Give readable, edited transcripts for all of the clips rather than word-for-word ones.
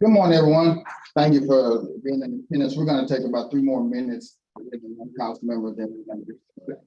Good morning, everyone. Thank you for being in attendance. We're going to take about 3 more minutes. One council member, then we're going to get.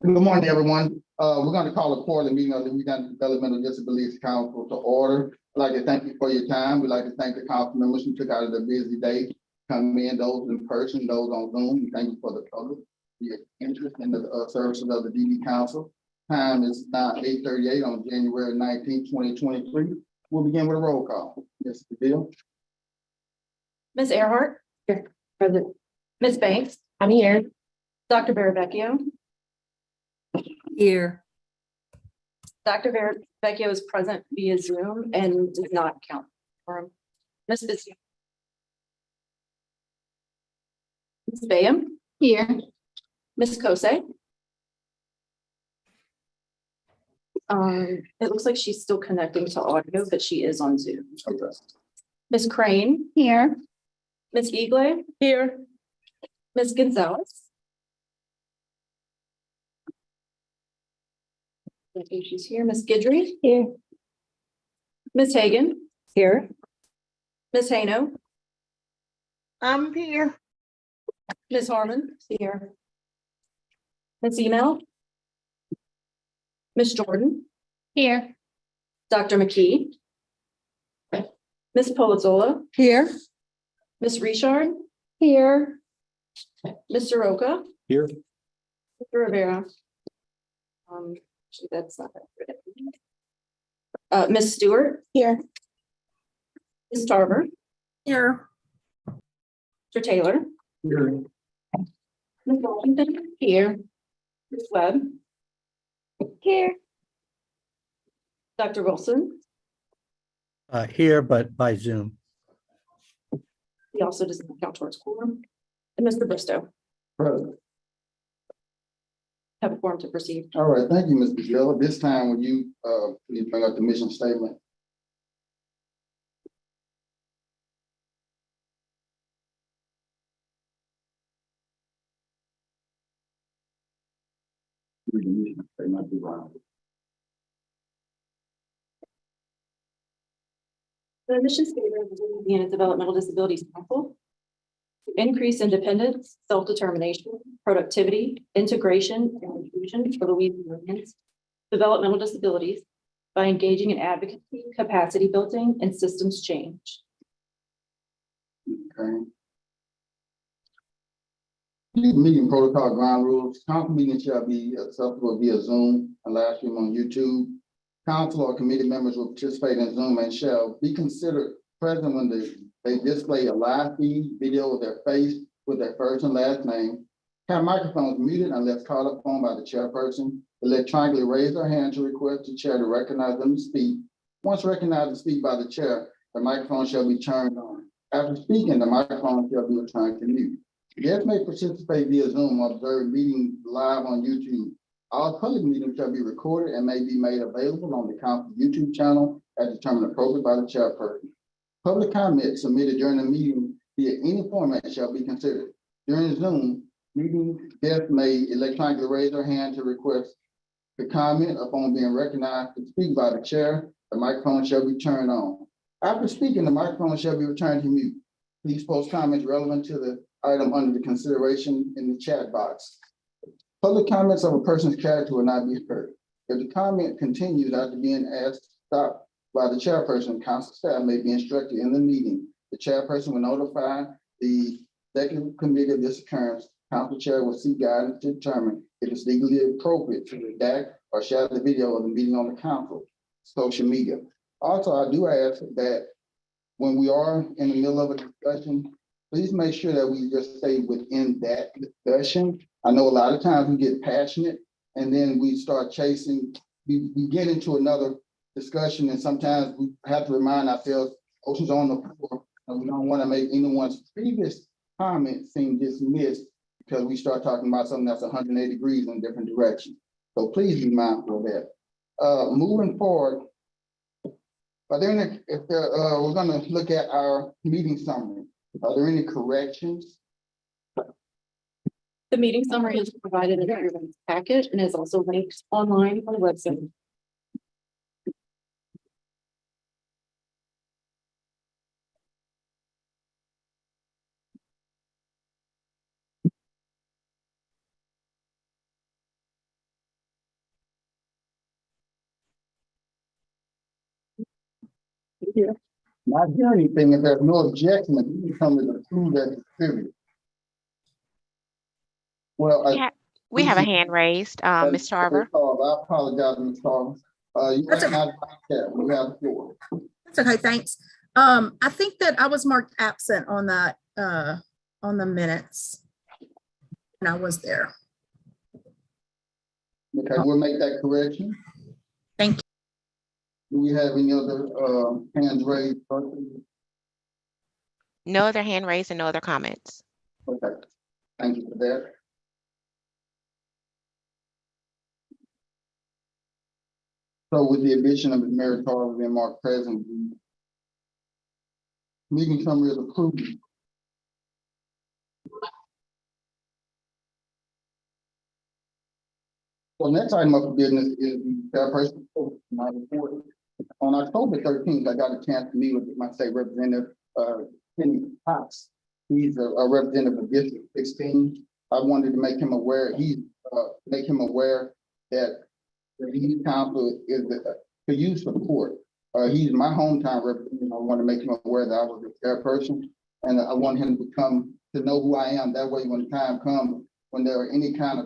Good morning, everyone. We're going to call a quarterly meeting of the Louisiana Developmental Disabilities Council to order. I'd like to thank you for your time. We'd like to thank the council members who took out of their busy day to come in, those in person, those on Zoom. We thank you for the public, your interest in the services of the DD Council. Time is now 8:38 on January 19, 2023. We'll begin with a roll call. Ms. Bill. Ms. Earhart. Here. Present. Ms. Banks. I'm here. Dr. Baravecchio. Here. Dr. Baravecchio is present via Zoom and does not count for him. Ms. Fitzgerald. Ms. Bayham. Here. Ms. Kosei. It looks like she's still connecting to audio, but she is on Zoom. Okay. Ms. Crane. Here. Ms. Eagle. Here. Ms. Gonzalez. I think she's here. Ms. Guidry. Here. Ms. Hagan. Here. Ms. Hano. I'm here. Ms. Harmon. Here. Ms. Email. Ms. Jordan. Here. Dr. McKee. Ms. Polizzola. Here. Ms. Richard. Here. Mr. Roca. Here. Mr. Rivera. Actually, that's not that. Ms. Stewart. Here. Ms. Tarver. Here. Mr. Taylor. Here. Ms. Washington. Here. Ms. Webb. Here. Dr. Wilson. Here, but by Zoom. He also does not count towards quorum. And Mr. Bristow. Present. Have a quorum to proceed. All right, thank you, Ms. Bill. At this time, would you please bring up the mission statement? They might be wrong. The mission statement of the Louisiana Developmental Disabilities Council: to increase independence, self-determination, productivity, integration, and inclusion for Louisianians, developmental disabilities by engaging in advocacy, capacity building, and systems change. Okay. Meeting protocol ground rules. Council meetings shall be accessible via Zoom and live stream on YouTube. Council or committee members will participate in Zoom and shall be considered present when they display a live feed video of their face with their first and last name. Have microphones muted unless called upon by the chairperson. Electronically raise their hand to request the chair to recognize them to speak. Once recognized to speak by the chair, the microphone shall be turned on. After speaking, the microphone shall be returned to mute. Guests may participate via Zoom or observe meeting live on YouTube. All public meetings shall be recorded and may be made available on the council YouTube channel as determined appropriate by the chairperson. Public comments submitted during the meeting via any format shall be considered. During Zoom, meeting guests may electronically raise their hand to request the comment. Upon being recognized to speak by the chair, the microphone shall be turned on. After speaking, the microphone shall be returned to mute. Please post comments relevant to the item under the consideration in the chat box. Public comments of a person's character will not be heard. If the comment continues after being asked to stop by the chairperson, council staff may be instructed in the meeting. The chairperson will notify the executive committee of this occurrence. Council chair will seek guidance to determine if it's legally appropriate to redact or share the video of the meeting on the council social media. Also, I do ask that when we are in the middle of a discussion, please make sure that we just stay within that discussion. I know a lot of times we get passionate and then we start chasing, we get into another discussion, and sometimes we have to remind ourselves, ocean's on the floor, and we don't want to make anyone's previous comment seem dismissed because we start talking about something that's 180 degrees in a different direction. So please be mindful of that. Moving forward, we're going to look at our meeting summary. Are there any corrections? The meeting summary is provided in everyone's packet and is also linked online on the website. Not hear anything, if there's no objection, if you can come to the food that distributed. Well, We have, we have a hand raised, Ms. Tarver. I apologize, Ms. Tarver. You That's okay. have you have the floor. That's okay, thanks. I think that I was marked absent on the minutes. And I was there. Okay, we'll make that correction. Thank you. Do we have any other hands raised? No other hand raised and no other comments. Okay, thank you for that. So with the addition of Mary Tarver being marked present, the meeting summary is approved. So next item of business is the chairperson report. My report. On October 13th, I got a chance to meet with my state representative, Kenny Cox. He's a representative of District 16. I wanted to make him aware, that the Lead Council is to use support. He's my hometown representative. I want to make him aware that I was the chairperson, and I want him to come to know who I am. That way, when the time comes, when there are any kind of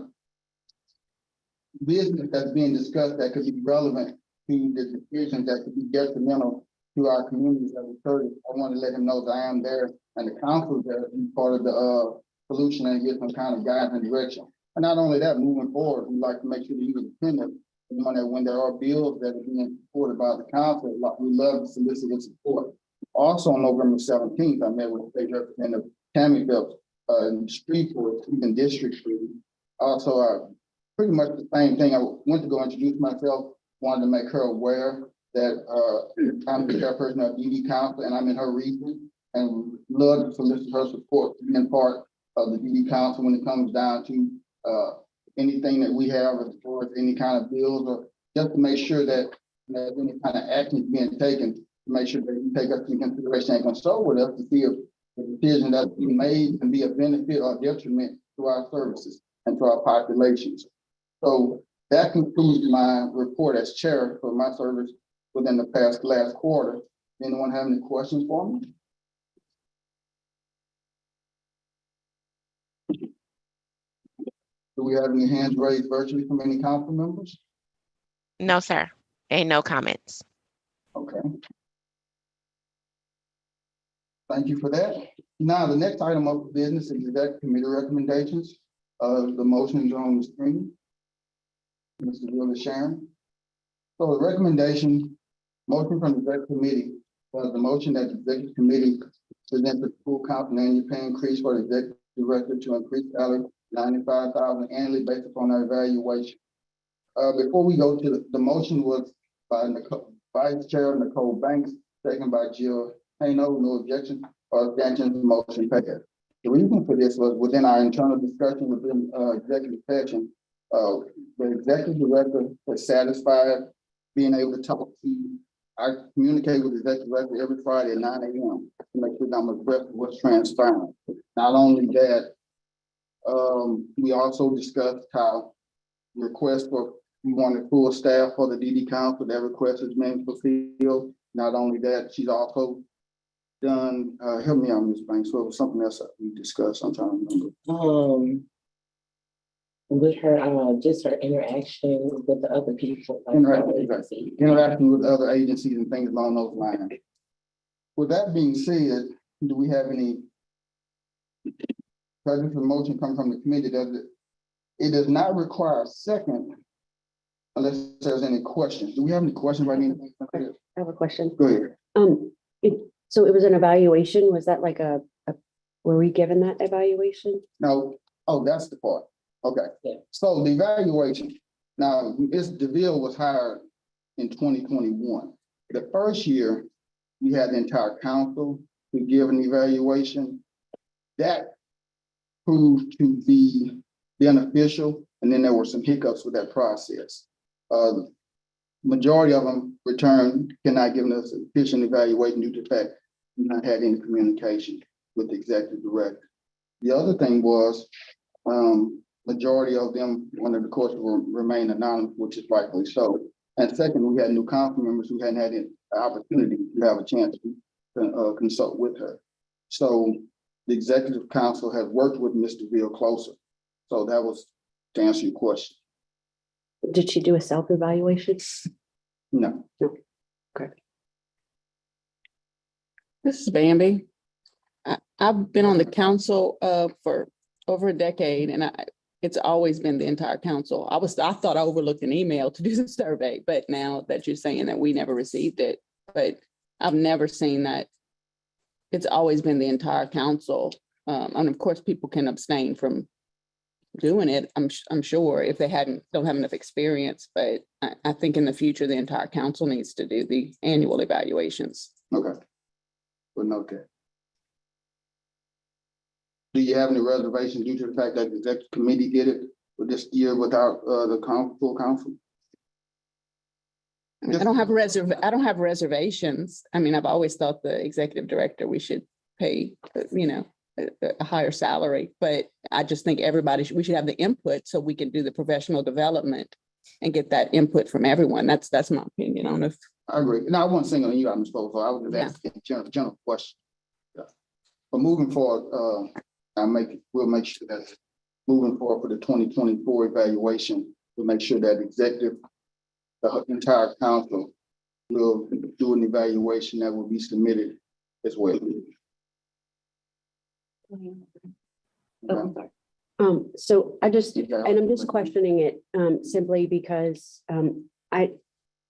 business that's being discussed that could be relevant to the decisions that could be detrimental to our communities that we serve, I want to let him know that I am there and the council is there to be part of the solution and get some kind of guidance and direction. And not only that, moving forward, we like to make sure that he's independent. When there are bills that are being supported by the council, we love to solicit his support. Also on November 17th, I met with State Representative Tammy Phelps in Shreveport, in District 3. Also, pretty much the same thing. I went to go introduce myself, wanted to make her aware that I'm the chairperson of DD Council and I'm in her region, and love to solicit her support to being part of the DD Council when it comes down to anything that we have as far as any kind of bills, or just to make sure that there's any kind of action is being taken to make sure that you take us into consideration and consult with us to see if the decision that's being made can be a benefit or detriment to our services and to our populations. So that concludes my report as chair for my service within the last quarter. Anyone have any questions for me? Do we have any hands raised virtually from any council members? No, sir. And no comments. Okay. Thank you for that. Now, the next item of business is executive committee recommendations. The motions are on the screen. Mr. Willie Sharon. So the recommendation, motion from the executive committee was the motion that the executive committee present the full council annual pay increase for the executive director to increase salary $95,000 annually based upon our evaluation. Before we go to the motion was by Vice Chair Nicole Banks, second by Jill Hayno. No objection or abstention. The motion passed. The reason for this was within our internal discussion within executive session. The executive director was satisfied being able to talk to. I communicate with the executive director every Friday at 9 a.m. to make sure that I'm abreast of what's transpiring. Not only that, we also discussed how request for we wanted full staff for the DD Council. That request has been fulfilled. Not only that, she's also done. Help me out, Ms. Banks. So it was something else that we discussed. I'm trying to remember. With her, just her interaction with the other people. Like Interacting with other agencies and things along those lines. With that being said, do we have any? Because this motion comes from the committee, it does not require a second unless there's any questions. Do we have any questions about anything? I have a question. Go ahead. So it was an evaluation. Was that like were we given that evaluation? No. Oh, that's the part. Okay. Yeah. So the evaluation. Now, Ms. DeVille was hired in 2021. The first year, we had the entire council to give an evaluation. That proved to be beneficial, and then there were some hiccups with that process. Majority of them returned, cannot give us an efficient evaluation due to the fact we not had any communication with the executive director. The other thing was, majority of them, one of the course will remain anonymous, which is rightfully so. And second, we had new council members who hadn't had an opportunity to have a chance to consult with her. So the executive council has worked with Ms. DeVille closer. So that was to answer your question. Did she do a self-evaluation? No. This is Bambi. I've been on the council for over a decade, and it's always been the entire council. I thought I overlooked an email to do the survey, but now that you're saying that we never received it, but I've never seen that. It's always been the entire council. And of course, people can abstain from doing it, I'm sure, if they don't have enough experience, but I think in the future, the entire council needs to do the annual evaluations. Okay. We'll note that. Do you have any reservations due to the fact that the executive committee did it for this year without the full council? I mean, I don't have reservations. I mean, I've always thought the executive director, we should pay, a higher salary, but I just think we should have the input so we can do the professional development and get that input from everyone. That's my opinion. I don't know if. I agree. No, I wasn't single you, I'm supposed to. I was just asking a general question. Yeah. But moving forward, we'll make sure that moving forward for the 2024 evaluation, we'll make sure that the entire council will do an evaluation that will be submitted as well. Okay. So and I'm just questioning it, simply because,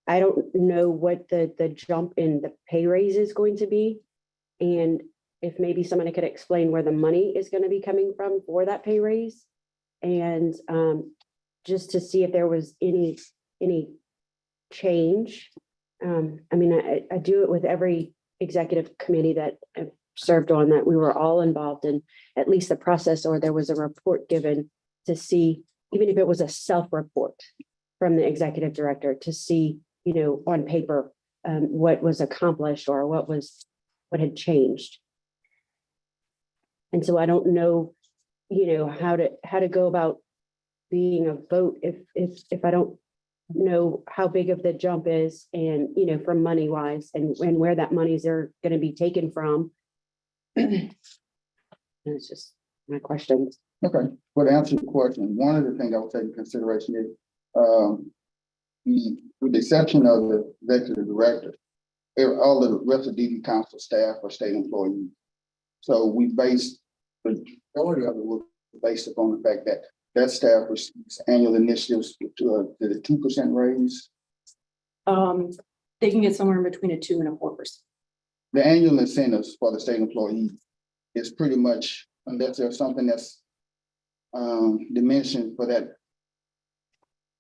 I don't know what the jump in the pay raise is going to be. And if maybe somebody could explain where the money is going to be coming from for that pay raise. And, just to see if there was any change. I mean, I do it with every executive committee that I've served on, that we were all involved in at least the process, or there was a report given to see, even if it was a self-report from the executive director, to see, on paper, what was accomplished or what had changed. And so I don't know, how to go about being a vote if I don't know how big of the jump is, and, from money wise, and where that monies are going to be taken from. It's just my question. Okay, well, to answer the question, one of the things I would take into consideration is, with the exception of the executive director, all of the rest of DD council staff are state employees. So we based, the majority of it was based upon the fact that that staff receives annual initiatives to the 2% raise. They can get somewhere in between a 2% and a 4%. The annual incentives for the state employee is pretty much, unless there's something that's dimensioned for that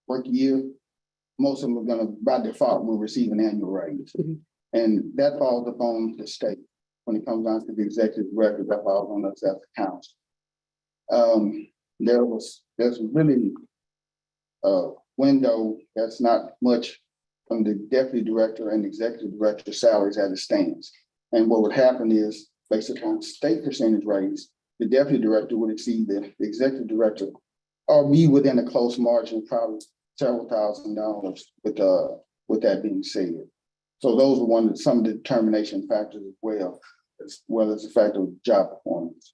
work year, most of them are gonna, by default, will receive an annual raise. Mhm. And that falls upon the state. When it comes down to the executive director, that falls on us as a council. There's really a window that's not much from the deputy director and executive director salaries as it stands. And what would happen is, based upon state percentage raise, the deputy director would exceed the executive director, or be within a close margin, probably several $1,000s with that being said. So those are some of the determination factors as well as the factor of job performance.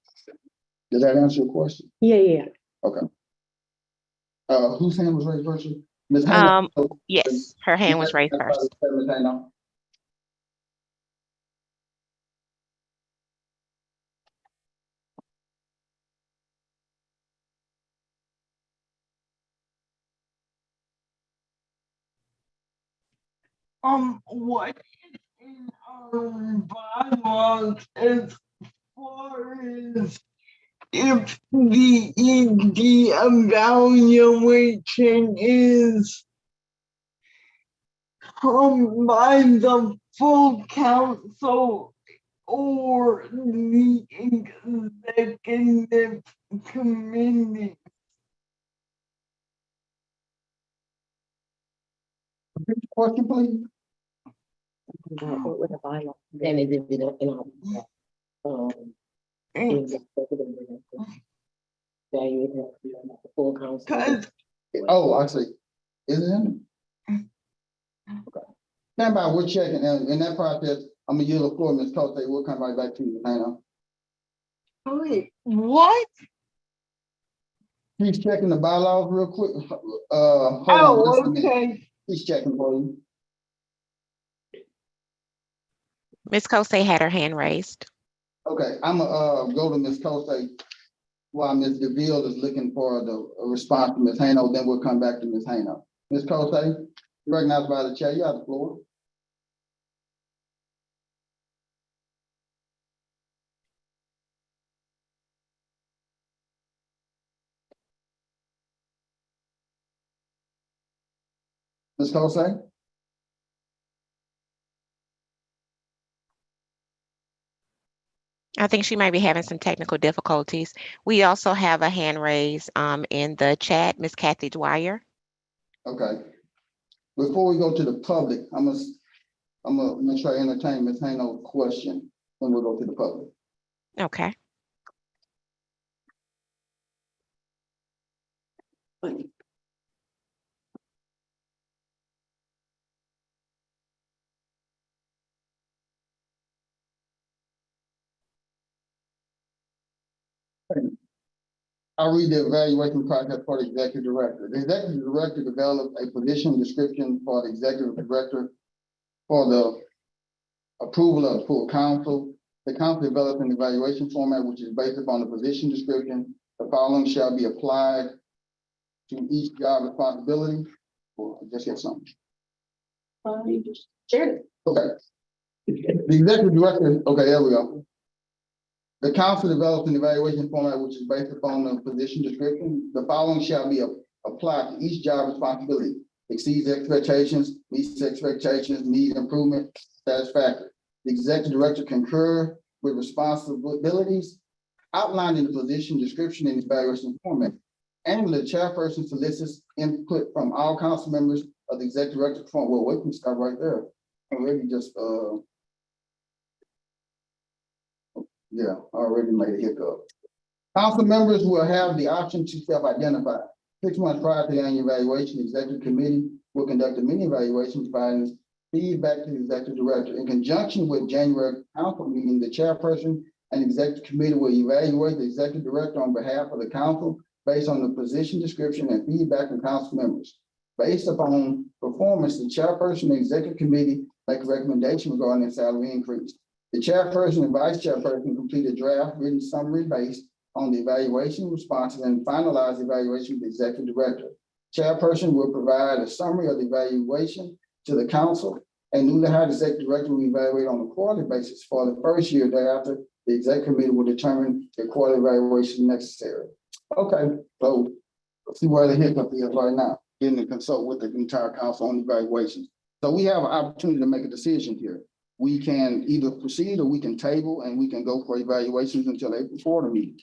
Does that answer your question? Yeah. Okay. Whose hand was raised first? Ms. Hannah? Yes, her hand was raised first. Ms. Hannah? What is in our bylaws as far as if the evaluation is by the full council or the executive committee? Question, please. With a bylaw. And it did, executive director. Value the full council. Cause Oh, I see. Is it in? Stand by, we're checking, and in that process, I'm gonna yield the floor, Ms. Cote, we'll come right back to you, Hannah. Wait, what? He's checking the bylaws real quick. Hold on Oh, just a minute. okay. He's checking for you. Ms. Kosei had her hand raised. Okay, I'm gonna go to Ms. Cote while Ms. DeVille is looking for the response from Ms. Hano, then we'll come back to Ms. Hano. Ms. Cote, recognized by the chair, you have the floor. Ms. Cote? I think she might be having some technical difficulties. We also have a hand raised in the chat, Ms. Kathy Dwyer. Okay. Before we go to the public, I'm gonna make sure I entertain Ms. Hano's question, then we'll go to the public. Okay. I'll read the evaluation process for the executive director. The executive director developed a position description for the executive director for the approval of the full council. The council developed an evaluation format which is based upon the position description. The following shall be applied to each job responsibility. Or just get something. You just shared it. Okay. The executive director, okay, there we go. The council develops an evaluation format which is based upon the position description. The following shall be applied to each job responsibility. Exceeds expectations, meets expectations, need improvement, satisfactory. The executive director concur with responsibilities outlined in the position description and evaluation format. Annually, the chairperson solicits input from all council members of the executive director form. Well, we can start right there. Already just yeah, I already made a hiccup. Council members will have the option to self-identify. 6 months prior to the annual evaluation, the executive committee will conduct a mini evaluation, providing feedback to the executive director. In conjunction with January council meeting, the chairperson and executive committee will evaluate the executive director on behalf of the council based on the position description and feedback from council members. Based upon performance, the chairperson and executive committee make a recommendation regarding the salary increase. The chairperson and vice chairperson complete a draft written summary based on the evaluation responses and finalize the evaluation with the executive director. Chairperson will provide a summary of the evaluation to the council, and newly hired executive director will evaluate on a quarterly basis for the first year. Thereafter, the executive committee will determine the quarterly evaluation necessary. Okay, so let's see where the hiccup is right now. Getting to consult with the entire council on evaluations. So we have an opportunity to make a decision here. We can either proceed or we can table and we can go for evaluations until April 4 meeting.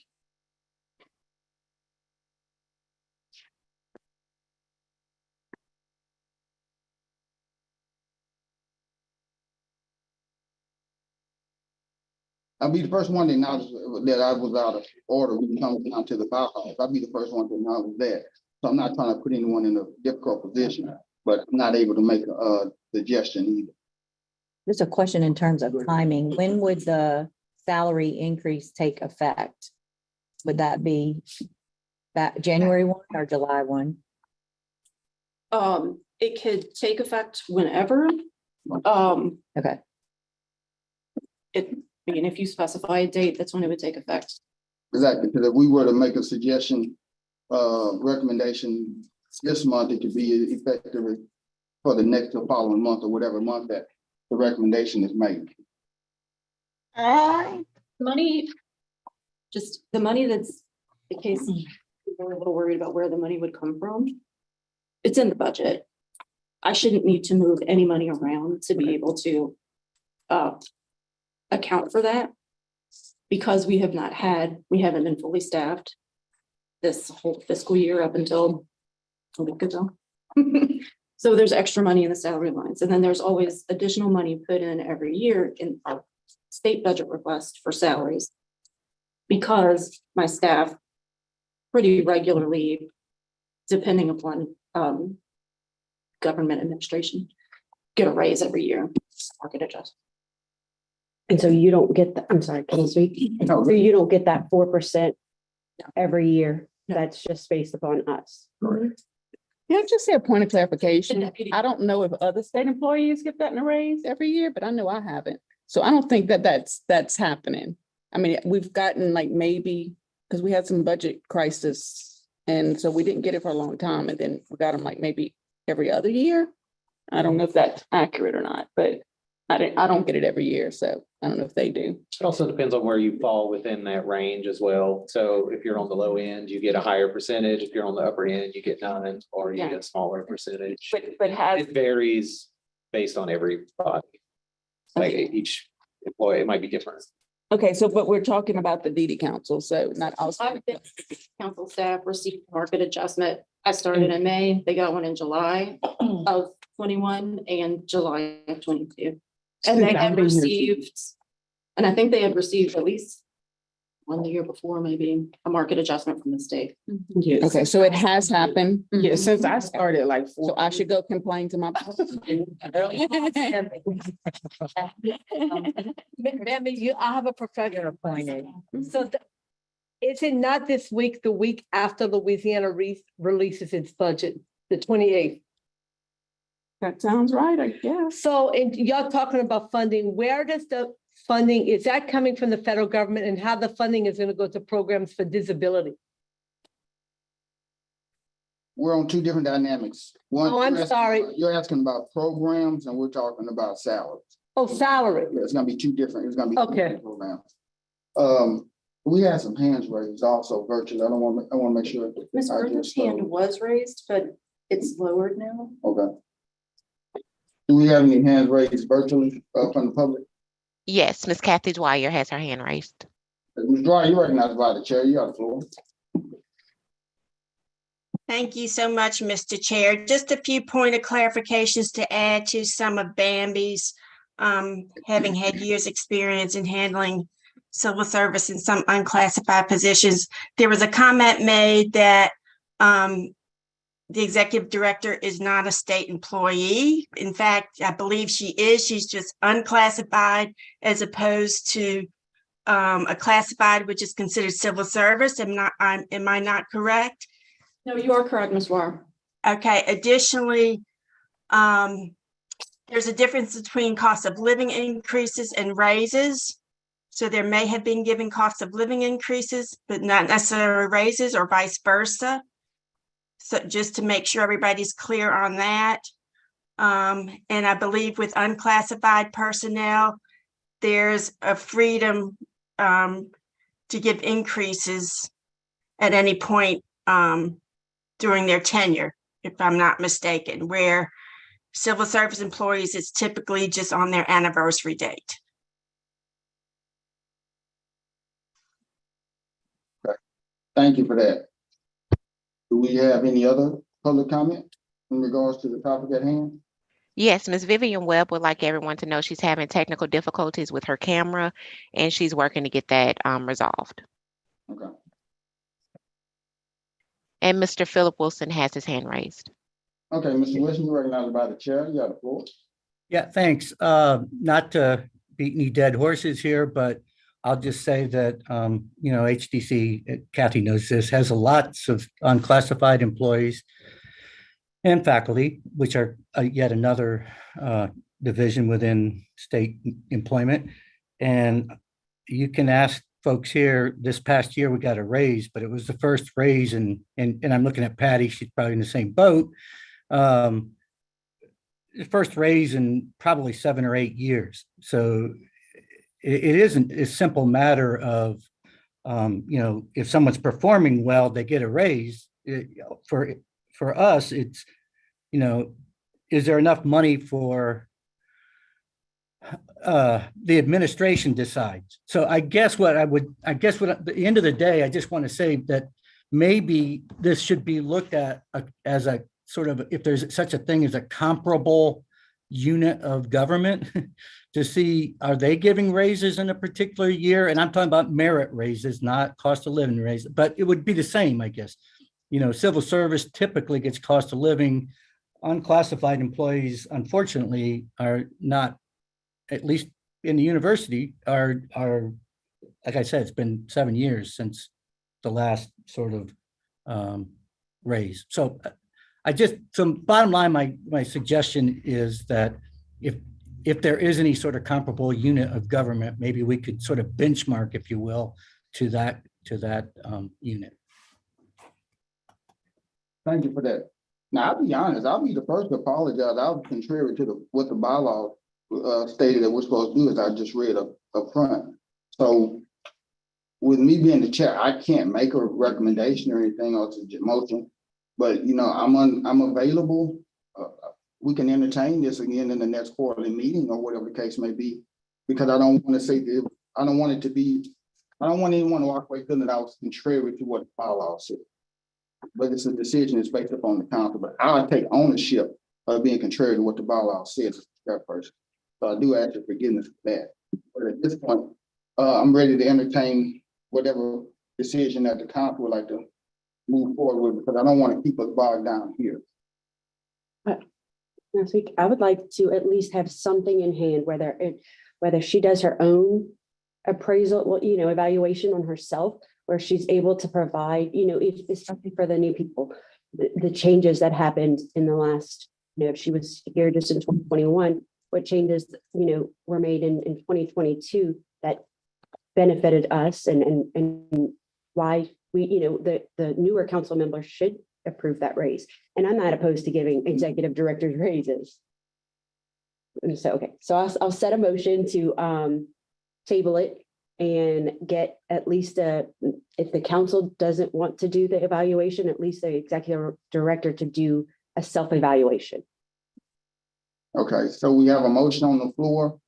I'll be the first one to acknowledge that I was out of order when it comes down to the bylaws. I'll be the first one to acknowledge that. So I'm not trying to put anyone in a difficult position, but I'm not able to make a suggestion either. Just a question in terms of timing. When would the salary increase take effect? Would that be that January 1 or July 1? It could take effect whenever. Okay. If you specify a date, that's when it would take effect. Exactly, because if we were to make a suggestion, recommendation this month, it could be effective for the next or following month or whatever month that the recommendation is made. Money, just the money that's, in case people are a little worried about where the money would come from, it's in the budget. I shouldn't need to move any money around to be able to account for that, because we haven't been fully staffed this whole fiscal year up until a week ago. So there's extra money in the salary lines, and then there's always additional money put in every year in our state budget request for salaries, because my staff pretty regularly, depending upon government administration, get a raise every year, market adjust. And so you don't get, I'm sorry, can you speak? No, So you don't get that 4% No. every year? No. That's just based upon us. Yeah, just say a point of clarification. Deputy. I don't know if other state employees get that in a raise every year, but I know I haven't. So I don't think that that's happening. I mean, we've gotten like maybe, because we had some budget crisis. And so we didn't get it for a long time. And then we got them like maybe every other year. I don't know if that's accurate or not, but I don't get it every year. So I don't know if they do. It also depends on where you fall within that range as well. So if you're on the low end, you get a higher percentage. If you're on the upper end, you get none, or you Yeah. get a smaller percentage. But has, It varies based on every body. Like each employee, it might be different. okay, so but we're talking about the DD council, so not also. I've been, council staff received market adjustment. I started in May, they got one in July of 21 and July of 22. And they I've had been here too. received, and I think they had received at least one the year before, maybe a market adjustment from the state. Yes. Okay, so it has happened. Yeah, since I started like So I should go complain to my boss. Bambi, I have a professional Appointed. So is it not this week, the week after Louisiana releases its budget, the 28th? That sounds right, I guess. So, and y'all talking about funding, where does the funding, is that coming from the federal government, and how the funding is gonna go to programs for disability? We're on two different dynamics. One, Oh, I'm you're asking- sorry. You're asking about programs and we're talking about salaries. Oh, salary. It's gonna be two different, it's gonna be. two Okay. different programs. We had some hands raised also virtually. I wanna make sure. Ms. I Bertha's just, hand was raised, but it's lowered now. Okay. Do we have any hands raised virtually from the public? Yes, Miss Kathy Dwyer has her hand raised. Ms. Dry, you recognized by the chair. You got the floor. Thank you so much, Mr. Chair. Just a few point of clarifications to add to some of Bambi's, having had years' experience in handling civil service in some unclassified positions. There was a comment made that the executive director is not a state employee. In fact, I believe she is. She's just unclassified as opposed to a classified, which is considered civil service. Am I not correct? No, you are correct, Ms. War. Okay, additionally, there's a difference between cost of living increases and raises. So there may have been given cost of living increases, but not necessarily raises or vice versa. So just to make sure everybody's clear on that. And I believe with unclassified personnel, there's a freedom to give increases at any point during their tenure, if I'm not mistaken, where civil service employees, it's typically just on their anniversary date. Thank you for that. Do we have any other public comment in regards to the topic at hand? Yes, Miss Vivian Webb would like everyone to know she's having technical difficulties with her camera, and she's working to get that resolved. Okay. And Mr. Philip Wilson has his hand raised. Okay, Mr. Wilson, you recognized by the chair. You got the floor. Yeah, thanks. Not to beat any dead horses here, but I'll just say that, HDC, Kathy knows this, has lots of unclassified employees and faculty, which are yet another division within state employment. And you can ask folks here, this past year, we got a raise, but it was the first raise, and I'm looking at Patty, she's probably in the same boat. The first raise in probably 7 or 8 years. So it isn't a simple matter of, if someone's performing well, they get a raise. For us, it's, is there enough money for the administration decides. So at the end of the day, I just want to say that maybe this should be looked at as a sort of, if there's such a thing as a comparable unit of government to see, are they giving raises in a particular year? And I'm talking about merit raises, not cost of living raises, but it would be the same, I guess. Civil service typically gets cost of living unclassified employees, unfortunately, are not, at least in the university, are, like I said, it's been 7 years since the last sort of raise. So so bottom line, my suggestion is that if there is any sort of comparable unit of government, maybe we could sort of benchmark, if you will, to that unit. Thank you for that. Now, I'll be honest, I'll be the first to apologize. I was contrary to what the bylaw stated that we're supposed to do, as I just read up front. So with me being the chair, I can't make a recommendation or anything or to motion, but I'm available. We can entertain this again in the next quarterly meeting or whatever the case may be, because I don't want to say that I don't want anyone to walk away feeling that I was contrary to what the bylaw said. But it's a decision that's based upon the council, but I'll take ownership of being contrary to what the bylaw says as that person. So I do ask for forgiveness for that. But at this point, I'm ready to entertain whatever decision that the council would like to move forward with, because I don't want to keep us bogged down here. I think I would like to at least have something in hand, whether she does her own appraisal, evaluation on herself, where she's able to provide, especially for the new people, the changes that happened in the last, if she was here just in 2021, what changes, were made in 2022 that benefited us and why we, the newer council members should approve that raise. And I'm not opposed to giving executive directors raises. And so, okay, so I'll set a motion to table it and get at least if the council doesn't want to do the evaluation, at least the executive director to do a self-evaluation. Okay, so we have a motion on the floor.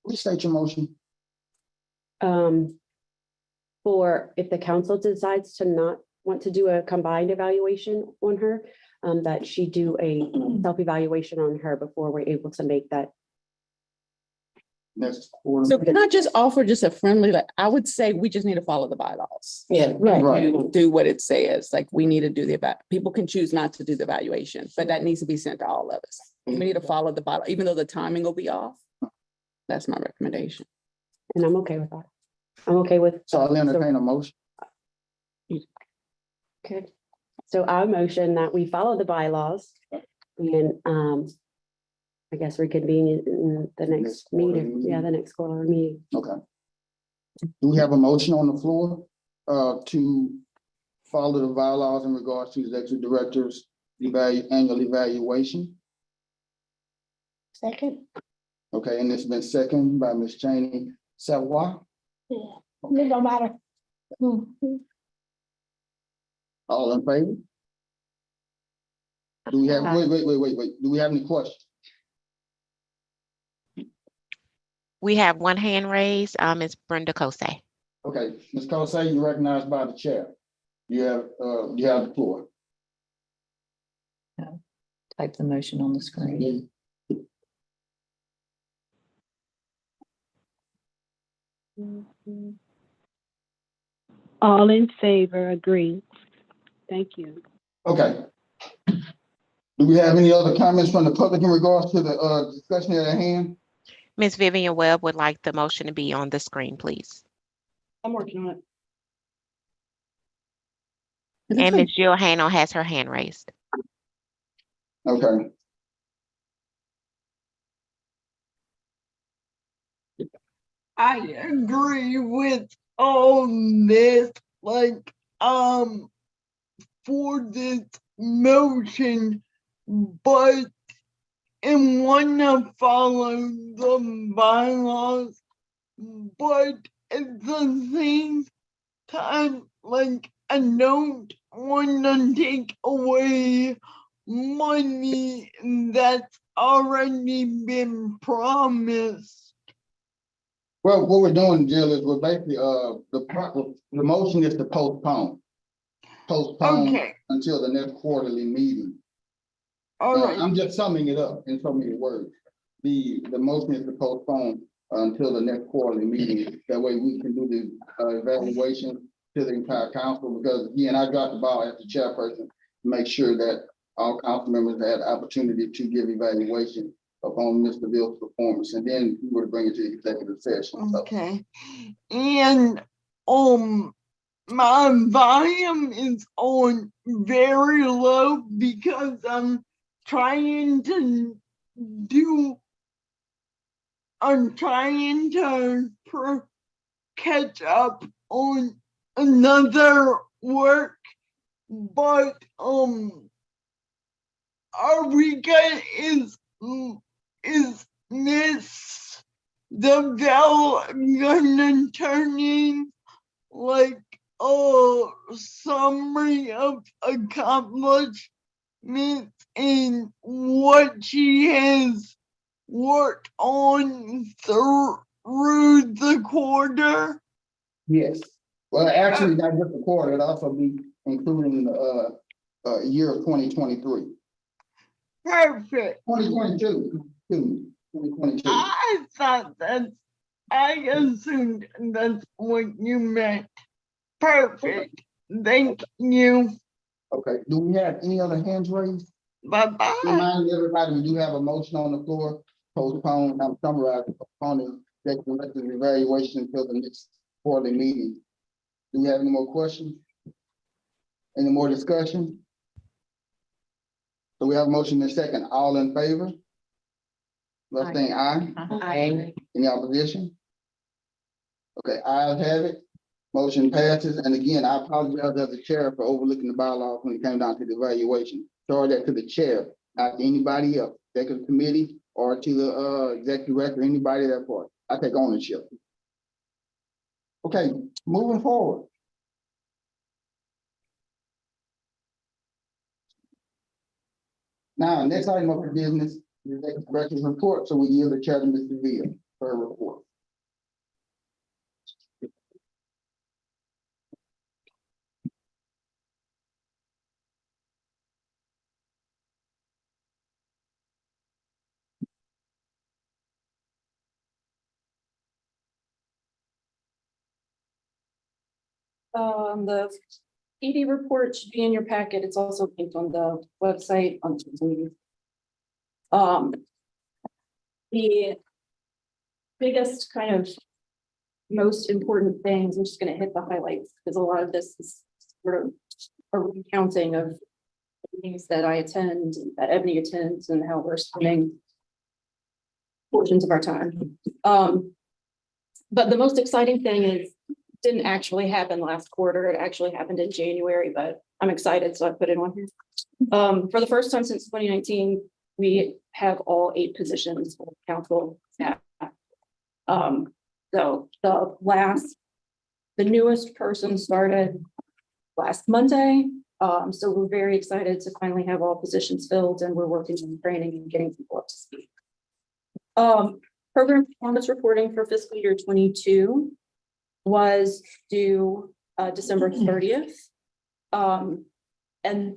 Please state your motion. For if the council decides to not want to do a combined evaluation on her, that she do a self-evaluation on her before we're able to make that. Next quarter. So can I just offer just a friendly, I would say we just need to follow the bylaws. Yeah. Right. Do what it says, we need to do people can choose not to do the evaluation, but that needs to be sent to all of us. We need to follow the bylaw, even though the timing will be off. That's my recommendation. And I'm okay with that. I'm okay with. So I'll entertain a motion. Okay, so our motion that we follow the bylaws and I guess reconvene in the next meeting. Yeah, the next quarter meeting. Okay. Do we have a motion on the floor to follow the bylaws in regards to executive directors' annual evaluation? Second. Okay, and it's been seconded by Ms. Cheney Savoy. Yeah, it don't matter. All in favor? Do we have, wait. Do we have any questions? We have one hand raised, Ms. Brenda Kosey. Okay, Ms. Kosey, you're recognized by the chair. You have the floor. Type the motion on the screen. All in favor, agree. Thank you. Okay. Do we have any other comments from the public in regards to the discussion at hand? Ms. Vivian Webb would like the motion to be on the screen, please. I'm working on it. And Ms. Jill Hano has her hand raised. Okay. I agree with all this, for this motion, but and want to follow the bylaws, but at the same time, I don't want to take away money that's already been promised. Well, what we're doing, Jill, is we're basically the motion is to postpone Okay. until the next quarterly meeting. All right. I'm just summing it up in so many words. The motion is to postpone until the next quarterly meeting. That way we can do the evaluation to the entire council, because again, I got the ball as the chairperson to make sure that all council members had the opportunity to give evaluation upon Mr. Bill's performance, and then we would bring it to executive session. So, Okay. And, my volume is on very low because I'm trying to catch up on another work, but, are we is this gonna turn in like a summary of accomplishments and what she has worked on through the quarter? yes. Well, actually, not just the quarter, it'll also be including the year of 2023. Perfect. 2022. 2022. I assumed that's what you meant. Perfect. Thank you. Okay, do we have any other hands raised? Bye-bye. Remind everybody, we do have a motion on the floor, postpone, I'm summarizing, postponing the director's evaluation until the next quarterly meeting. Do we have any more questions? Any more discussion? So we have a motion in a second. All in favor? Let's say aye. Aye. Any opposition? Okay, ayes have it. Motion passes. And again, I apologize as the chair for overlooking the bylaws when it came down to the evaluation. Sorry that to the chair, not to anybody else, executive committee or to the executive director, anybody that part. I take ownership. Okay, moving forward. Now, next item of business, the executive director's report. So we yield the chair to Mr. Villa for a report. The ED report should be in your packet. It's also linked on the website on Tuesday. The biggest kind of most important things, I'm just gonna hit the highlights because a lot of this is sort of a recounting of meetings that I attend, that Ebony attends, and how we're spending portions of our time. But the most exciting thing is didn't actually happen last quarter. It actually happened in January, but I'm excited, so I put it on here. For the first time since 2019, we have all 8 positions for council staff. So the newest person started last Monday. So we're very excited to finally have all positions filled, and we're working on training and getting people up to speed. Program performance reporting for fiscal year 22 was due December 30th. And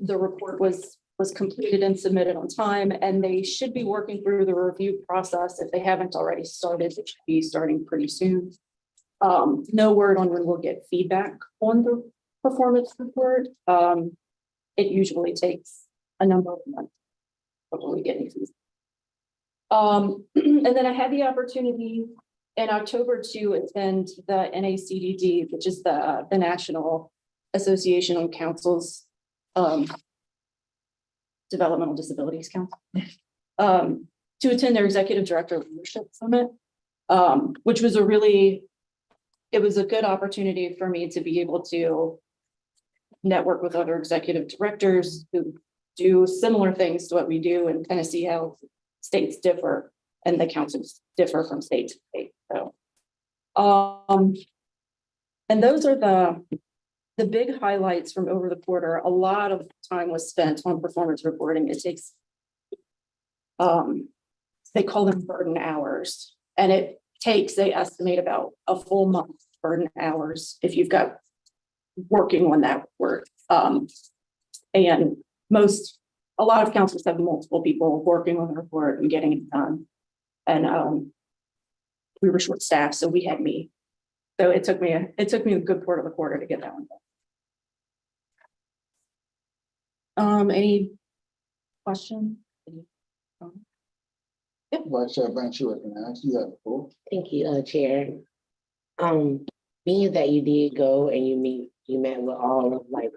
the report was completed and submitted on time, and they should be working through the review process. If they haven't already started, it should be starting pretty soon. No word on when we'll get feedback on the performance report. It usually takes a number of months before we get any feedback. And then I had the opportunity in October to attend the NACDD, which is the National Association on Councils, Developmental Disabilities Council, to attend their Executive Director Leadership Summit, which was it was a good opportunity for me to be able to network with other executive directors who do similar things to what we do and kind of see how states differ and the councils differ from state to state. So, and those are the big highlights from over the quarter. A lot of time was spent on performance reporting. It takes, they call them burden hours, and it takes, they estimate about a full month burden hours if you've got working on that work. And a lot of councils have multiple people working on the report and getting it done. And we were short staffed, so we had me. So it took me a good part of the quarter to get that one done. Any question? Vice Chair Banks, you recognize, you have the floor. Thank you, Chair. Being that you did go and you met with all of like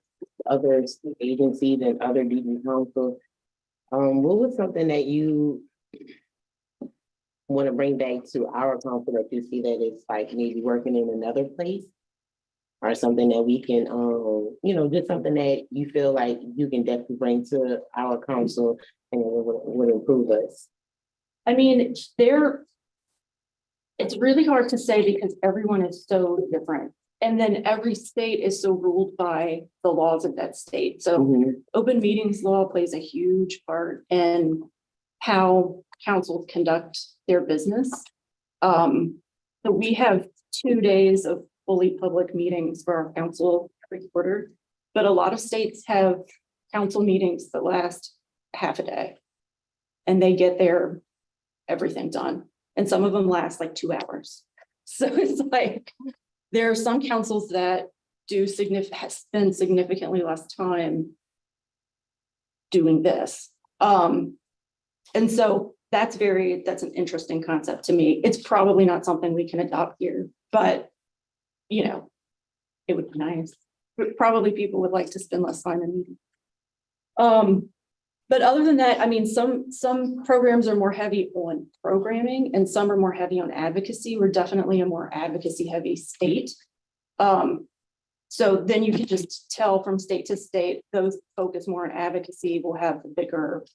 other agencies and other DD councils, what was something that you want to bring back to our council that you see that it's like maybe working in another place? Or something that we can, just something that you feel like you can definitely bring to our council and it would improve us. I mean, it's really hard to say because everyone is so different. And then every state is so ruled by the laws of that state. So open meetings law plays a huge part in how councils conduct their business. So we have 2 days of fully public meetings for our council every quarter, but a lot of states have council meetings that last half a day. And they get everything done. And some of them last like 2 hours. So it's like, there are some councils that spend significantly less time doing this. And so that's an interesting concept to me. It's probably not something we can adopt here, but it would be nice. Probably people would like to spend less time in meetings. But other than that, I mean, some programs are more heavy on programming and some are more heavy on advocacy. We're definitely a more advocacy heavy state. So then you can just tell from state to state, those focus more on advocacy will have the bigger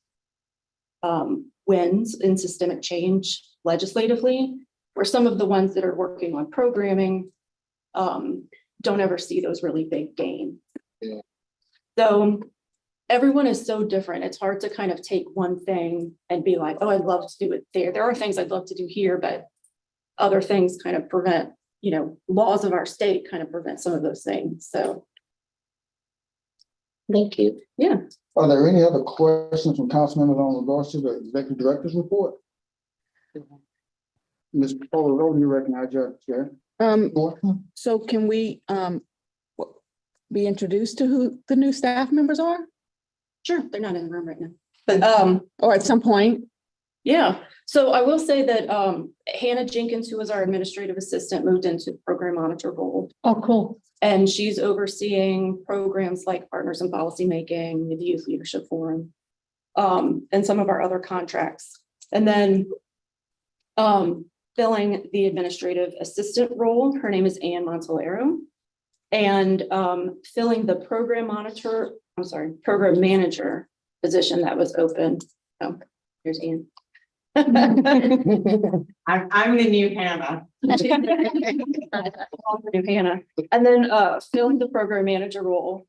wins in systemic change legislatively, where some of the ones that are working on programming don't ever see those really big gains. Yeah. So everyone is so different. It's hard to kind of take one thing and be like, oh, I'd love to do it there. There are things I'd love to do here, but other things kind of prevent, laws of our state kind of prevent some of those things. So. Thank you. Yeah. Are there any other questions from council members on regards to the executive director's report? Ms. Paula, you recognize your chair. So can we be introduced to who the new staff members are? Sure, they're not in the room right now, but or at some point. Yeah, so I will say that Hannah Jenkins, who was our administrative assistant, moved into the program monitor role. Oh, cool. And she's overseeing programs like Partners in Policymaking, the Youth Leadership Forum, and some of our other contracts. And then filling the administrative assistant role, her name is Ann Montalero. And filling the program manager position that was open. Oh, here's Ann. I'm the new Hannah. New Hannah. And then filling the program manager role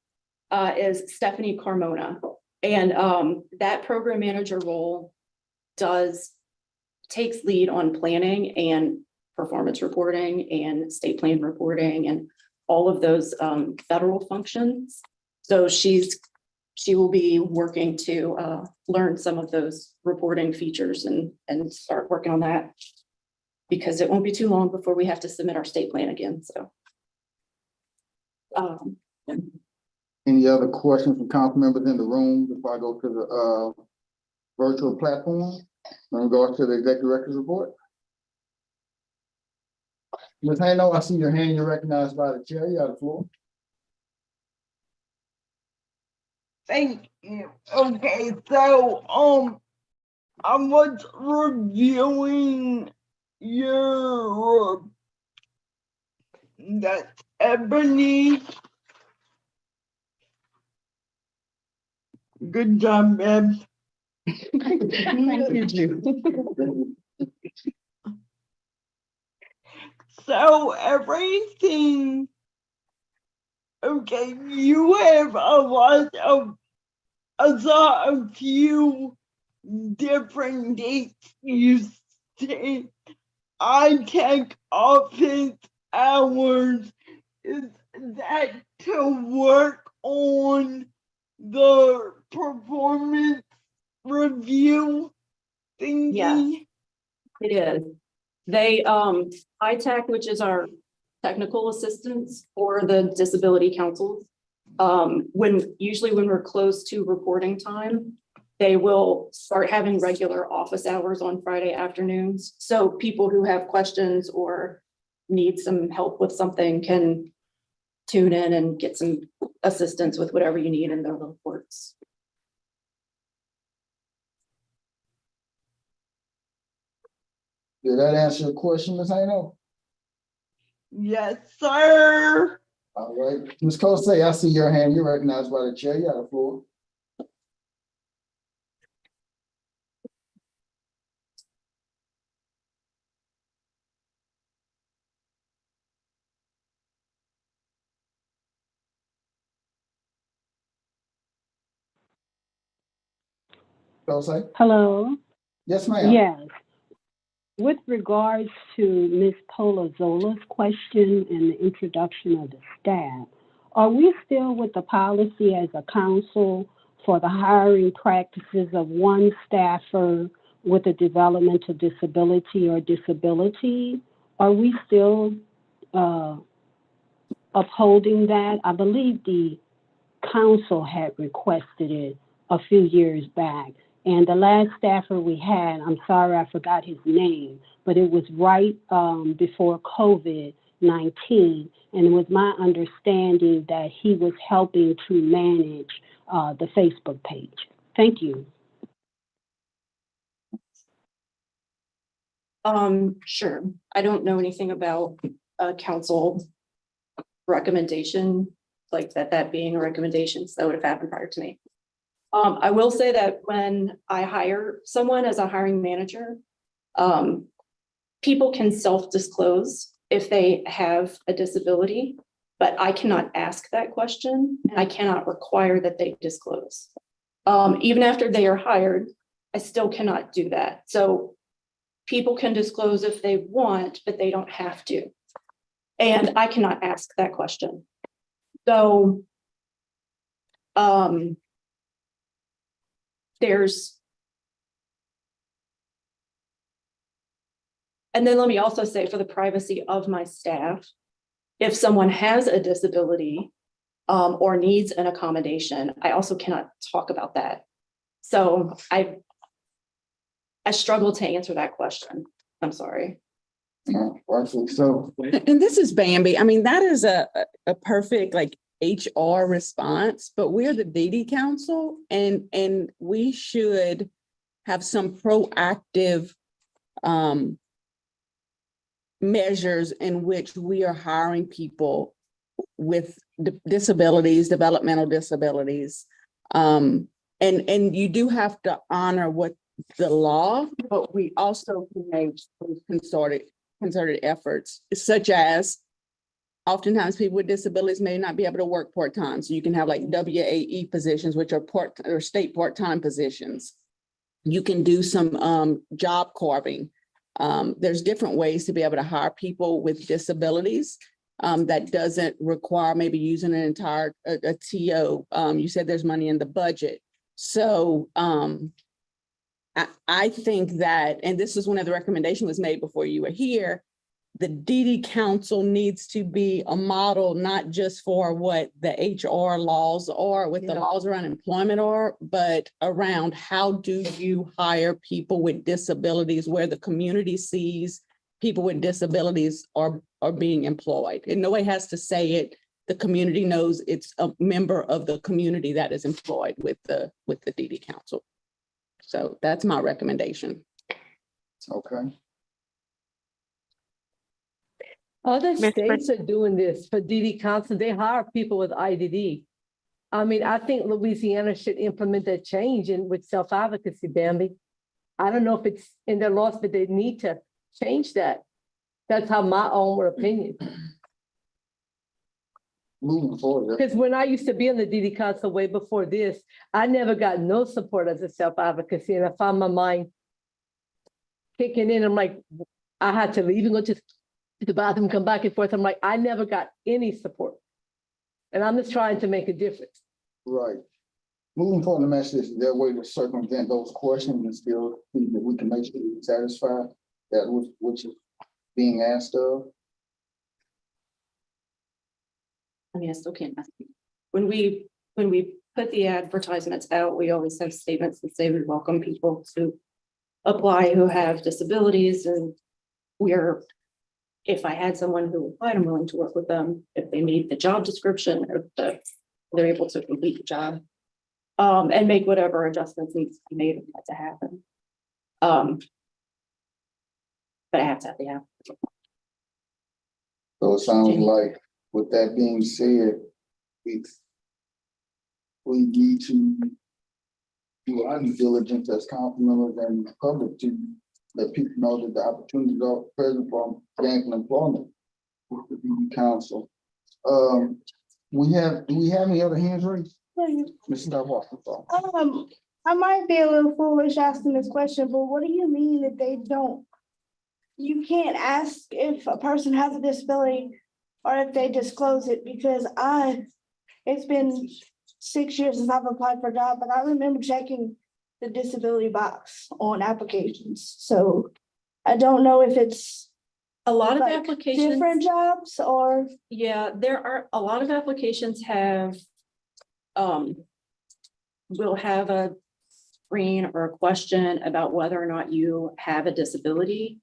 is Stephanie Carmona. And that program manager role takes lead on planning and performance reporting and state plan reporting and all of those federal functions. So she will be working to learn some of those reporting features and start working on that, because it won't be too long before we have to submit our state plan again. So. Any other questions from council members in the room before I go to the virtual platform in regards to the executive director's report? Ms. Hano, I see your hand. You're recognized by the chair. You have the floor. Thank you. Okay, so I was reviewing your that's Ebony. Good job, Eb. Thank you. So everything, okay, you have I saw a few different dates you said. iTech office hours, is that to work on the performance review thingy? Yeah, it is. They, ITAC, which is our technical assistance for the disability councils, usually when we're close to reporting time, they will start having regular office hours on Friday afternoons. So people who have questions or need some help with something can tune in and get some assistance with whatever you need in their reports. Did that answer your question, Ms. Hano? Yes, sir. All right, Ms. Kosei, I see your hand. You're recognized by the chair. You have the floor. Kosei? Hello? Yes, ma'am. Yes. With regards to Ms. Polazola's question and the introduction of the staff, are we still with the policy as a council for the hiring practices of one staffer with a developmental disability or disability? Are we still upholding that? I believe the council had requested it a few years back. And the last staffer we had, I'm sorry, I forgot his name, but it was right before COVID-19. And it was my understanding that he was helping to manage the Facebook page. Thank you. Sure. I don't know anything about a council recommendation, like that being a recommendation, so that would have happened prior to me. I will say that when I hire someone as a hiring manager, people can self-disclose if they have a disability, but I cannot ask that question and I cannot require that they disclose. Even after they are hired, I still cannot do that. So people can disclose if they want, but they don't have to. And I cannot ask that question. So, and then let me also say, for the privacy of my staff, if someone has a disability or needs an accommodation, I also cannot talk about that. So I struggle to answer that question. I'm sorry. Rightfully so. And this is Bambi. I mean, that is a perfect like HR response, but we're the DD Council and we should have some proactive measures in which we are hiring people with disabilities, developmental disabilities. And you do have to honor what the law, but we also can make concerted efforts, such as oftentimes people with disabilities may not be able to work part-time. So you can have like WAE positions, which are state part-time positions. You can do some job carving. There's different ways to be able to hire people with disabilities that doesn't require maybe using an entire TO. You said there's money in the budget. So I think that, and this is one of the recommendations was made before you were here, the DD Council needs to be a model, not just for what the HR laws are, what the laws around employment are, but around how do you hire people with disabilities where the community sees people with disabilities are being employed. And nobody has to say it. The community knows it's a member of the community that is employed with the DD Council. So that's my recommendation. Okay. Other Ms. states are doing this for DD Council. They hire people with IDD. I mean, I think Louisiana should implement that change with self-advocacy, Bambi. I don't know if it's in their laws, but they need to change that. That's how my own opinion. Moving forward. Because when I used to be on the DD Council way before this, I never got no support as a self-advocacy. And I found my mind kicking in. I'm like, I had to leave and go to the bathroom, come back and forth. I'm like, I never got any support. And I'm just trying to make a difference. Right. Moving forward, the message is there a way to circumvent those questions and still think that we can make sure we satisfy that which is being asked of? I mean, I still can't ask you. When we put the advertisements out, we always have statements that say we welcome people to apply who have disabilities, and if I had someone who applied, I'm willing to work with them if they meet the job description or they're able to complete the job. And make whatever adjustments need to be made for that to happen. But I have to have the app. So it sounds like, with that being said, we need to do our due diligence as council members and the public to let people know that the opportunities are present for gainful employment with the BB Council. Do we have any other hands raised? Mr. Walker. I might be a little foolish asking this question, but what do you mean that they don't? You can't ask if a person has a disability or if they disclose it, because it's been 6 years since I've applied for a job, but I remember checking the disability box on applications. So I don't know if it's A lot of like applications. different jobs or. Yeah, there are, a lot of applications have, will have a screen or a question about whether or not you have a disability.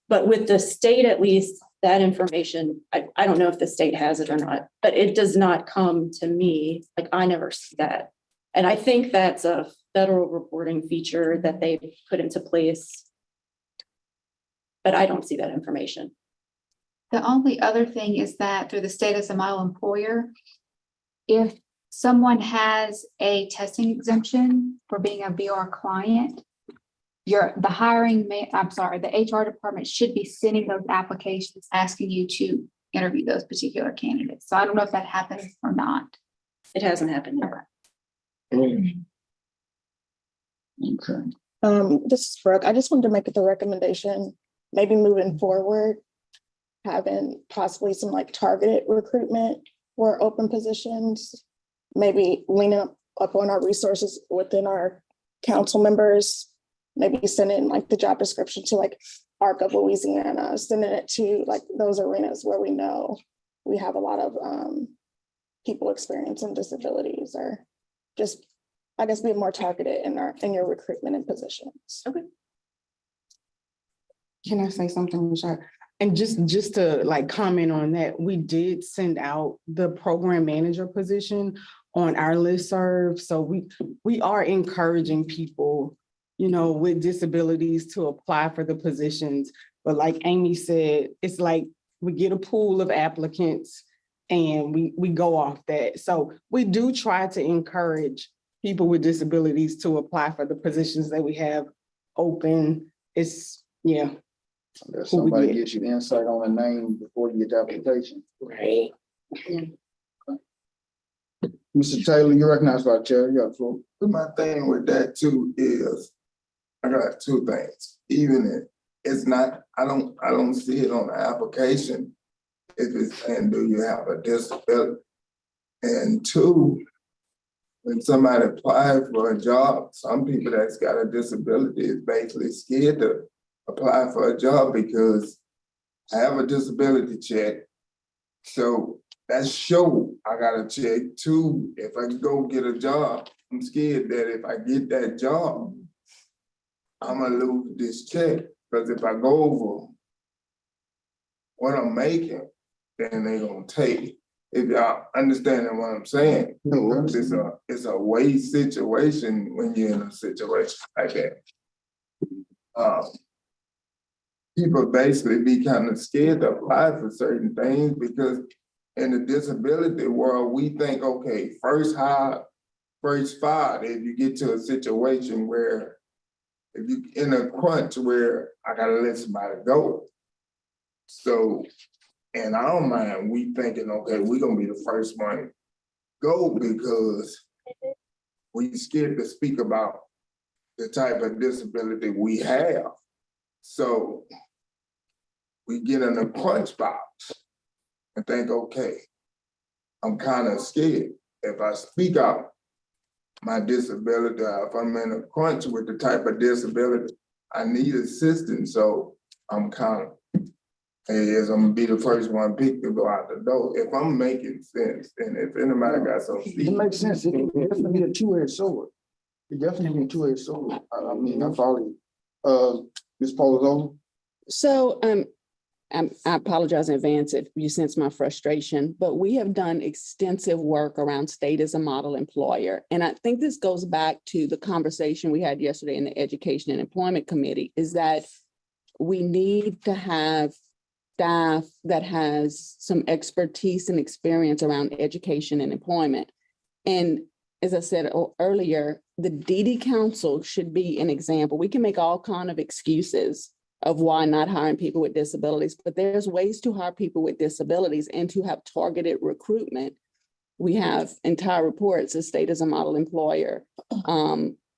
But with the state, at least, that information, I don't know if the state has it or not, but it does not come to me, like I never see that. And I think that's a federal reporting feature that they put into place. But I don't see that information. The only other thing is that through the state as a model employer, if someone has a testing exemption for being a VR client, the HR department should be sending those applications asking you to interview those particular candidates. So I don't know if that happens or not. It hasn't happened yet. Okay. This is Brooke. I just wanted to make the recommendation, maybe moving forward, having possibly some like targeted recruitment for open positions, maybe leaning up on our resources within our council members, maybe sending like the job description to like ARC of Louisiana, sending it to like those arenas where we know we have a lot of people experiencing disabilities, or just, I guess, be more targeted in your recruitment and positions. Okay. Can I say something, Michelle? And just to like comment on that, we did send out the program manager position on our listserv. So we are encouraging people, you know, with disabilities to apply for the positions. But like Amy said, it's like we get a pool of applicants and we go off that. So we do try to encourage people with disabilities to apply for the positions that we have open. It's, yeah. Unless somebody gets you insight on a name before you get the application. Right. Mr. Taylor, you recognize by chair, you got the floor. My thing with that too is, I got two things. Even if it's not, I don't see it on the application if it's saying, do you have a disability? And two, when somebody applies for a job, some people that's got a disability is basically scared to apply for a job because I have a disability check. So that's show I got a check too. If I go get a job, I'm scared that if I get that job, I'm gonna lose this check. Because if I go over what I'm making, then they gonna take it. If y'all understanding what I'm saying, it's a way situation when you're in a situation like that. People basically be kind of scared to apply for certain things because in the disability world, we think, okay, first hired, first fired. If you get to a situation where if you in a crunch where I gotta let somebody go. So in our mind, we thinking, okay, we're gonna be the first one go because we scared to speak about the type of disability we have. So we get in a crunch box and think, okay, I'm kind of scared. If I speak out my disability, if I'm in a crunch with the type of disability, I need assistance. So I'm kind of is I'm gonna be the first one picked to go out the door. If I'm making sense, and if anybody got some. It makes sense. It definitely be a two-edged sword. It definitely be a two-edged sword. I mean, I follow you. Ms. Polo. So, I apologize in advance if you sense my frustration, but we have done extensive work around state as a model employer. And I think this goes back to the conversation we had yesterday in the Education and Employment Committee, is that we need to have staff that has some expertise and experience around education and employment. And as I said earlier, the DD Council should be an example. We can make all kind of excuses of why not hiring people with disabilities, but there's ways to hire people with disabilities and to have targeted recruitment. We have entire reports, the state as a model employer.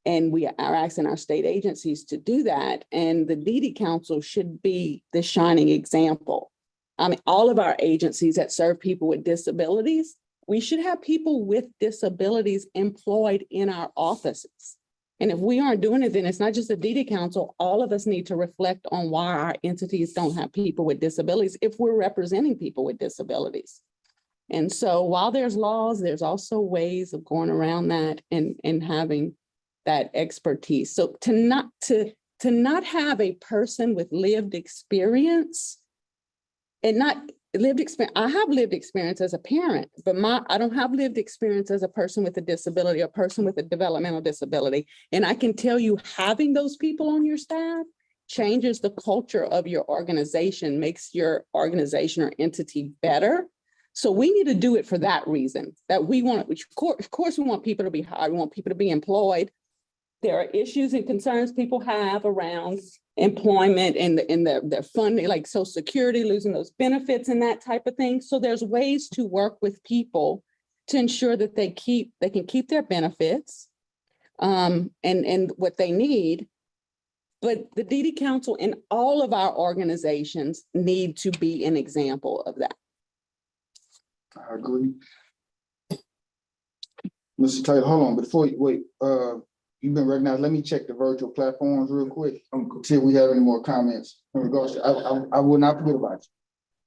And we are asking our state agencies to do that. And the DD Council should be the shining example. I mean, all of our agencies that serve people with disabilities, we should have people with disabilities employed in our offices. And if we aren't doing it, then it's not just the DD Council. All of us need to reflect on why our entities don't have people with disabilities if we're representing people with disabilities. And so while there's laws, there's also ways of going around that and having that expertise. So to not have a person with lived experience and not lived experience. I have lived experience as a parent, but I don't have lived experience as a person with a disability, a person with a developmental disability. And I can tell you, having those people on your staff changes the culture of your organization, makes your organization or entity better. So we need to do it for that reason, that we want, of course, we want people to be hired, we want people to be employed. There are issues and concerns people have around employment and their funding, like Social Security, losing those benefits and that type of thing. So there's ways to work with people to ensure that they can keep their benefits and what they need. But the DD Council and all of our organizations need to be an example of that. I agree. Mr. Taylor, hold on, before you wait, you've been recognized. Let me check the virtual platforms real quick. See if we have any more comments in regards to, I will not forget about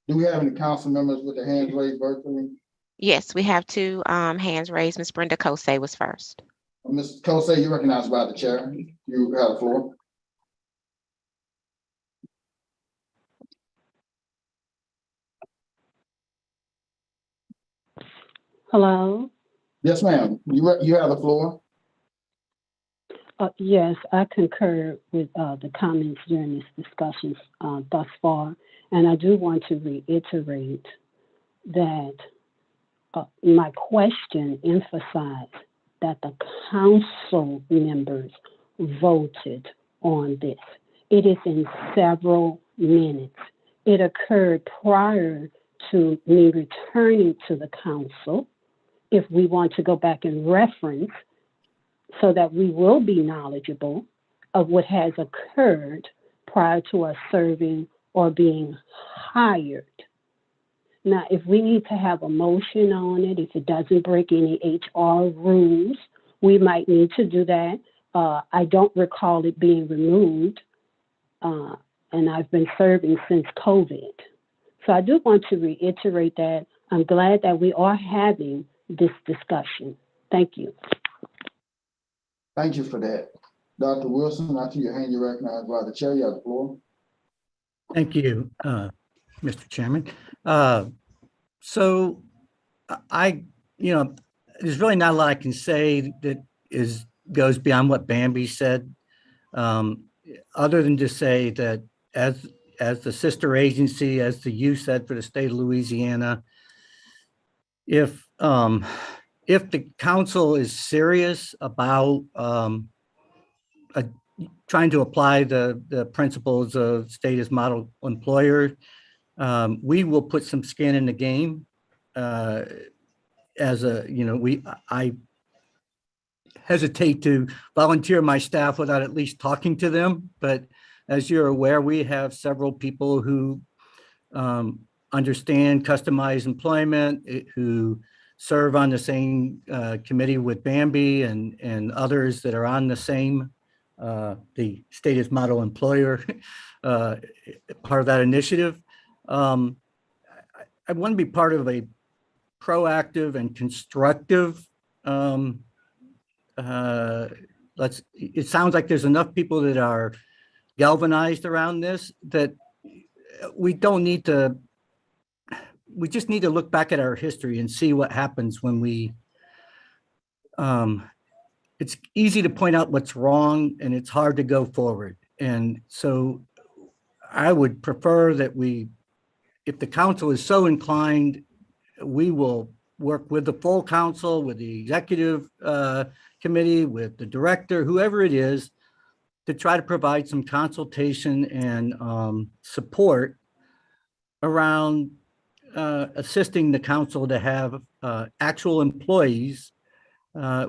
you. Do we have any council members with their hands raised virtually? Yes, we have two hands raised. Ms. Brenda Kosey was first. Ms. Kosey, you're recognized by the chair. You have the floor. Hello? Yes, ma'am. You have the floor. Yes, I concur with the comments during this discussion thus far. And I do want to reiterate that my question emphasized that the council members voted on this. It is in several minutes. It occurred prior to me returning to the council. If we want to go back and reference so that we will be knowledgeable of what has occurred prior to us serving or being hired. Now, if we need to have a motion on it, if it doesn't break any HR rules, we might need to do that. I don't recall it being removed, and I've been serving since COVID. So I do want to reiterate that I'm glad that we are having this discussion. Thank you. Thank you for that. Dr. Wilson, after your hand, you're recognized by the chair. You have the floor. Thank you, Mr. Chairman. So there's really not a lot I can say that goes beyond what Bambi said, other than to say that as the sister agency, as the you said for the state of Louisiana, if the council is serious about trying to apply the principles of state as model employer, we will put some skin in the game. I hesitate to volunteer my staff without at least talking to them. But as you're aware, we have several people who understand customized employment, who serve on the same committee with Bambi and others that are on the same, the state as model employer part of that initiative. I want to be part of a proactive and constructive, it sounds like there's enough people that are galvanized around this that we just need to look back at our history and see what happens when it's easy to point out what's wrong and it's hard to go forward. And so I would prefer that if the council is so inclined, we will work with the full council, with the executive committee, with the director, whoever it is, to try to provide some consultation and support around assisting the council to have actual employees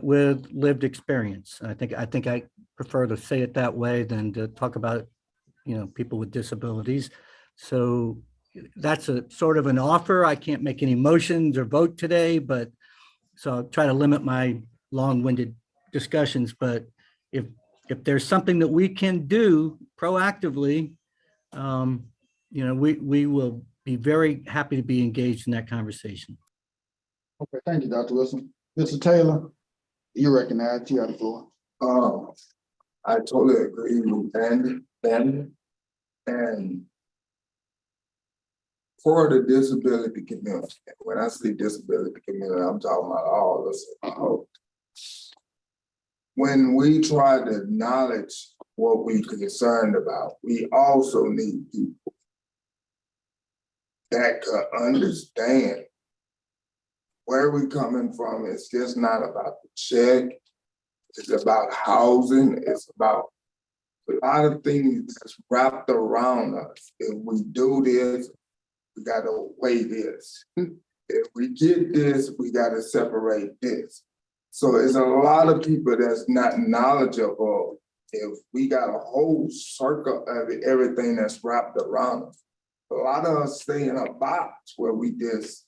with lived experience. I think I prefer to say it that way than to talk about, people with disabilities. So that's a sort of an offer. I can't make any motions or vote today, but so I'll try to limit my long-winded discussions. But if there's something that we can do proactively, we will be very happy to be engaged in that conversation. Okay, thank you, Dr. Wilson. Mr. Taylor, you recognize, you have the floor. I totally agree with Ben. And for the disability community, when I say disability community, I'm talking about all of us. When we try to acknowledge what we're concerned about, we also need people that could understand where we're coming from. It's just not about the check. It's about housing. It's about a lot of things that's wrapped around us. If we do this, we gotta weigh this. If we get this, we gotta separate this. So it's a lot of people that's not knowledgeable. If we got a whole circle of everything that's wrapped around us, a lot of us stay in a box where we just,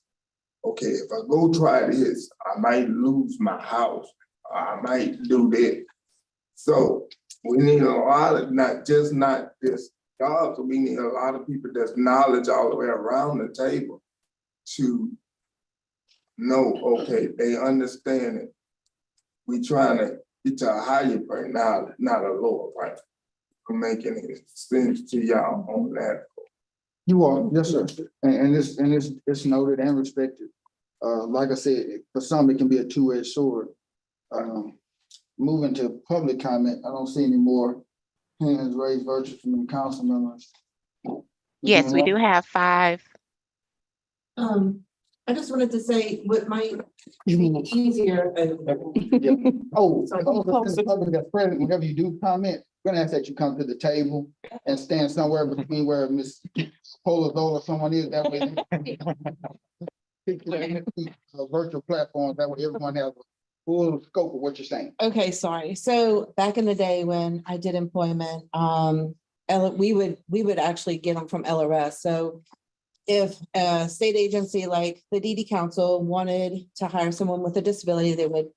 okay, if I go try this, I might lose my house. I might do this. So we need a lot of not just jobs, we need a lot of people that's knowledge all the way around the table to know, okay, they understand it. We trying to get to a higher point, not a lower point. I'm making it sense to y'all on that. You are, yes, sir. And it's noted and respected. Like I said, for some, it can be a two-edged sword. Moving to public comment, I don't see any more hands raised virtually from the council members. Yes, we do have 5. I just wanted to say what might be easier. Oh, President, whenever you do comment, we're gonna ask that you come to the table and stand somewhere between where Ms. Polazola or someone is, that way. Virtual platforms, that way everyone has a full scope of what you're saying. Okay, sorry. So back in the day when I did employment, we would actually get them from LRS. So if a state agency like the DD Council wanted to hire someone with a disability, they would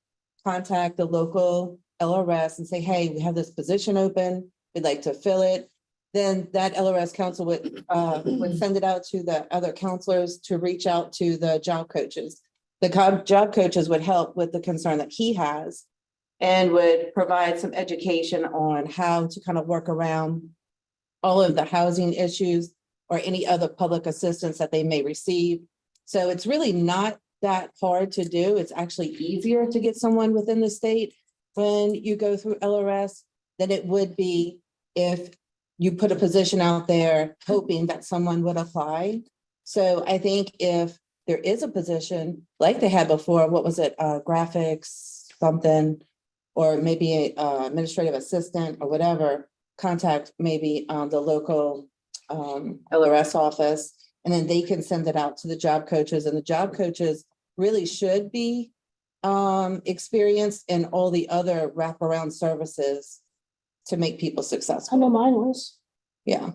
contact the local LRS and say, hey, we have this position open, we'd like to fill it. Then that LRS council would send it out to the other counselors to reach out to the job coaches. The job coaches would help with the concern that he has and would provide some education on how to kind of work around all of the housing issues or any other public assistance that they may receive. So it's really not that hard to do. It's actually easier to get someone within the state when you go through LRS than it would be if you put a position out there hoping that someone would apply. So I think if there is a position like they had before, what was it, graphics, something, or maybe a administrative assistant or whatever, contact maybe the local LRS office, and then they can send it out to the job coaches, and the job coaches really should be experienced in all the other wraparound services to make people successful. I know mine was. Yeah.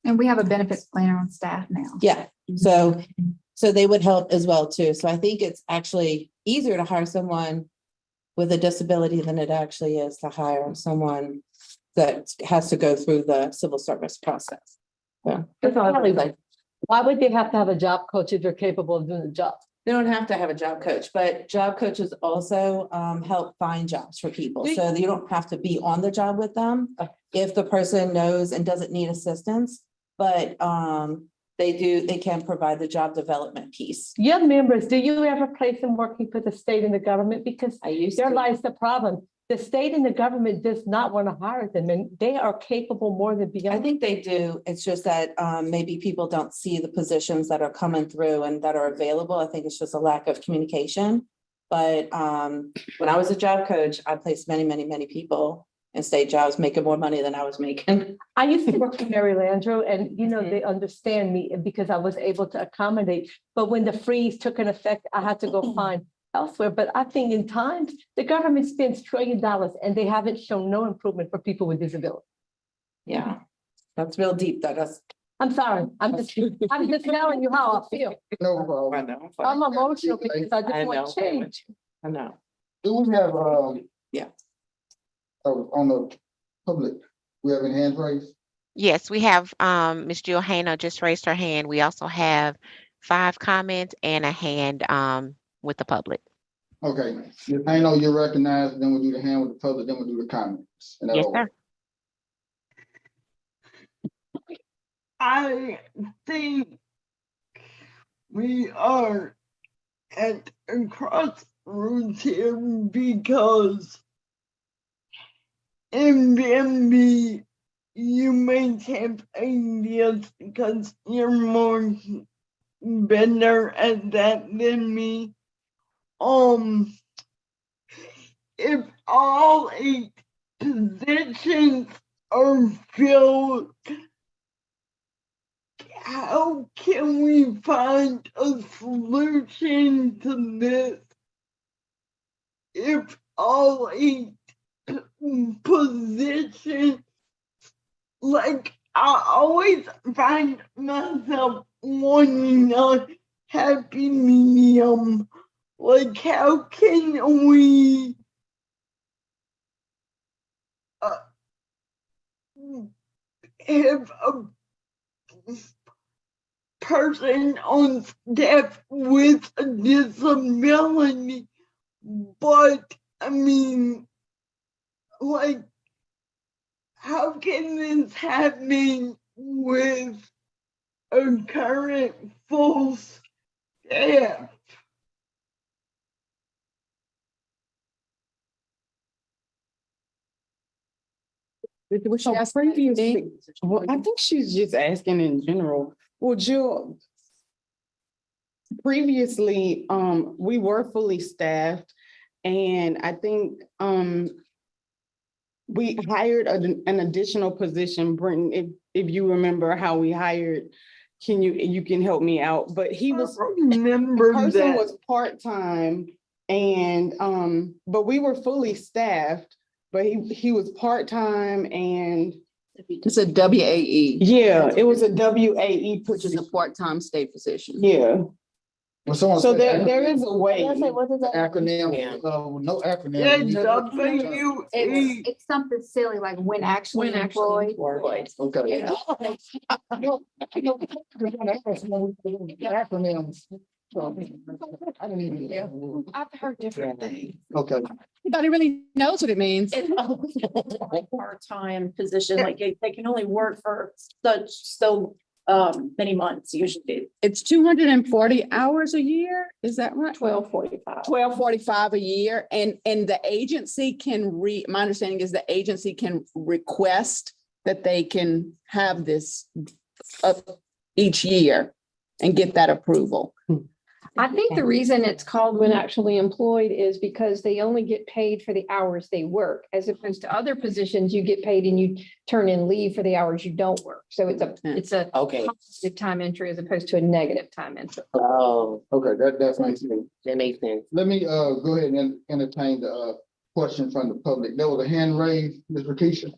And we have a benefits planner on staff now. Yeah, so they would help as well too. So I think it's actually easier to hire someone with a disability than it actually is to hire someone that has to go through the civil service process. Yeah. That's all I really like. Why would they have to have a job coach if they're capable of doing the job? They don't have to have a job coach, but job coaches also help find jobs for people. So you don't have to be on the job with them if the person knows and doesn't need assistance. But they can provide the job development piece. Young members, do you ever place them working for the state and the government? Because there lies the problem. The state and the government does not want to hire them, and they are capable more than beyond. I think they do. It's just that maybe people don't see the positions that are coming through and that are available. I think it's just a lack of communication. But when I was a job coach, I placed many, many, many people in state jobs making more money than I was making. I used to work for Mary Landreau, and they understand me because I was able to accommodate. But when the freeze took an effect, I had to go find elsewhere. But I think in times, the government spends $1 trillion and they haven't shown no improvement for people with disabilities. Yeah, that's real deep. I'm sorry. I'm just telling you how I feel. No problem. I know. I'm emotional because I just want change. I know. Do we have, Yeah. on the public, we have any hands raised? Yes, we have, Ms. Jill Hano just raised her hand. We also have 5 comments and a hand, with the public. Okay, Ms. Hano, you're recognized, then we'll do the hand with the public, then we'll do the comments. in that Yes, order. sir. I think we are at a crossroads here because in BMB, you may have ideas because you're more better at that than me. If all 8 positions are filled, how can we find a solution to this? If all 8 positions, like, I always find myself wanting a happy medium. Like, how can we have a person on staff with a disability, but I mean, like, how can this happen with a current full staff? Was she asking? Well, I think she's just asking in general. Well, Jill, previously, we were fully staffed, and I think we hired an additional position. Britton, if you remember how we hired, you can help me out, but he was, remember the person that was part-time, and but we were fully staffed, but he was part-time, and It's a WAE. yeah, it was a WAE, Which is a part-time state position. yeah. Well, someone So said there is a way. What is that? acronym, no acronym. It's something silly like when actually employed. Okay. Acronyms. So, I didn't even. I've heard different things. Okay. Nobody really knows what it means. It's like a part-time position, like they can only work for so many months usually. It's 240 hours a year, is that right? 1245. 1245 a year, and the agency can my understanding is the agency can request that they can have this each year and get that approval. I think the reason it's called when actually employed is because they only get paid for the hours they work, as opposed to other positions, you get paid and you turn in leave for the hours you don't work. So it's a Okay. positive time entry as opposed to a negative time entry. Oh, Okay, that makes sense. that makes sense. Let me go ahead and entertain the question from the public. There was a hand raised, Ms. Rakisha.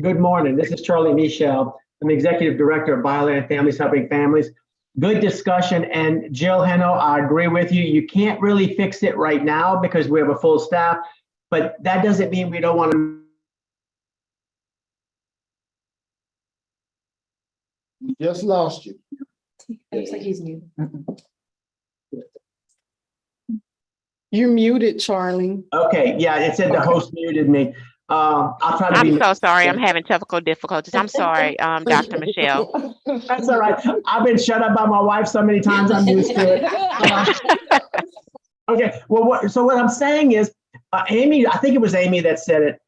Good morning. This is Charlie Michelle. I'm the Executive Director of Bioland Families Helping Families. Good discussion. And Jill Heno, I agree with you. You can't really fix it right now because we have a full staff, but that doesn't mean we don't want to We just lost you. Looks like he's new. You're muted, Charlie. Okay, yeah, it said the host muted me. I'll try to be. I'm so sorry. I'm having technical difficulties. I'm sorry, Dr. Michelle. That's all right. I've been shut up by my wife so many times, I'm used to it. Okay, well, so what I'm saying is, Amy, I think it was Amy that said it.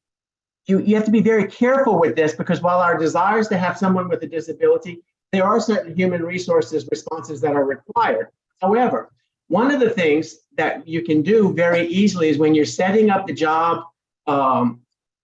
You have to be very careful with this, because while our desire is to have someone with a disability, there are certain human resources responses that are required. However, one of the things that you can do very easily is when you're setting up the job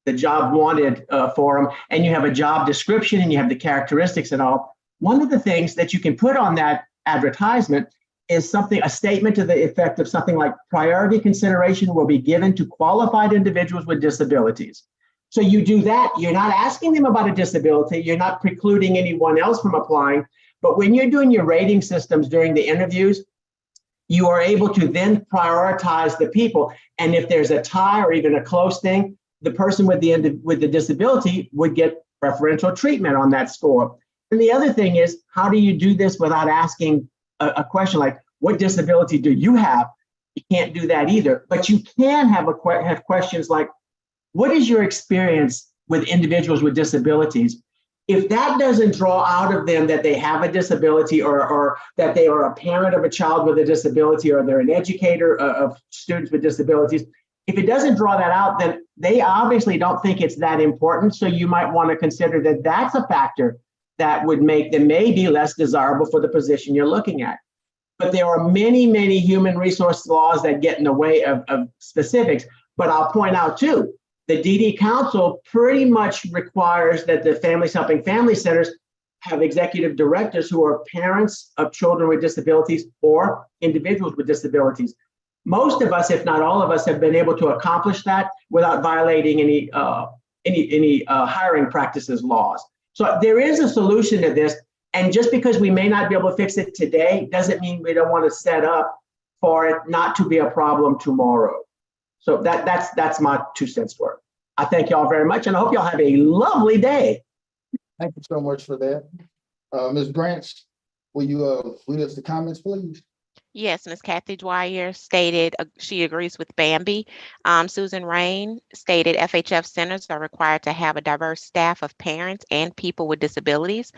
wanted form, and you have a job description and you have the characteristics and all, one of the things that you can put on that advertisement is a statement to the effect of something like priority consideration will be given to qualified individuals with disabilities. So you do that, you're not asking them about a disability, you're not precluding anyone else from applying, but when you're doing your rating systems during the interviews, you are able to then prioritize the people. And if there's a tie or even a close thing, the person with the disability would get preferential treatment on that score. And the other thing is, how do you do this without asking a question like, what disability do you have? You can't do that either, but you can have questions like, what is your experience with individuals with disabilities? If that doesn't draw out of them that they have a disability or that they are a parent of a child with a disability or they're an educator of students with disabilities, if it doesn't draw that out, then they obviously don't think it's that important. So you might want to consider that that's a factor that would make them maybe less desirable for the position you're looking at. But there are many, many human resource laws that get in the way of specifics. But I'll point out too, the DD Council pretty much requires that the Families Helping Family Centers have executive directors who are parents of children with disabilities or individuals with disabilities. Most of us, if not all of us, have been able to accomplish that without violating any hiring practices laws. So there is a solution to this. And just because we may not be able to fix it today doesn't mean we don't want to set up for it not to be a problem tomorrow. So that's my 2 cents worth. I thank y'all very much, and I hope y'all have a lovely day. Thank you so much for that. Ms. Branch, will you read us the comments, please? Yes, Ms. Kathy Dwyer stated she agrees with Bambi. Susan Rain stated FHF centers are required to have a diverse staff of parents and people with disabilities.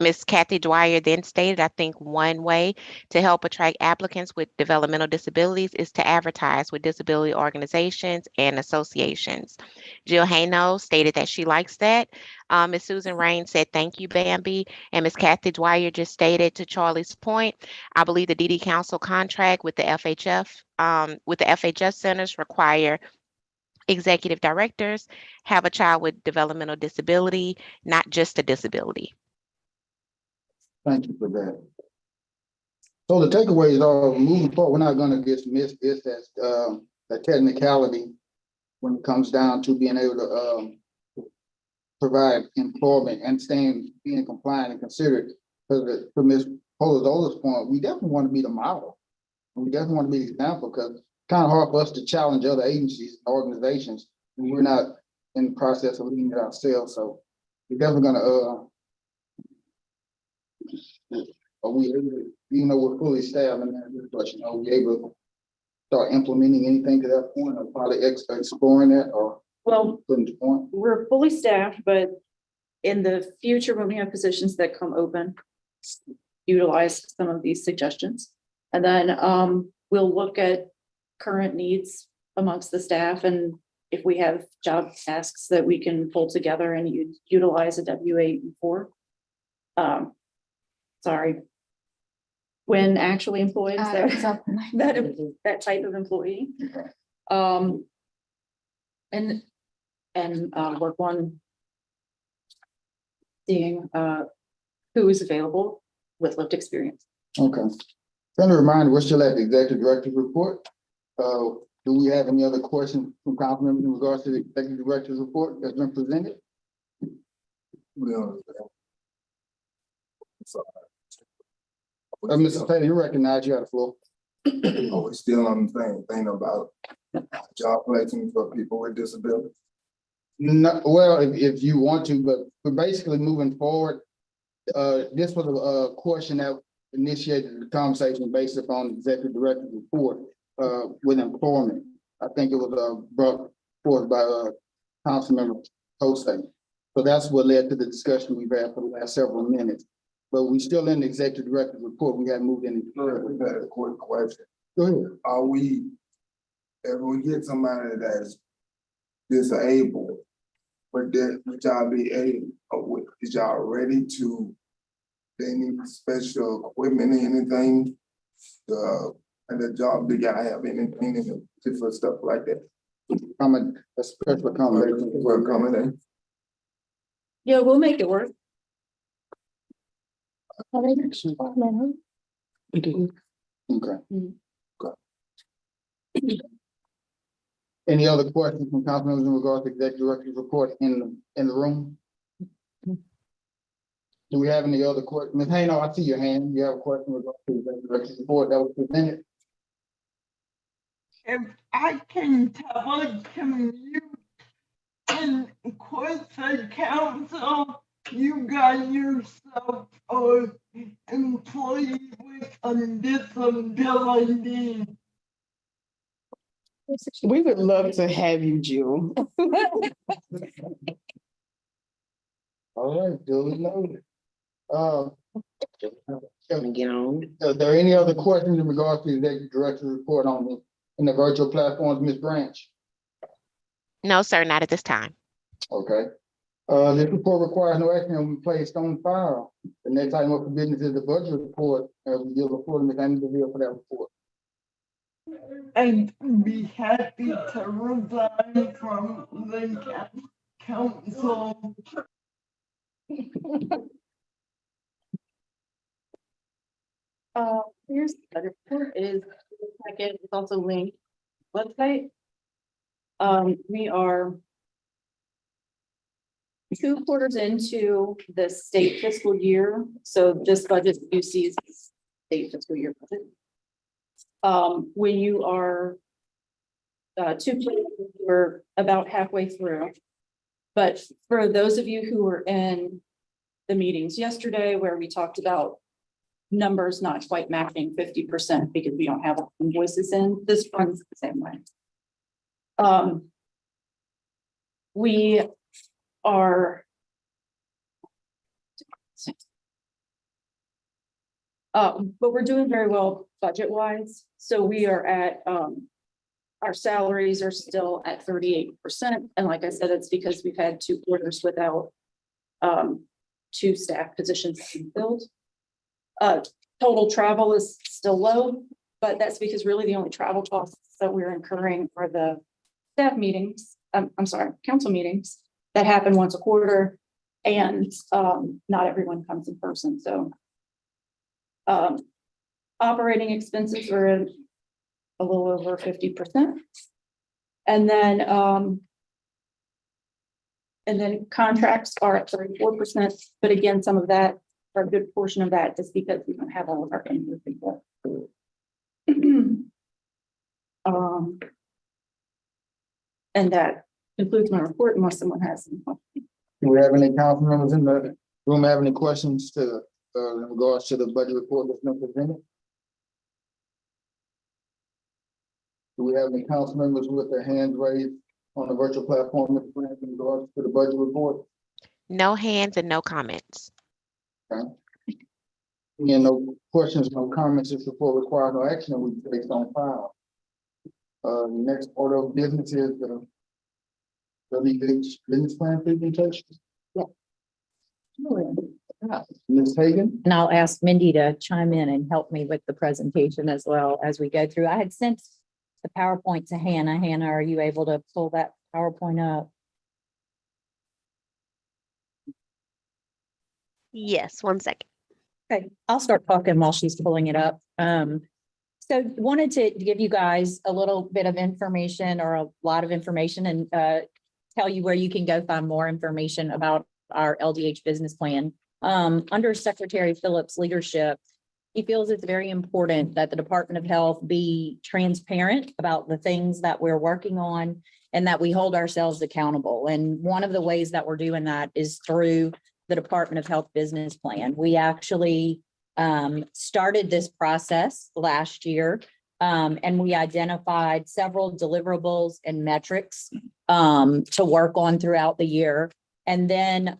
Ms. Kathy Dwyer then stated, I think one way to help attract applicants with developmental disabilities is to advertise with disability organizations and associations. Jill Hayno stated that she likes that. Ms. Susan Rain said, thank you, Bambi. And Ms. Kathy Dwyer just stated, to Charlie's point, I believe the DD Council contract with the FHS centers require executive directors have a child with developmental disability, not just a disability. Thank you for that. So the takeaways are, moving forward, we're not going to dismiss this as a technicality when it comes down to being able to provide employment and being compliant and considered. Because from Ms. Polidoro's point, we definitely want to be the model. And we definitely want to be the example, because it's kind of hard for us to challenge other agencies and organizations when we're not in the process of leading it ourselves. So we're definitely going to are we able to, even though we're fully staffed, and that's the question, are we able to start implementing anything to that point, or probably exploring that, or Well, putting to point? we're fully staffed, but in the future, when we have positions that come open, utilize some of these suggestions. And then we'll look at current needs amongst the staff, and if we have job tasks that we can pull together and utilize a W-8 when actually employed, that type of employee. And work on seeing who is available with lived experience. Okay. Then a reminder, we're still at the executive director's report. Do we have any other questions from council members in regards to the executive director's report that's been presented? Mr. Taylor, you recognize you have the floor. Oh, we're still on the thing about job placement for people with disabilities. No, well, if you want to, but we're basically moving forward. This was a question that initiated the conversation based upon the executive director's report, with employment. I think it was, brought forth by, Councilmember Jose. So that's what led to the discussion we've had for the last several minutes. But we still in the executive director's report. We haven't moved any. We've got a quick question. Go ahead. Are we, if we get somebody that's disabled, would y'all be able, is y'all ready to, they need special equipment or anything? And the job, do y'all have anything for stuff like that? A special accommodation. For accommodation? Yeah, we'll make it work. Okay. Any other questions from council members in regards to executive director's report in the room? Do we have any other questions? Ms. Hayno, I see your hand. You have a question regarding the executive director's report that was presented? If I can telecommute and quit the council, you got yourself an employee with a disability. We would love to have you, Jill. All right, duly noted. Get on. Are there any other questions in regards to the executive director's report in the virtual platforms, Ms. Branch? No, sir, not at this time. Okay. This report requires no action and we placed on file. The next item of business is the budget report. We give a floor to Ms. Amy DeVille for that report. I'd be happy to resign from the council. Here's the budget report. It is second, it's also linked website. We are 2 quarters into the state fiscal year, so this budget you see is state fiscal year budget. When you are 2 quarters, we're about halfway through. But for those of you who were in the meetings yesterday where we talked about numbers not quite matching 50% because we don't have invoices in, this runs the same way. We are but we're doing very well budget wise. So we are at our salaries are still at 38%. And like I said, it's because we've had 2 quarters without 2 staff positions being filled. Total travel is still low, but that's because really the only travel costs that we're incurring are the staff meetings. I'm sorry, council meetings that happen once a quarter, and not everyone comes in person. So operating expenses are at a little over 50%. And then contracts are at 34%. But again, some of that, or a good portion of that, is because we don't have all of our in people. And that concludes my report unless someone has any questions. Do we have any council members in the room have any questions in regards to the budget report that's been presented? Do we have any council members with their hands raised on the virtual platform in regards to the budget report? No hands and no comments. Okay. And no questions, no comments, this report requires no action and we placed on file. Next order of business is the WH business plan presentation. Yeah. Ms. Hagan? And I'll ask Mindy to chime in and help me with the presentation as well as we go through. I had sent the PowerPoint to Hannah. Hannah, are you able to pull that PowerPoint up? Yes, 1 second. Okay, I'll start talking while she's pulling it up. So wanted to give you guys a little bit of information or a lot of information and tell you where you can go find more information about our LDH business plan. Under Secretary Phillips' leadership, he feels it's very important that the Department of Health be transparent about the things that we're working on and that we hold ourselves accountable. And one of the ways that we're doing that is through the Department of Health business plan. We actually started this process last year, and we identified several deliverables and metrics to work on throughout the year. And then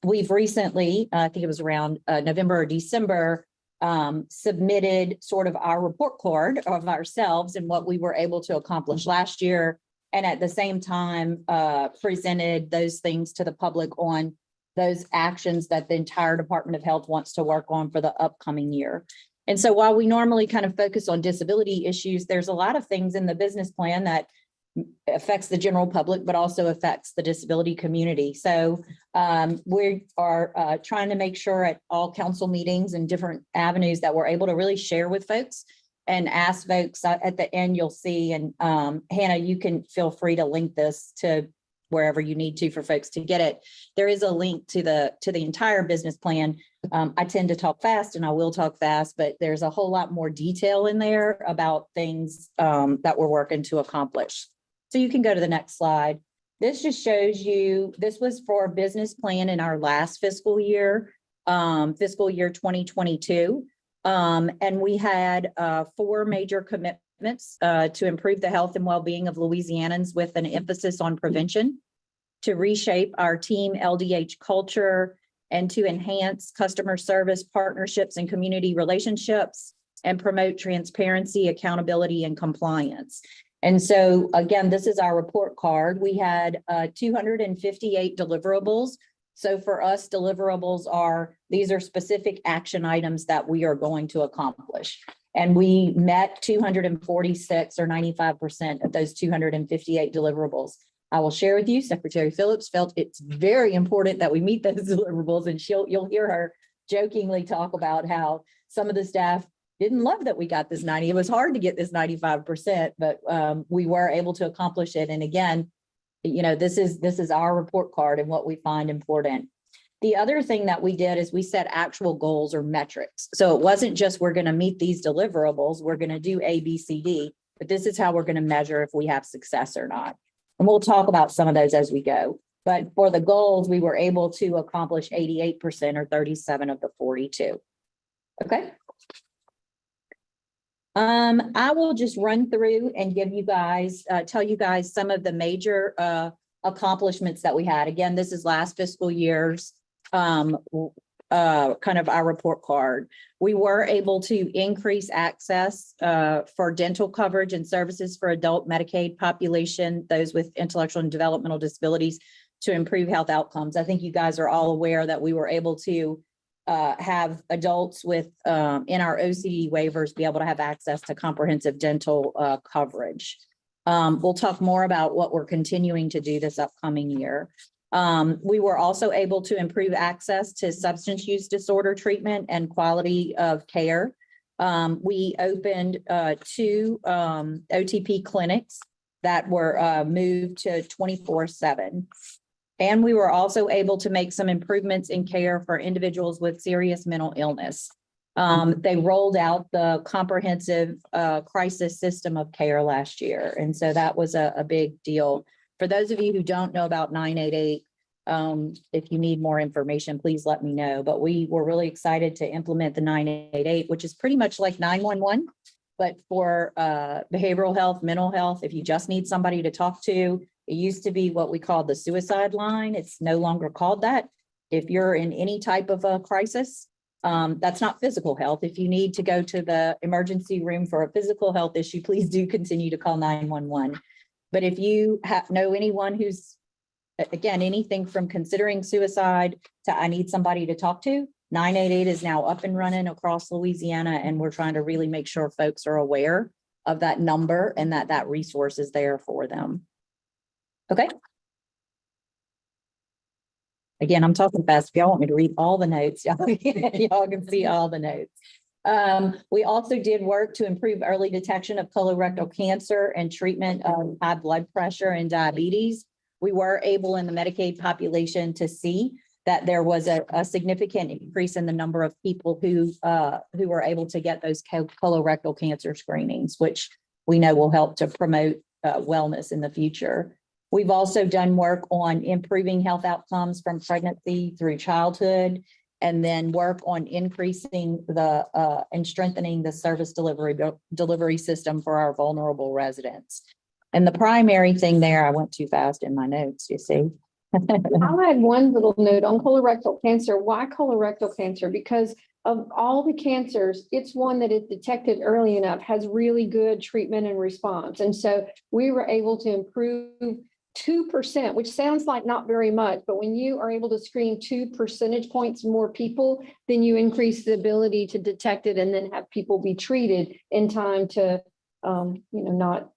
we've recently, I think it was around November or December, submitted sort of our report card of ourselves and what we were able to accomplish last year. And at the same time, presented those things to the public on those actions that the entire Department of Health wants to work on for the upcoming year. And so while we normally kind of focus on disability issues, there's a lot of things in the business plan that affects the general public, but also affects the disability community. So we are trying to make sure at all council meetings and different avenues that we're able to really share with folks and ask folks at the end, you'll see, and Hannah, you can feel free to link this to wherever you need to for folks to get it. There is a link to the entire business plan. I tend to talk fast and I will talk fast, but there's a whole lot more detail in there about things that we're working to accomplish. So you can go to the next slide. This just shows you, this was for a business plan in our last fiscal year 2022. And we had 4 major commitments to improve the health and well-being of Louisianans with an emphasis on prevention, to reshape our team LDH culture, and to enhance customer service partnerships and community relationships, and promote transparency, accountability, and compliance. And so again, this is our report card. We had 258 deliverables. So for us, deliverables are, these are specific action items that we are going to accomplish. And we met 246 or 95% of those 258 deliverables. I will share with you, Secretary Phillips felt it's very important that we meet those deliverables, and you'll hear her jokingly talk about how some of the staff didn't love that we got this 90. It was hard to get this 95%, but we were able to accomplish it. And again, you know, this is our report card and what we find important. The other thing that we did is we set actual goals or metrics. So it wasn't just we're going to meet these deliverables, we're going to do A, B, C, D, but this is how we're going to measure if we have success or not. And we'll talk about some of those as we go. But for the goals, we were able to accomplish 88% or 37 of the 42. Okay. I will just run through and give you guys, tell you guys some of the major accomplishments that we had. Again, this is last fiscal year's kind of our report card. We were able to increase access for dental coverage and services for adult Medicaid population, those with intellectual and developmental disabilities, to improve health outcomes. I think you guys are all aware that we were able to have adults with in our OCD waivers be able to have access to comprehensive dental coverage. We'll talk more about what we're continuing to do this upcoming year. We were also able to improve access to substance use disorder treatment and quality of care. We opened 2 OTP clinics that were moved to 24/7. And we were also able to make some improvements in care for individuals with serious mental illness. They rolled out the comprehensive crisis system of care last year. And so that was a big deal. For those of you who don't know about 988, if you need more information, please let me know. But we were really excited to implement the 988, which is pretty much like 911, but for behavioral health, mental health. If you just need somebody to talk to, it used to be what we called the suicide line. It's no longer called that. If you're in any type of a crisis, that's not physical health. If you need to go to the emergency room for a physical health issue, please do continue to call 911. But if you know anyone who's, again, anything from considering suicide to I need somebody to talk to, 988 is now up and running across Louisiana, and we're trying to really make sure folks are aware of that number and that resource is there for them. Okay. Again, I'm talking fast. If y'all want me to read all the notes, y'all can see all the notes. We also did work to improve early detection of colorectal cancer and treatment of high blood pressure and diabetes. We were able in the Medicaid population to see that there was a significant increase in the number of people who were able to get those colorectal cancer screenings, which we know will help to promote wellness in the future. We've also done work on improving health outcomes from pregnancy through childhood, and then work on increasing and strengthening the service delivery system for our vulnerable residents. And the primary thing there, I went too fast in my notes, you see. I'll add one little note on colorectal cancer. Why colorectal cancer? Because of all the cancers, it's one that is detected early enough, has really good treatment and response. And so we were able to improve 2%, which sounds like not very much, but when you are able to screen 2 percentage points more people, then you increase the ability to detect it and then have people be treated in time to, not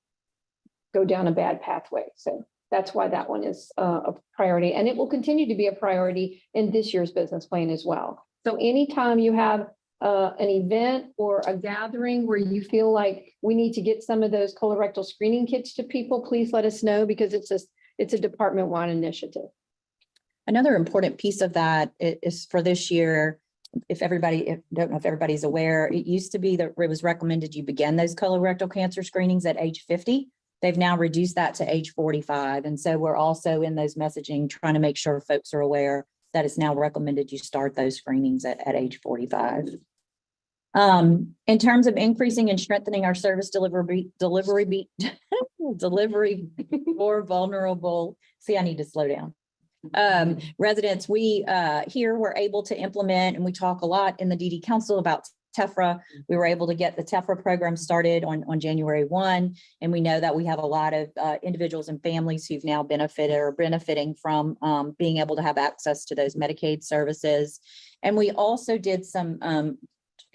go down a bad pathway. So that's why that one is a priority, and it will continue to be a priority in this year's business plan as well. So anytime you have an event or a gathering where you feel like we need to get some of those colorectal screening kits to people, please let us know, because it's a department-wide initiative. Another important piece of that is for this year. Don't know if everybody's aware, it used to be that it was recommended you begin those colorectal cancer screenings at age 50. They've now reduced that to age 45. And so we're also in those messaging, trying to make sure folks are aware that it's now recommended you start those screenings at age 45. In terms of increasing and strengthening our service delivery for vulnerable, see, I need to slow down. Residents, we here were able to implement, and we talk a lot in the DD Council about TEFRA. We were able to get the TEFRA program started on January 1, and we know that we have a lot of individuals and families who've now benefited or benefiting from being able to have access to those Medicaid services. And we also did some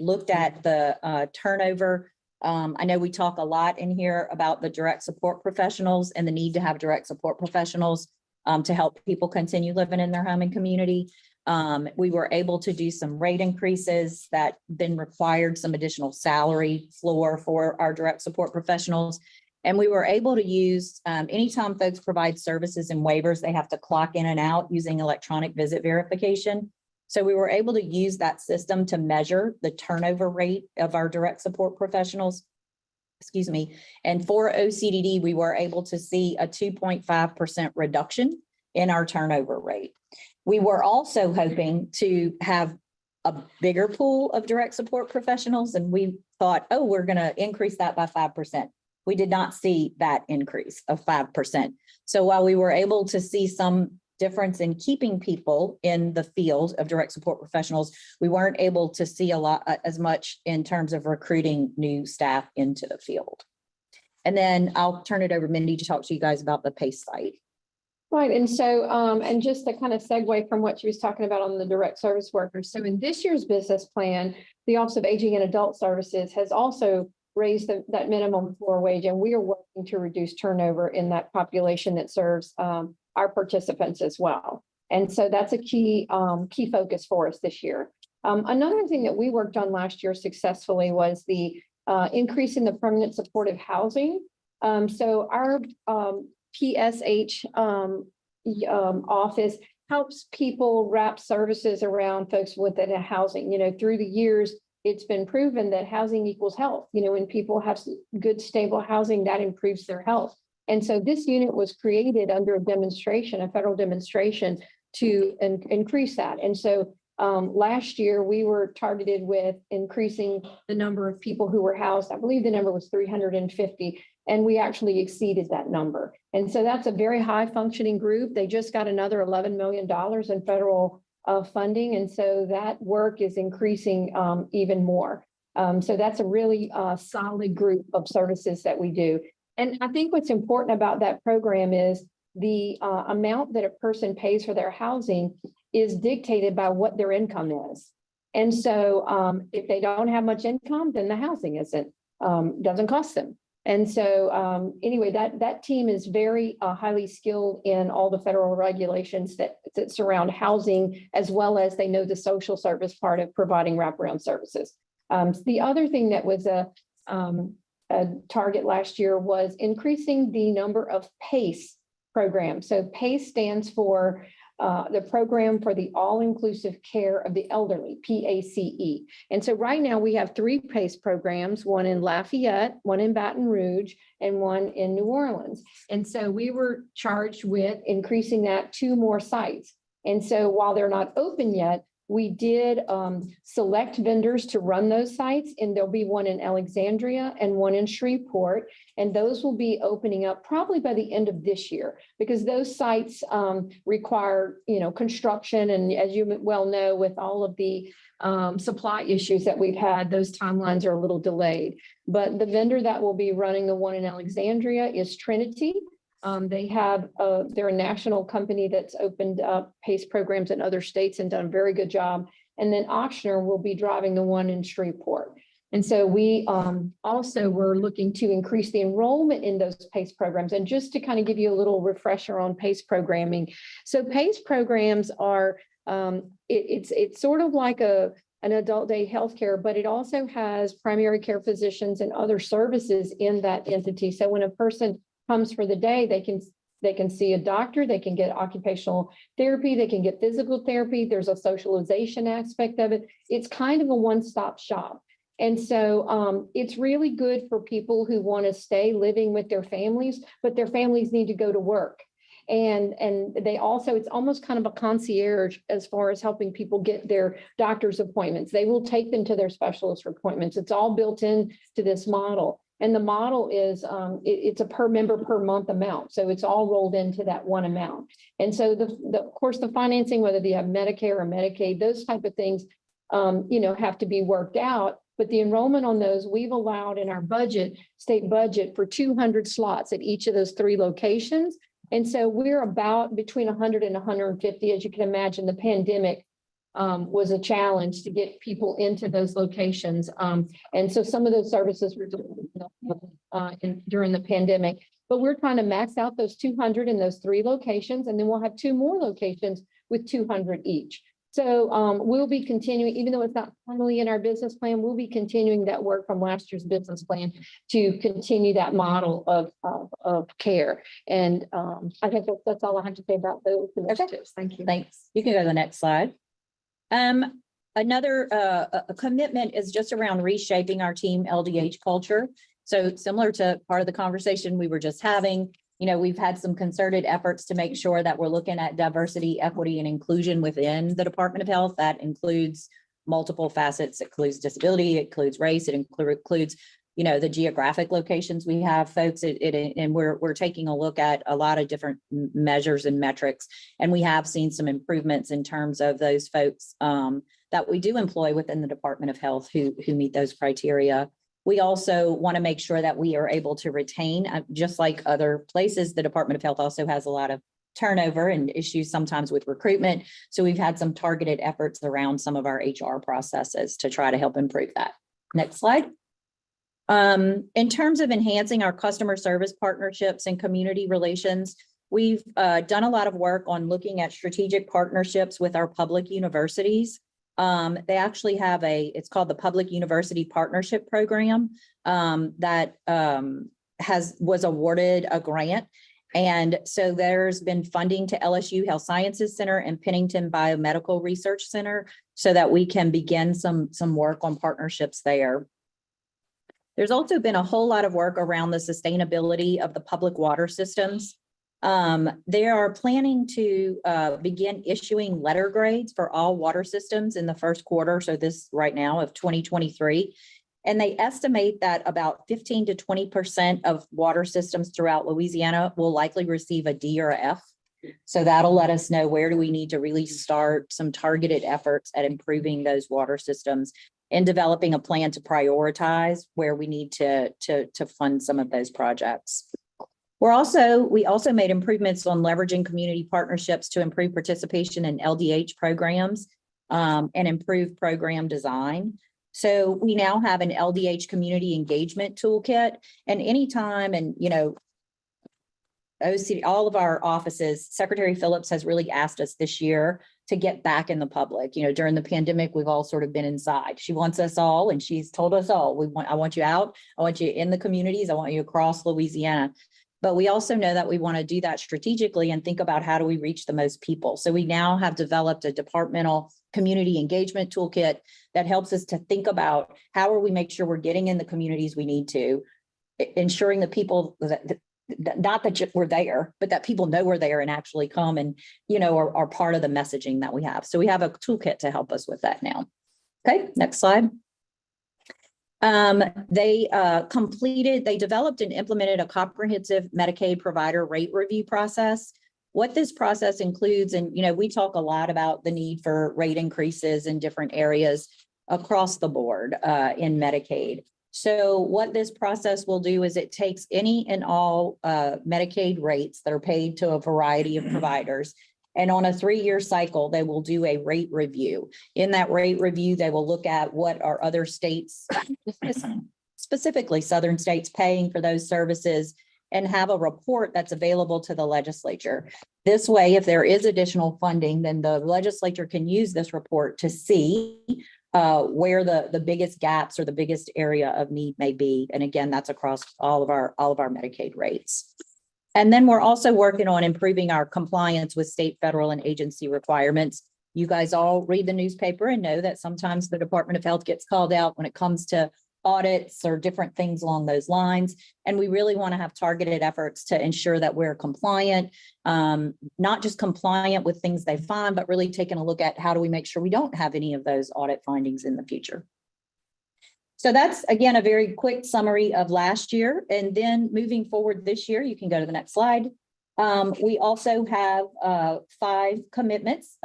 looked at the turnover. I know we talk a lot in here about the direct support professionals and the need to have direct support professionals to help people continue living in their home and community. We were able to do some rate increases that then required some additional salary floor for our direct support professionals. And we were able to use, anytime folks provide services and waivers, they have to clock in and out using electronic visit verification. So we were able to use that system to measure the turnover rate of our direct support professionals. Excuse me. And for OCDD, we were able to see a 2.5% reduction in our turnover rate. We were also hoping to have a bigger pool of direct support professionals, and we thought, oh, we're going to increase that by 5%. We did not see that increase of 5%. So while we were able to see some difference in keeping people in the field of direct support professionals, we weren't able to see a lot as much in terms of recruiting new staff into the field. And then I'll turn it over to Mindy to talk to you guys about the PACE site. Right. And so, and just to kind of segue from what she was talking about on the direct service workers. So in this year's business plan, the Office of Aging and Adult Services has also raised that minimum floor wage, and we are working to reduce turnover in that population that serves our participants as well. And so that's a key focus for us this year. Another thing that we worked on last year successfully was the increase in the permanent supportive housing. So our PSH office helps people wrap services around folks within a housing. Through the years, it's been proven that housing equals health. When people have good, stable housing, that improves their health. And so this unit was created under a federal demonstration to increase that. And so last year we were targeted with increasing the number of people who were housed. I believe the number was 350, and we actually exceeded that number. And so that's a very high functioning group. They just got another $11 million in federal funding. And so that work is increasing even more. So that's a really solid group of services that we do. And I think what's important about that program is the amount that a person pays for their housing is dictated by what their income is. And so if they don't have much income, then the housing doesn't cost them. And so anyway, that team is very highly skilled in all the federal regulations that surround housing, as well as they know the social service part of providing wraparound services. The other thing that was a target last year was increasing the number of PACE programs. So PACE stands for the program for the all-inclusive care of the elderly, PACE. And so right now we have 3 PACE programs, one in Lafayette, one in Baton Rouge, and one in New Orleans. And so we were charged with increasing that 2 more sites. And so while they're not open yet, we did select vendors to run those sites, and there'll be one in Alexandria and one in Shreveport. And those will be opening up probably by the end of this year, because those sites require, construction. And as you well know, with all of the supply issues that we've had, those timelines are a little delayed. But the vendor that will be running the one in Alexandria is Trinity. They're a national company that's opened up PACE programs in other states and done a very good job. And then Ochsner will be driving the one in Shreveport. And so we also were looking to increase the enrollment in those PACE programs. And just to kind of give you a little refresher on PACE programming. So PACE programs are, it's sort of like an adult day healthcare, but it also has primary care physicians and other services in that entity. So when a person comes for the day, they can see a doctor, they can get occupational therapy, they can get physical therapy. There's a socialization aspect of it. It's kind of a one-stop shop. And so it's really good for people who want to stay living with their families, but their families need to go to work. And they also, it's almost kind of a concierge as far as helping people get their doctor's appointments. They will take them to their specialist appointments. It's all built into this model. And the model is, it's a per member per month amount. So it's all rolled into that one amount. And so of course, the financing, whether they have Medicare or Medicaid, those type of things, have to be worked out. But the enrollment on those, we've allowed in our budget, state budget, for 200 slots at each of those 3 locations. And so we're about between 100 and 150. As you can imagine, the pandemic was a challenge to get people into those locations. And so some of those services were during the pandemic, but we're trying to max out those 200 in those 3 locations. And then we'll have 2 more locations with 200 each. So we'll be continuing, even though it's not formally in our business plan, we'll be continuing that work from last year's business plan to continue that model of care. And I think that's all I have to say about those initiatives. Thank you. Thanks. You can go to the next slide. Another a commitment is just around reshaping our team LDH culture. So similar to part of the conversation we were just having, we've had some concerted efforts to make sure that we're looking at diversity, equity, and inclusion within the Department of Health. That includes multiple facets. It includes disability, it includes race, it includes, the geographic locations we have folks, and we're taking a look at a lot of different measures and metrics. And we have seen some improvements in terms of those folks that we do employ within the Department of Health who meet those criteria. We also want to make sure that we are able to retain, just like other places, the Department of Health also has a lot of turnover and issues sometimes with recruitment. So we've had some targeted efforts around some of our HR processes to try to help improve that. Next slide. In terms of enhancing our customer service partnerships and community relations, we've done a lot of work on looking at strategic partnerships with our public universities. They actually have it's called the Public University Partnership Program that was awarded a grant. And so there's been funding to LSU Health Sciences Center and Pennington Biomedical Research Center so that we can begin some work on partnerships there. There's also been a whole lot of work around the sustainability of the public water systems. They are planning to begin issuing letter grades for all water systems in the first quarter, so this right now of 2023. And they estimate that about 15 to 20% of water systems throughout Louisiana will likely receive a D or F. So that'll let us know where do we need to really start some targeted efforts at improving those water systems and developing a plan to prioritize where we need to fund some of those projects. We also made improvements on leveraging community partnerships to improve participation in LDH programs and improve program design. So we now have an LDH community engagement toolkit, and anytime, and OCD, all of our offices, Secretary Phillips has really asked us this year to get back in the public. During the pandemic, we've all sort of been inside. She wants us all, and she's told us all, I want you out. I want you in the communities. I want you across Louisiana. But we also know that we want to do that strategically and think about how do we reach the most people. So we now have developed a departmental community engagement toolkit that helps us to think about how are we make sure we're getting in the communities we need to, ensuring that people that not that we're there, but that people know we're there and actually come and, are part of the messaging that we have. So we have a toolkit to help us with that now. Okay, next slide. They developed and implemented a comprehensive Medicaid provider rate review process. What this process includes, and we talk a lot about the need for rate increases in different areas across the board in Medicaid. So what this process will do is it takes any and all Medicaid rates that are paid to a variety of providers. And on a 3-year cycle, they will do a rate review. In that rate review, they will look at what are other states, specifically southern states, paying for those services and have a report that's available to the legislature. This way, if there is additional funding, then the legislature can use this report to see where the biggest gaps or the biggest area of need may be. And again, that's across all of our Medicaid rates. And then we're also working on improving our compliance with state, federal, and agency requirements. You guys all read the newspaper and know that sometimes the Department of Health gets called out when it comes to audits or different things along those lines. And we really want to have targeted efforts to ensure that we're compliant, not just compliant with things they find, but really taking a look at how do we make sure we don't have any of those audit findings in the future. So that's, again, a very quick summary of last year. And then moving forward this year, you can go to the next slide. We also have 5 commitments.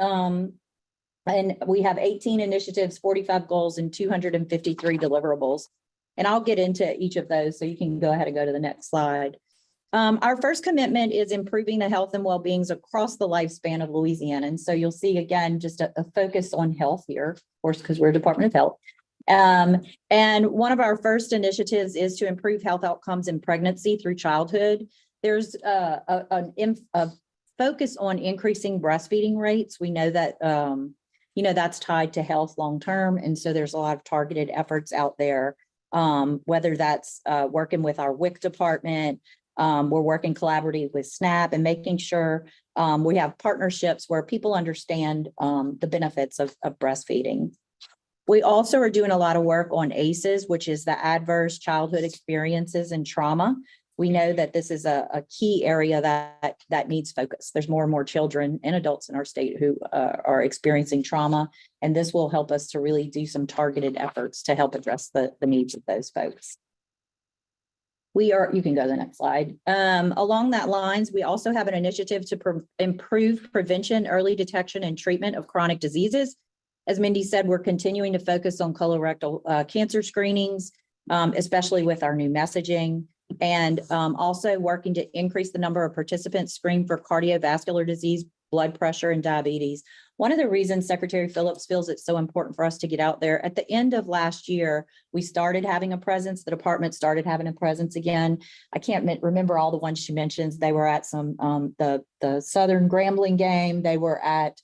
And we have 18 initiatives, 45 goals, and 253 deliverables. And I'll get into each of those, so you can go ahead and go to the next slide. Our first commitment is improving the health and well-beings across the lifespan of Louisiana. And so you'll see, again, just a focus on health here, of course, because we're Department of Health. And one of our first initiatives is to improve health outcomes in pregnancy through childhood. There's a focus on increasing breastfeeding rates. We know that that's tied to health long-term. And so there's a lot of targeted efforts out there, whether that's working with our WIC department, we're working collaboratively with SNAP and making sure we have partnerships where people understand the benefits of breastfeeding. We also are doing a lot of work on ACEs, which is the adverse childhood experiences and trauma. We know that this is a key area that needs focus. There's more and more children and adults in our state who are experiencing trauma, and this will help us to really do some targeted efforts to help address the needs of those folks. You can go to the next slide. Along that lines, we also have an initiative to improve prevention, early detection, and treatment of chronic diseases. As Mindy said, we're continuing to focus on colorectal cancer screenings, especially with our new messaging, and also working to increase the number of participants screened for cardiovascular disease, blood pressure, and diabetes. One of the reasons Secretary Phillips feels it's so important for us to get out there, at the end of last year, we started having a presence. The department started having a presence again. I can't remember all the ones she mentions. They were at some the Southern Grambling game. They were at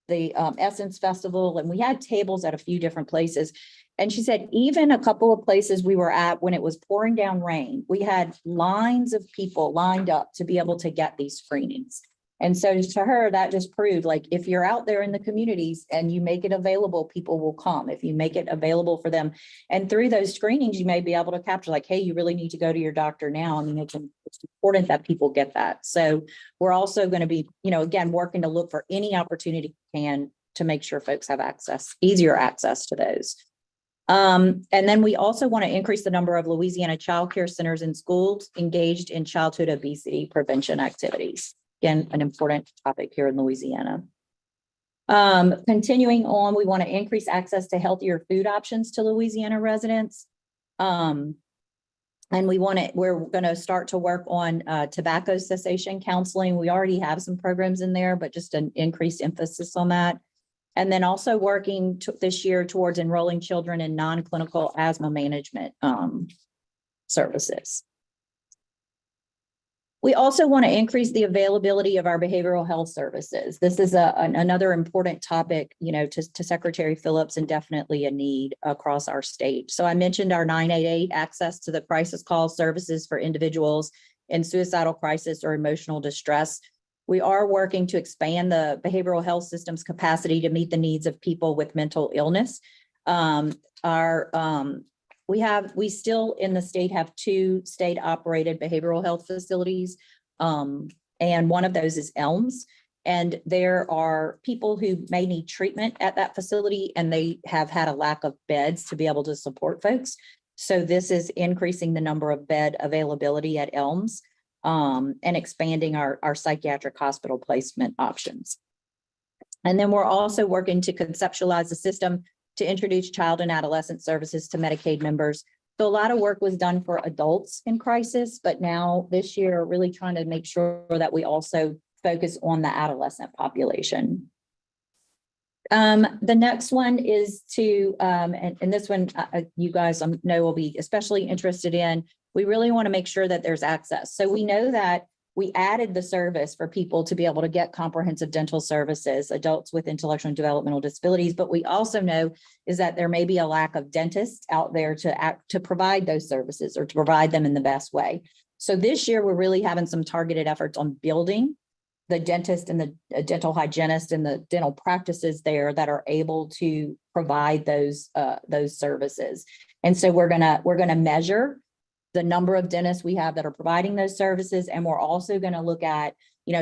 the Essence Festival, and we had tables at a few different places. And she said, even a couple of places we were at when it was pouring down rain, we had lines of people lined up to be able to get these screenings. And so to her, that just proved, like, if you're out there in the communities and you make it available, people will come. If you make it available for them, and through those screenings, you may be able to capture, like, hey, you really need to go to your doctor now. I mean, it's important that people get that. So we're also going to be, again, working to look for any opportunity we can to make sure folks have easier access to those. And then we also want to increase the number of Louisiana child care centers and schools engaged in childhood obesity prevention activities. Again, an important topic here in Louisiana. Continuing on, we want to increase access to healthier food options to Louisiana residents. And we're going to start to work on tobacco cessation counseling. We already have some programs in there, but just an increased emphasis on that. And then also working this year towards enrolling children in non-clinical asthma management services. We also want to increase the availability of our behavioral health services. This is another important topic, to Secretary Phillips, and definitely a need across our state. So I mentioned our 988 access to the crisis call services for individuals in suicidal crisis or emotional distress. We are working to expand the behavioral health system's capacity to meet the needs of people with mental illness. We still in the state have 2 state-operated behavioral health facilities. And one of those is Elms. And there are people who may need treatment at that facility, and they have had a lack of beds to be able to support folks. So this is increasing the number of bed availability at Elms, and expanding our psychiatric hospital placement options. And then we're also working to conceptualize the system to introduce child and adolescent services to Medicaid members. So a lot of work was done for adults in crisis, but now this year, really trying to make sure that we also focus on the adolescent population. The next one is to, and this one, you guys know will be especially interested in, we really want to make sure that there's access. So we know that we added the service for people to be able to get comprehensive dental services, adults with intellectual and developmental disabilities, but we also know is that there may be a lack of dentists out there to provide those services or to provide them in the best way. So this year, we're really having some targeted efforts on building the dentist and the dental hygienist and the dental practices there that are able to provide those services. And so we're gonna measure the number of dentists we have that are providing those services. And we're also going to look at,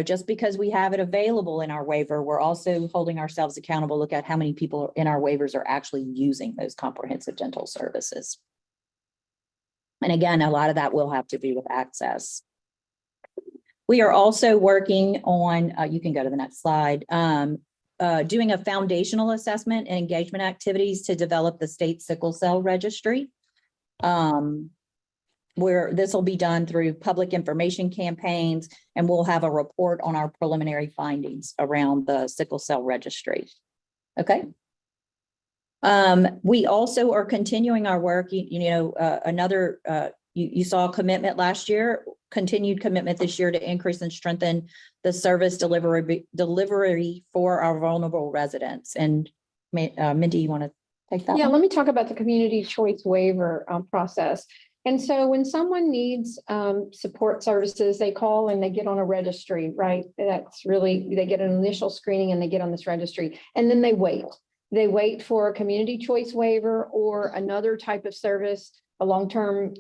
just because we have it available in our waiver, we're also holding ourselves accountable, look at how many people in our waivers are actually using those comprehensive dental services. And again, a lot of that will have to do with access. We are also working on, you can go to the next slide, doing a foundational assessment and engagement activities to develop the state sickle cell registry. Where this will be done through public information campaigns, and we'll have a report on our preliminary findings around the sickle cell registry. Okay. We also are continuing our work. You saw a commitment last year, continued commitment this year to increase and strengthen the service delivery for our vulnerable residents. And Mindy, you want to take that? Yeah, one? let me talk about the community choice waiver process. And so when someone needs support services, they call and they get on a registry, right? That's really, they get an initial screening and they get on this registry, and then they wait. They wait for a community choice waiver or another type of service, a long-term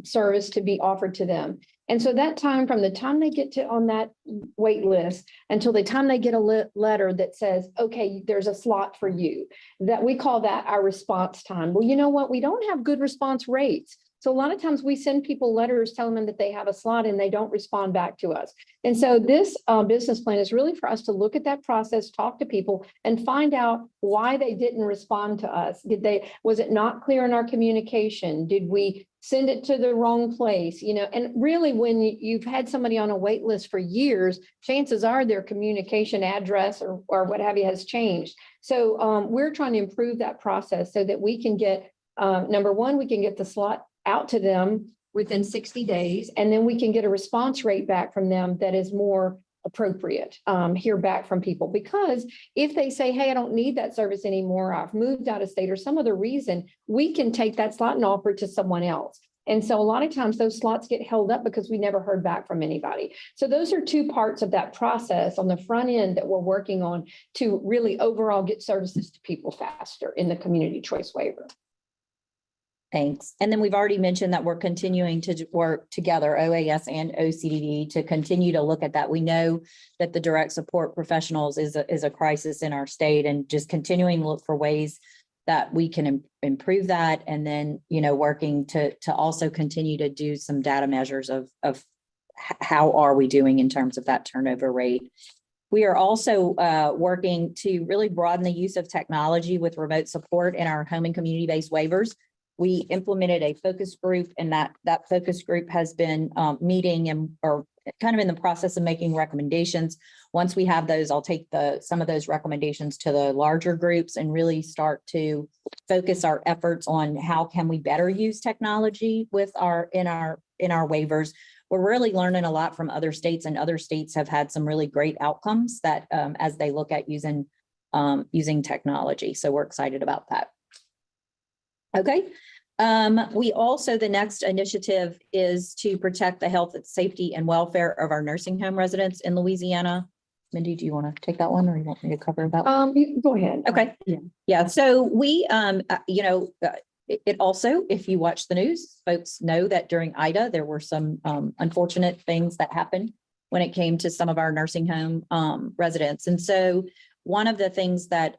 service to be offered to them. And so that time, from the time they get to on that wait list until the time they get a letter that says, okay, there's a slot for you, that we call that our response time. Well, you know what? We don't have good response rates. So a lot of times we send people letters telling them that they have a slot and they don't respond back to us. And so this business plan is really for us to look at that process, talk to people and find out why they didn't respond to us. Was it not clear in our communication? Did we send it to the wrong place? And really when you've had somebody on a wait list for years, chances are their communication address or what have you has changed. So we're trying to improve that process so that we can get, number one, we can get the slot out to them within 60 days, and then we can get a response rate back from them that is more appropriate, hear back from people. Because if they say, hey, I don't need that service anymore, I've moved out of state or some other reason, we can take that slot and offer it to someone else. And so a lot of times those slots get held up because we never heard back from anybody. So those are 2 parts of that process on the front end that we're working on to really overall get services to people faster in the community choice waiver. Thanks. And then we've already mentioned that we're continuing to work together, OAS and OCDD, to continue to look at that. We know that the direct support professionals is a crisis in our state, and just continuing to look for ways that we can improve that. And then, working to also continue to do some data measures of how are we doing in terms of that turnover rate. We are also working to really broaden the use of technology with remote support in our home and community-based waivers. We implemented a focus group, and that focus group has been meeting or kind of in the process of making recommendations. Once we have those, I'll take some of those recommendations to the larger groups and really start to focus our efforts on how can we better use technology in our waivers. We're really learning a lot from other states, and other states have had some really great outcomes that as they look at using technology. So we're excited about that. Okay. We also, the next initiative is to protect the health, safety, and welfare of our nursing home residents in Louisiana. Mindy, do you want to take that one or you want me to cover that? Go ahead. Okay. Yeah. Yeah, so we, it also, if you watch the news, folks know that during Ida, there were some unfortunate things that happened when it came to some of our nursing home residents. And so one of the things that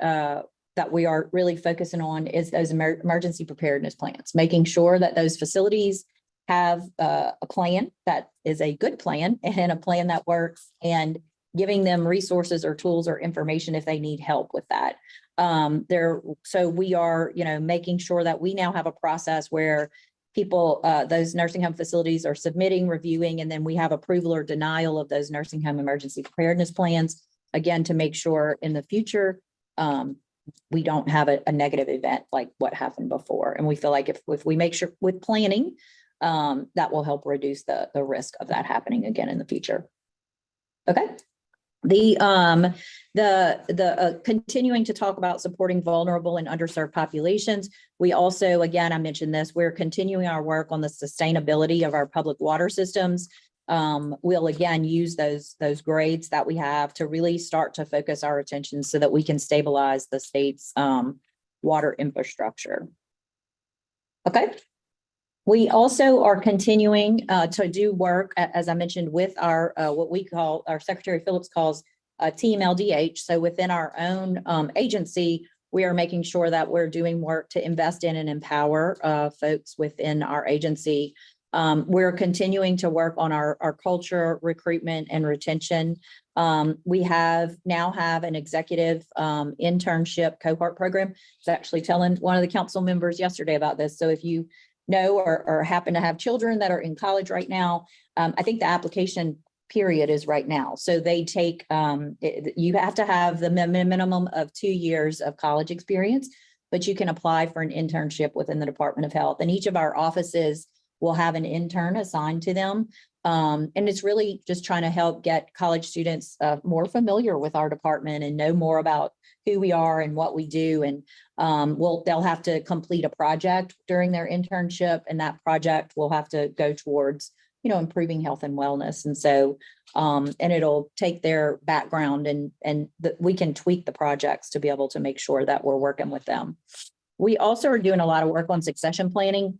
we are really focusing on is those emergency preparedness plans, making sure that those facilities have a plan that is a good plan and a plan that works, and giving them resources or tools or information if they need help with that. So we are, making sure that we now have a process where people, those nursing home facilities are submitting, reviewing, and then we have approval or denial of those nursing home emergency preparedness plans, again, to make sure in the future, we don't have a negative event like what happened before. And we feel like if we make sure with planning, that will help reduce the risk of that happening again in the future. Okay. The continuing to talk about supporting vulnerable and underserved populations. We also, again, I mentioned this, we're continuing our work on the sustainability of our public water systems. We'll again use those grades that we have to really start to focus our attention so that we can stabilize the state's water infrastructure. Okay. We also are continuing to do work, as I mentioned, with our what we call, our Secretary Phillips calls Team LDH. So within our own agency, we are making sure that we're doing work to invest in and empower folks within our agency. We're continuing to work on our culture, recruitment, and retention. We now have an executive internship cohort program. I was actually telling one of the council members yesterday about this. So if you know or happen to have children that are in college right now, I think the application period is right now. So they take, you have to have the minimum of 2 years of college experience, but you can apply for an internship within the Department of Health. And each of our offices will have an intern assigned to them. And it's really just trying to help get college students more familiar with our department and know more about who we are and what we do. And they'll have to complete a project during their internship, and that project will have to go towards, improving health and wellness. And so, and it'll take their background and we can tweak the projects to be able to make sure that we're working with them. We also are doing a lot of work on succession planning.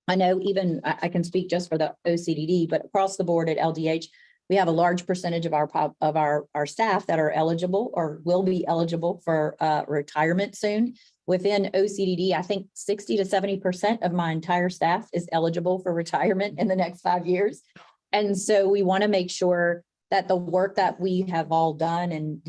I know even I can speak just for the OCDD, but across the board at LDH, we have a large percentage of our staff that are eligible or will be eligible for retirement soon. Within OCDD, I think 60 to 70% of my entire staff is eligible for retirement in the next 5 years. And so we want to make sure that the work that we have all done and,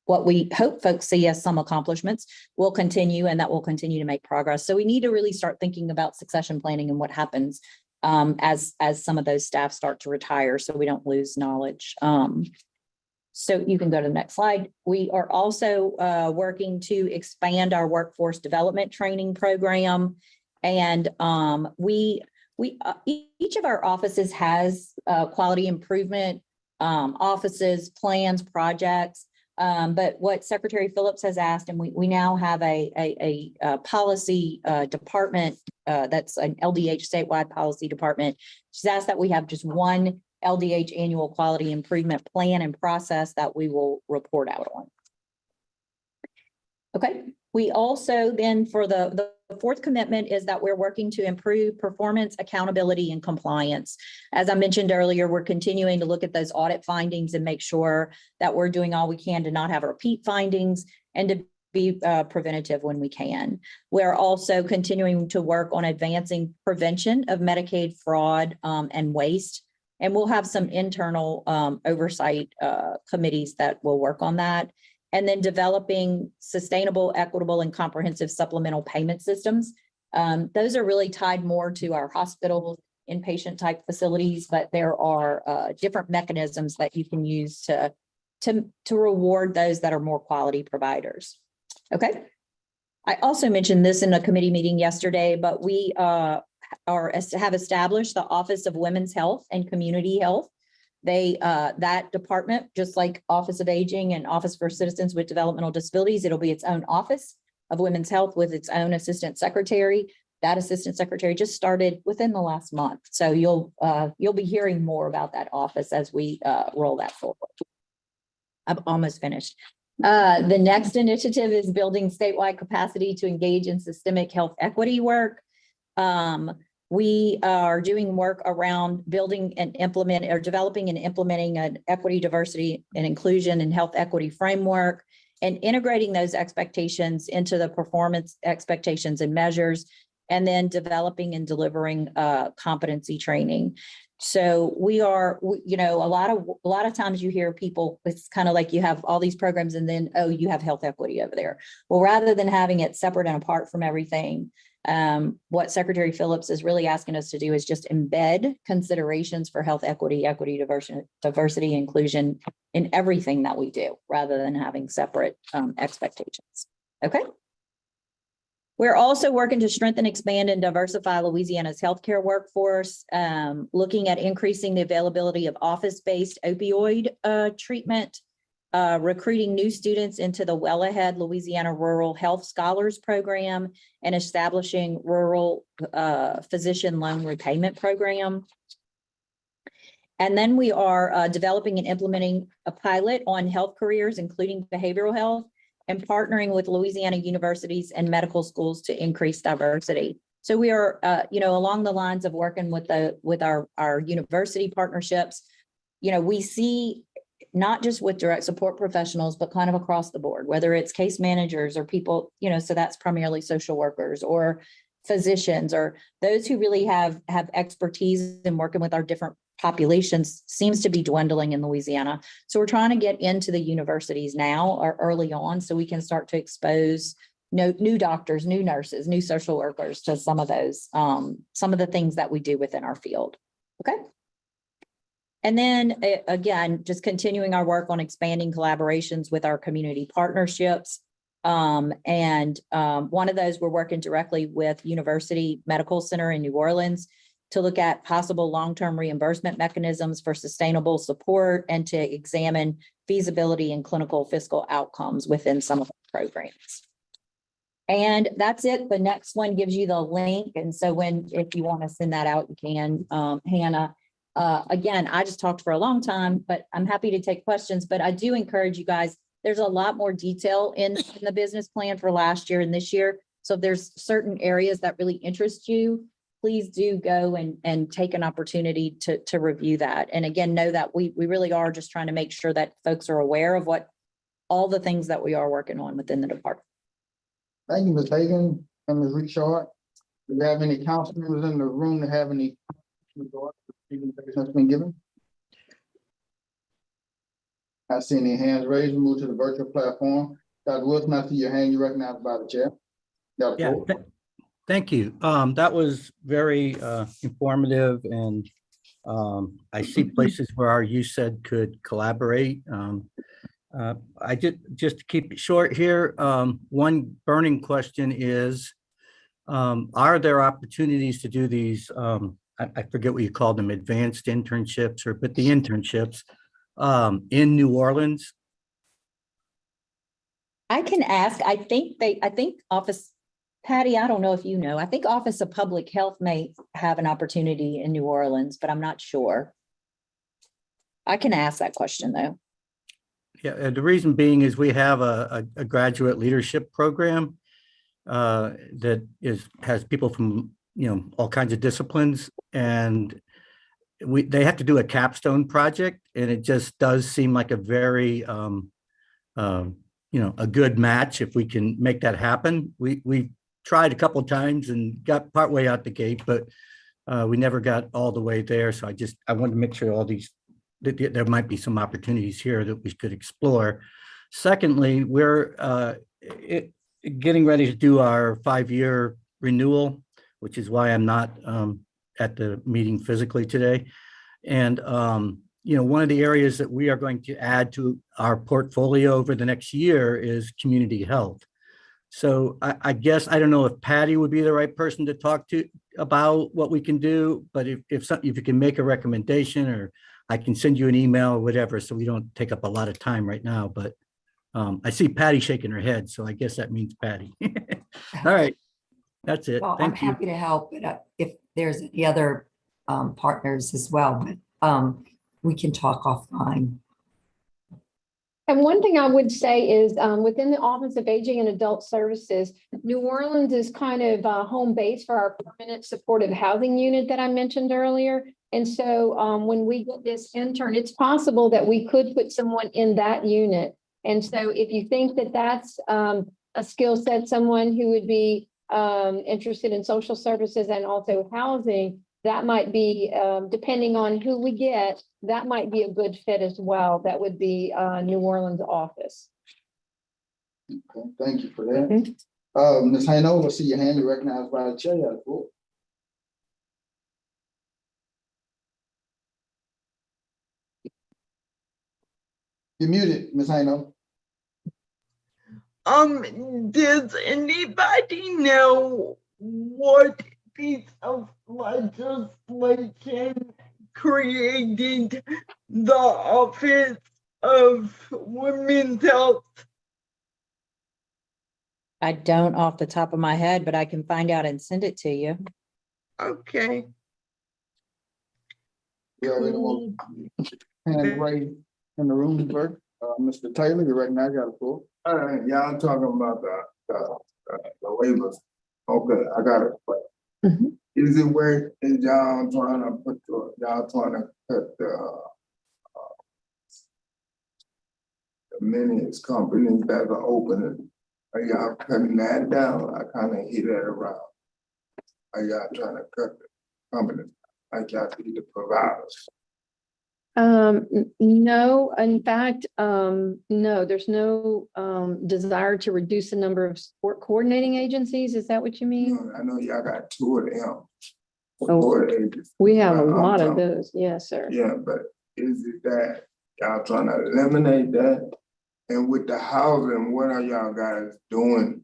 what we hope folks see as some accomplishments will continue, and that will continue to make progress. So we need to really start thinking about succession planning and what happens as some of those staff start to retire, so we don't lose knowledge. So you can go to the next slide. We are also working to expand our workforce development training program. And each of our offices has quality improvement offices, plans, projects. But what Secretary Phillips has asked, and we now have a policy department that's an LDH statewide policy department. She's asked that we have just one LDH annual quality improvement plan and process that we will report out on. Okay. We also then, for the fourth commitment, is that we're working to improve performance, accountability, and compliance. As I mentioned earlier, we're continuing to look at those audit findings and make sure that we're doing all we can to not have repeat findings and to be preventative when we can. We're also continuing to work on advancing prevention of Medicaid fraud and waste. And we'll have some internal oversight committees that will work on that. And then developing sustainable, equitable, and comprehensive supplemental payment systems. Those are really tied more to our hospital inpatient type facilities, but there are different mechanisms that you can use to reward those that are more quality providers. Okay. I also mentioned this in a committee meeting yesterday, but we have established the Office of Women's Health and Community Health. That department, just like Office of Aging and Office for Citizens with Developmental Disabilities, it'll be its own office. of Women's Health with its own assistant secretary. That assistant secretary just started within the last month. So you'll be hearing more about that office as we roll that forward. I'm almost finished. The next initiative is building statewide capacity to engage in systemic health equity work. We are doing work around building and developing and implementing an equity, diversity, and inclusion and health equity framework, and integrating those expectations into the performance expectations and measures, and then developing and delivering competency training. So we are, you know, a lot of times you hear people, it's kind of like you have all these programs and then, oh, you have health equity over there. Well, rather than having it separate and apart from everything, what Secretary Phillips is really asking us to do is just embed considerations for health equity, diversity, inclusion in everything that we do, rather than having separate expectations. Okay. We're also working to strengthen, expand, and diversify Louisiana's healthcare workforce, looking at increasing the availability of office-based opioid treatment, recruiting new students into the Well Ahead Louisiana Rural Health Scholars Program, and establishing rural physician loan repayment program. And then we are developing and implementing a pilot on health careers, including behavioral health, and partnering with Louisiana universities and medical schools to increase diversity. So we are, along the lines of working with our university partnerships, we see not just with direct support professionals, but kind of across the board, whether it's case managers or people, so that's primarily social workers or physicians or those who really have expertise in working with our different populations seems to be dwindling in Louisiana. So we're trying to get into the universities now or early on so we can start to expose new doctors, new nurses, new social workers to some of those, some of the things that we do within our field. Okay. And then again, just continuing our work on expanding collaborations with our community partnerships. One of those, we're working directly with University Medical Center in New Orleans to look at possible long-term reimbursement mechanisms for sustainable support and to examine feasibility and clinical fiscal outcomes within some of the programs. And that's it. The next one gives you the link. And so if you want to send that out, you can, Hannah. Again, I just talked for a long time, but I'm happy to take questions, but I do encourage you guys, there's a lot more detail in the business plan for last year and this year. So if there's certain areas that really interest you, please do go and take an opportunity to review that. And again, know that we really are just trying to make sure that folks are aware of all the things that we are working on within the department. Thank you, Ms. Hagan and Ms. Richard. Do we have any council members in the room that have any regard to the presentation that's been given? I see any hands raised. Move to the virtual platform. Dr. Wilson, I see your hand. You recognized by the chair. Yeah, thank you. That was very informative, and I see places where our USAID could collaborate. I just to keep it short here, one burning question is, are there opportunities to do these, I forget what you call them, advanced internships, but the internships in New Orleans? I can ask. I think Office, Patty, I don't know if you know, I think Office of Public Health may have an opportunity in New Orleans, but I'm not sure. I can ask that question though. Yeah, the reason being is we have a graduate leadership program that has people from all kinds of disciplines, and they have to do a capstone project, and it just does seem like a very a good match if we can make that happen. We tried a couple of times and got partway out the gate, but we never got all the way there. So I wanted to make sure that there might be some opportunities here that we could explore. Secondly, we're getting ready to do our 5-year renewal, which is why I'm not at the meeting physically today. And one of the areas that we are going to add to our portfolio over the next year is community health. So I guess, I don't know if Patty would be the right person to talk to about what we can do, but if you can make a recommendation, or I can send you an email or whatever, so we don't take up a lot of time right now, but I see Patty shaking her head, so I guess that means Patty. All right, that's it. Well, I'm Thank you. happy to help, but if there's any other partners as well, but we can talk offline. And one thing I would say is, within the Office of Aging and Adult Services, New Orleans is kind of home base for our permanent supportive housing unit that I mentioned earlier. And so when we get this intern, it's possible that we could put someone in that unit. And so if you think that that's a skill set, someone who would be interested in social services and also housing, that might be, depending on who we get, that might be a good fit as well. That would be New Orleans office. Okay, thank you for that. Ms. Hanover, I see your hand, you recognized by the chair. You have the floor. You're muted, Ms. Hanover. Does anybody know what piece of legislation created the Office of Women's Health? I don't off the top of my head, but I can find out and send it to you. Okay. We already want hand raised in the room, Bert. Mr. Taylor, you recognize, you have the floor. Y'all talking about the waivers. Okay, I got it. Is it where is y'all trying to put y'all trying to cut the minutes companies that are opening? Are y'all cutting that down? I kind of hear that around. Are y'all trying to cut the companies like y'all see the providers? No, in fact, no, there's no desire to reduce the number of sport coordinating agencies. Is that what you mean? I know y'all got 2 of them. Oh, we have a lot of those. Yes, sir. Yeah, but is it that y'all trying to eliminate that? And with the housing, what are y'all guys doing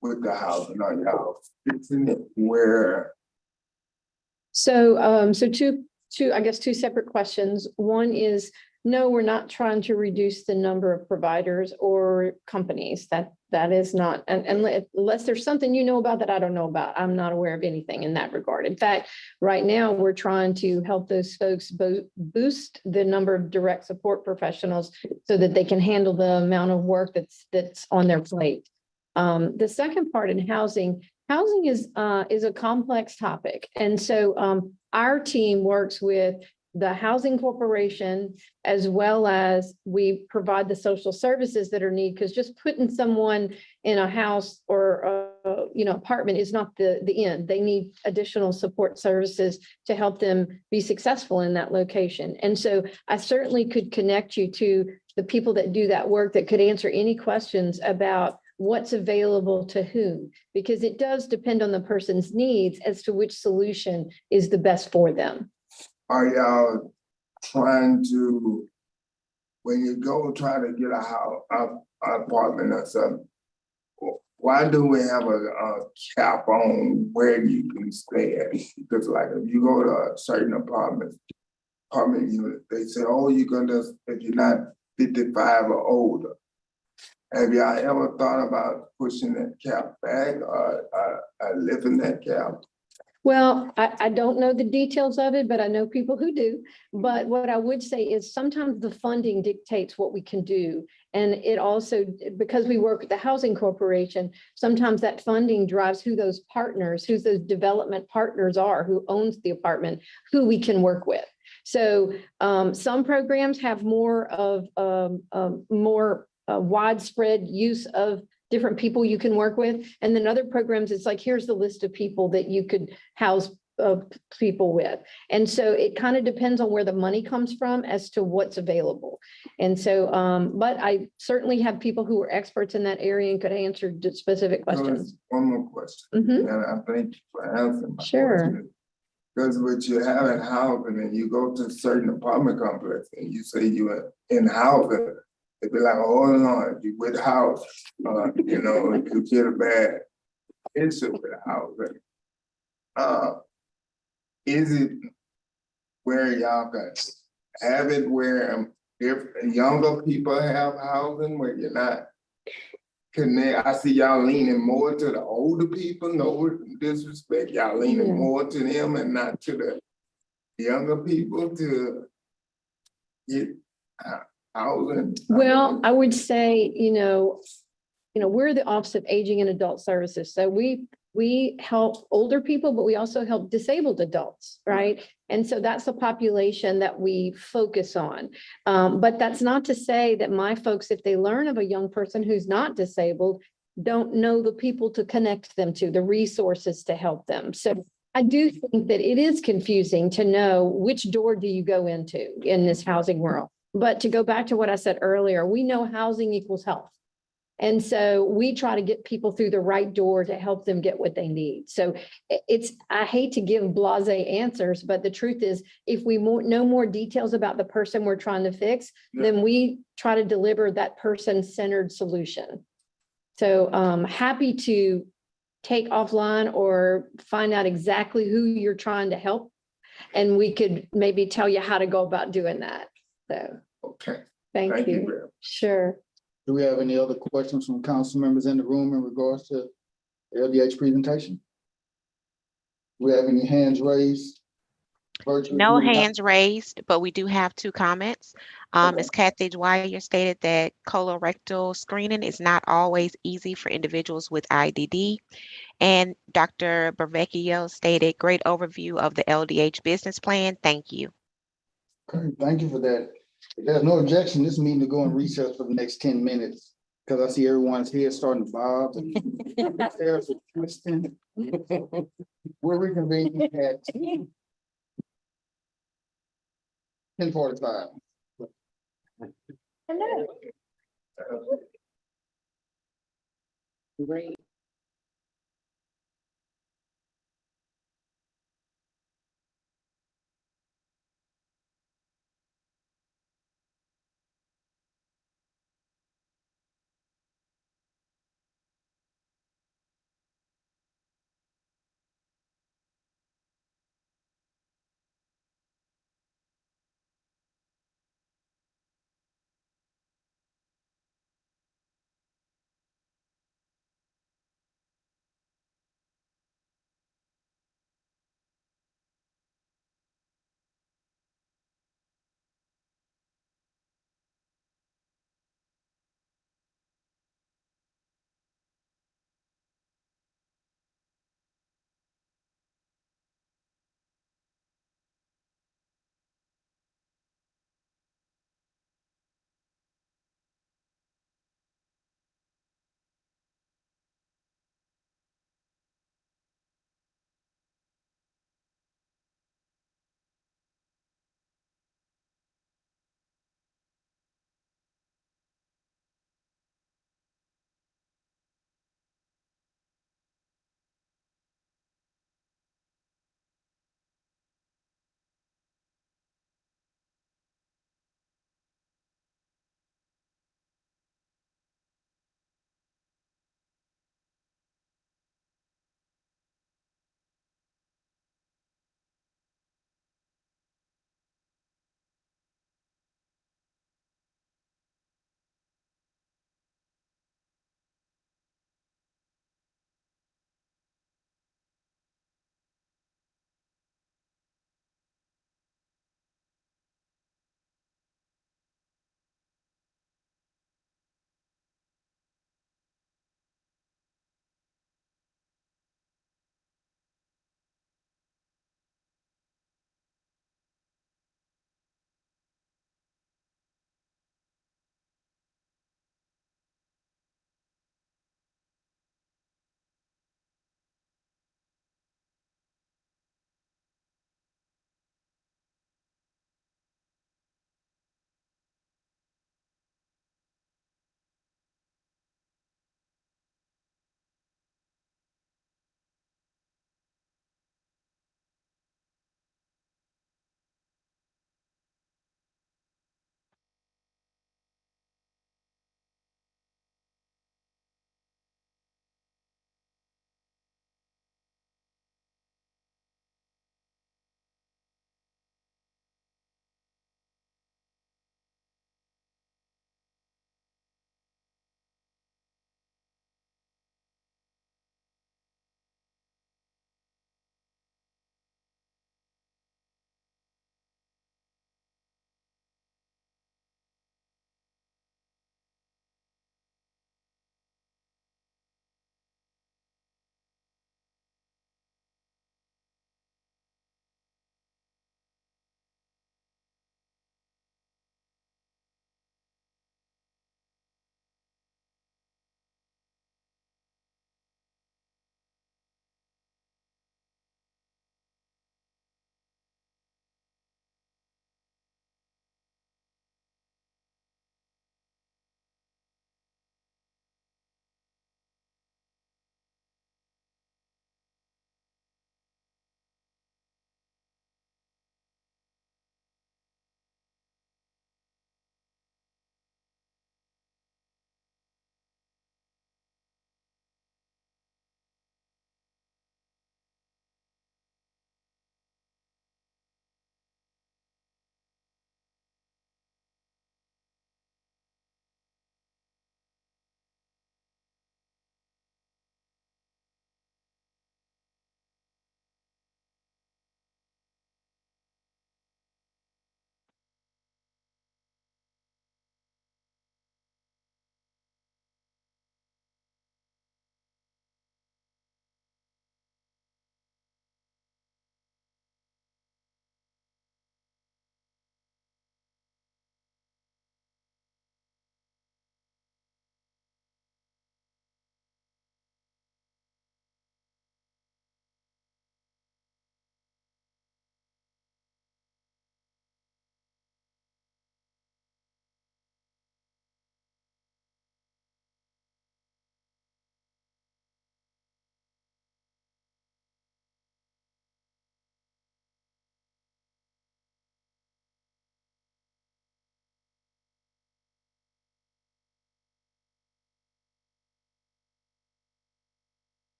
with the housing? Are y'all fixing it where? So, two separate questions. One is, no, we're not trying to reduce the number of providers or companies. That is not, and unless there's something you know about that I don't know about, I'm not aware of anything in that regard. In fact, right now, we're trying to help those folks boost the number of direct support professionals so that they can handle the amount of work that's on their plate. The second part in housing is a complex topic. And so our team works with the Housing Corporation, as well as we provide the social services that are needed, because just putting someone in a house or apartment is not the end. They need additional support services to help them be successful in that location. And so I certainly could connect you to the people that do that work that could answer any questions about what's available to whom, because it does depend on the person's needs as to which solution is the best for them. Are y'all trying to, when you go try to get a house, an apartment or something, why do we have a cap on where you can stay at? Because like if you go to a certain apartment unit, they say, oh, you're gonna, if you're not 55 or older. Have y'all ever thought about pushing that cap back or lifting that cap? Well, I don't know the details of it, but I know people who do. But what I would say is sometimes the funding dictates what we can do. And it also, because we work with the Housing Corporation, sometimes that funding drives who those development partners are, who owns the apartment, who we can work with. So some programs have more of widespread use of different people you can work with. And then other programs, it's like, here's the list of people that you could house people with. And so it kind of depends on where the money comes from as to what's available. And so, but I certainly have people who are experts in that area and could answer specific questions. One more question, and I thank you for answering my question. Because what you have in housing, and you go to a certain apartment complex and you say you're in housing, they'd be like, oh Lord, you with house, you get a bad issue with housing. Is it where y'all can have it where if younger people have housing where you're not connect, I see y'all leaning more to the older people, no disrespect, y'all leaning Yeah. more to them and not to the younger people to get housing. Well, I would say, we're the Office of Aging and Adult Services, so we help older people, but we also help disabled adults, right? And so that's the population that we focus on. But that's not to say that my folks, if they learn of a young person who's not disabled, don't know the people to connect them to, the resources to help them. So I do think that it is confusing to know which door do you go into in this housing world. But to go back to what I said earlier, we know housing equals health. And so we try to get people through the right door to help them get what they need. So I hate to give blasé answers, but the truth is, if we know more details about the person we're trying to fix, then we try to deliver that person-centered solution. So happy to take offline or find out exactly who you're trying to help. And we could maybe tell you how to go about doing that. So. Okay. Thank you. very much. Sure. Do we have any other questions from council members in the room in regards to the LDH presentation? Do we have any hands raised? Virtually? No hands raised, but we do have two comments. Ms. Kathy Dwyer stated that colorectal screening is not always easy for individuals with IDD. And Dr. Bervecchio stated, great overview of the LDH business plan. Thank you. Okay, thank you for that. If there's no objection, this meeting to go in recess for the next 10 minutes, because I see everyone's head starting to bob and stairs are twisting. We're reconvening at 10:45. Great.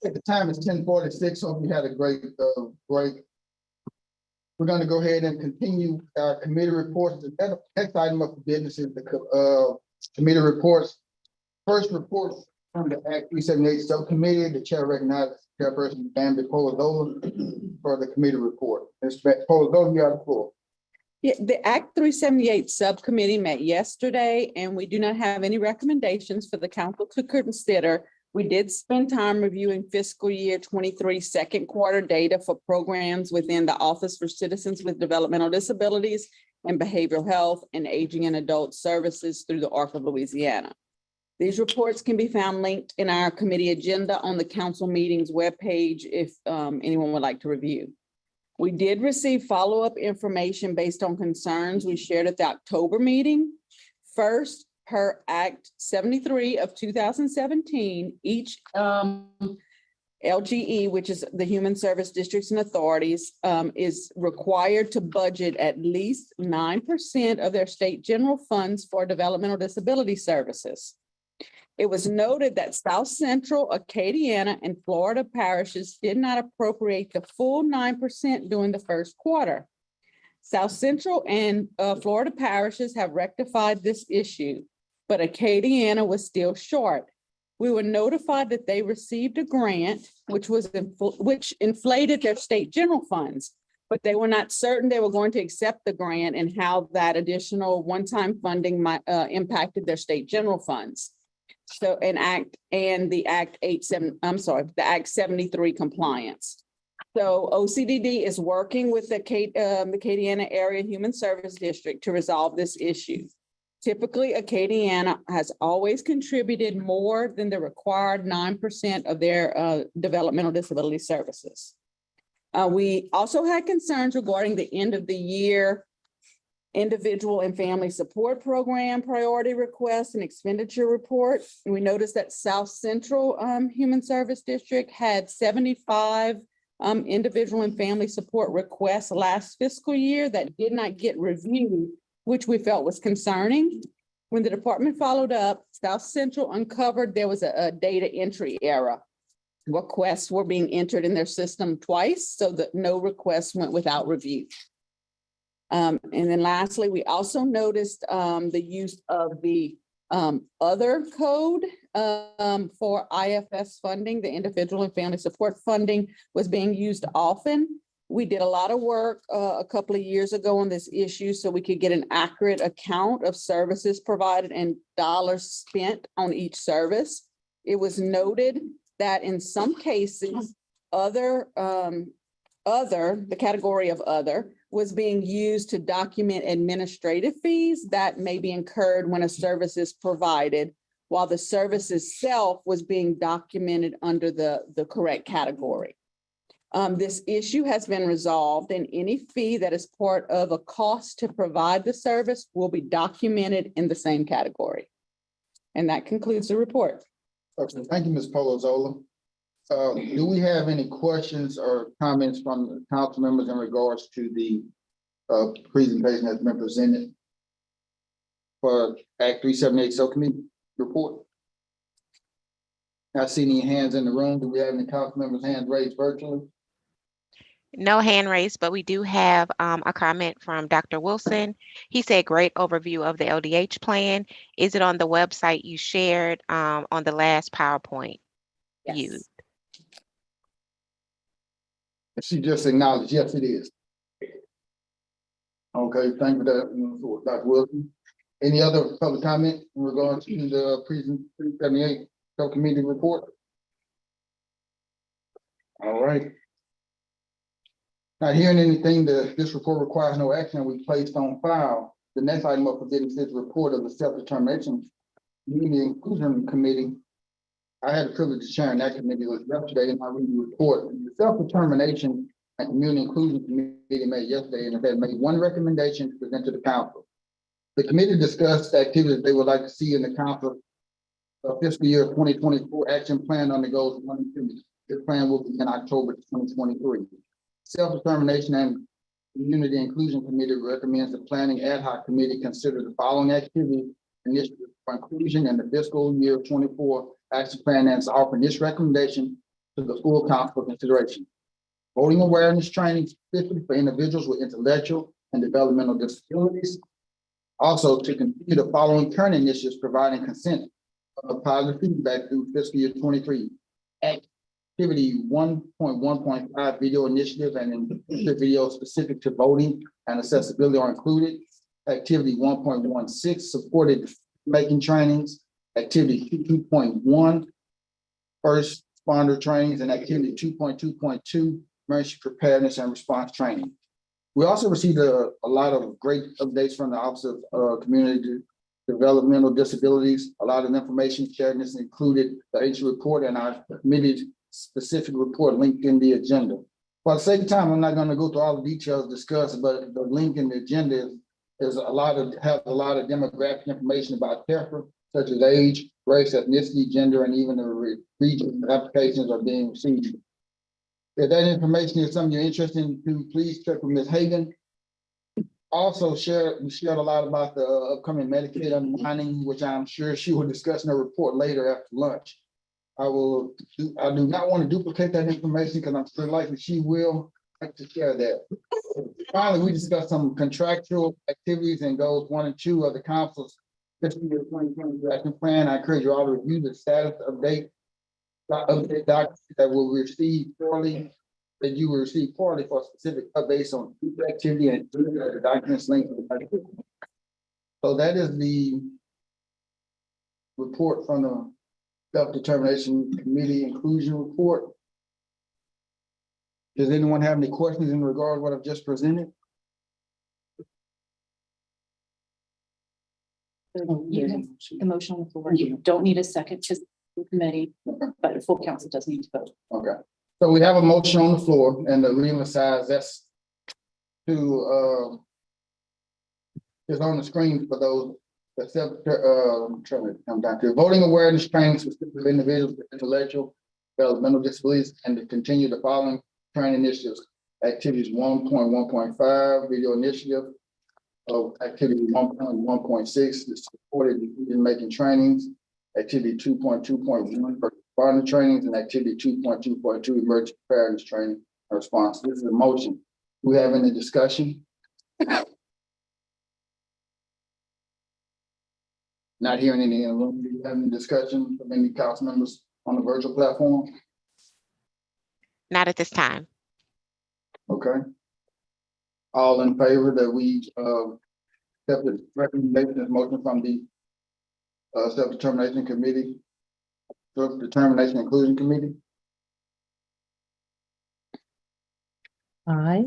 At the time, it's 10:46, so we had a great break. We're gonna go ahead and continue our committee reports. The next item of business is the committee reports. First report from the Act 378 Subcommittee. The chair recognizes Chairperson Bambi Polozola for the committee report. Ms. Polozola, you have the floor. Yeah, the Act 378 Subcommittee met yesterday, and we do not have any recommendations for the council to consider. We did spend time reviewing fiscal year 23 second quarter data for programs within the Office for Citizens with Developmental Disabilities and Behavioral Health and Aging and Adult Services through the ARC of Louisiana. These reports can be found linked in our committee agenda on the council meetings webpage if anyone would like to review. We did receive follow-up information based on concerns we shared at the October meeting. First, per Act 73 of 2017, each LGE, which is the Human Service Districts and Authorities, is required to budget at least 9% of their state general funds for developmental disability services. It was noted that South Central, Acadiana, and Florida parishes did not appropriate the full 9% during the first quarter. South Central and Florida parishes have rectified this issue, but Acadiana was still short. We were notified that they received a grant, which inflated their state general funds, but they were not certain they were going to accept the grant and how that additional one-time funding might impacted their state general funds. So the Act 73 compliance. So OCDD is working with the Acadiana Area Human Service District to resolve this issue. Typically, Acadiana has always contributed more than the required 9% of their developmental disability services. We also had concerns regarding the end of the year individual and family support program priority request and expenditure report. We noticed that South Central Human Service District had 75 individual and family support requests last fiscal year that did not get reviewed, which we felt was concerning. When the department followed up, South Central uncovered there was a data entry error. Requests were being entered in their system twice, so that no requests went without review. And then lastly, we also noticed the use of the other code for IFS funding, the individual and family support funding was being used often. We did a lot of work a couple of years ago on this issue so we could get an accurate account of services provided and dollars spent on each service. It was noted that in some cases, the category of other was being used to document administrative fees that may be incurred when a service is provided, while the service itself was being documented under the correct category. This issue has been resolved, and any fee that is part of a cost to provide the service will be documented in the same category. And that concludes the report. Okay, thank you, Ms. Polozola. Do we have any questions or comments from the council members in regards to the presentation that's been presented for Act 378 Subcommittee report? I see any hands in the room. Do we have any council members' hands raised virtually? No hand raised, but we do have a comment from Dr. Wilson. He said, great overview of the LDH plan. Is it on the website you shared on the last PowerPoint used? She just acknowledged, yes, it is. Okay, thank you for that, Dr. Wilson. Any other public comment in regards to the present 378 subcommittee report? All right. Not hearing anything, this report requires no action. We placed on file. The next item of business is the report of the self-determination Community Inclusion Committee. I had the privilege of chairing that committee yesterday, and I read the report. The self-determination and Community Inclusion Committee met yesterday, and it had made one recommendation to present to the council. The committee discussed the activities they would like to see in the council fiscal year 2024 action plan on the goals 1 and 2. This plan will begin October 2023. Self-determination and Community Inclusion Committee recommends the Planning Ad Hoc Committee consider the following activity initiatives for inclusion in the fiscal year 24 action plan, and is offering this recommendation to the full council for consideration. Voting awareness training specifically for individuals with intellectual and developmental disabilities. Also, to continue the following current initiatives providing consent of positive feedback through fiscal year 23. Activity 1.1.5 video initiative and inclusive video specific to voting and accessibility are included. Activity 1.16 supported making trainings. Activity 2.1 first responder trainings, and activity 2.2.2 emergency preparedness and response training. We also received a lot of great updates from the Office of Community Developmental Disabilities. A lot of information shared in this included the H report and our committee specific report linked in the agenda. For the sake of time, I'm not going to go through all the details discussed, but the link in the agenda has a lot of demographic information about TEFRA, such as age, race, ethnicity, gender, and even the region applications are being received. If that information is something you're interested in, please check with Ms. Hagan. Also, we shared a lot about the upcoming Medicaid unwinding, which I'm sure she will discuss in her report later after lunch. I do not want to duplicate that information because I'm sure likely she will like to share that. Finally, we discussed some contractual activities and goals 1 and 2 of the council's fiscal year 2020 action plan. I encourage you all to review the status update document that will receive quarterly, that you will receive quarterly for specific updates on each activity and the documents linked. So that is the report from the Self-Determination Committee Inclusion Report. Does anyone have any questions in regard to what I've just presented? You have the motion on the floor. You don't need a second to the committee, but the full council does need to vote. Okay, so we have a motion on the floor and the re-emphasize that's to is on the screen for those trying to come down to voting awareness training specific to individuals with intellectual developmental disabilities and to continue the following training initiatives. Activities 1.1.5 video initiative of activity 1.1.6 is supported in making trainings. Activity 2.2.1 for partner trainings and activity 2.2.2 emergency preparedness training and response. This is a motion. Do we have any discussion? Not hearing any in the room. Do you have any discussion from any council members on the virtual platform? Not at this time. Okay. All in favor that we accept the recommendation as motion from the Self-Determination Committee, Self-Determination Inclusion Committee? Aye.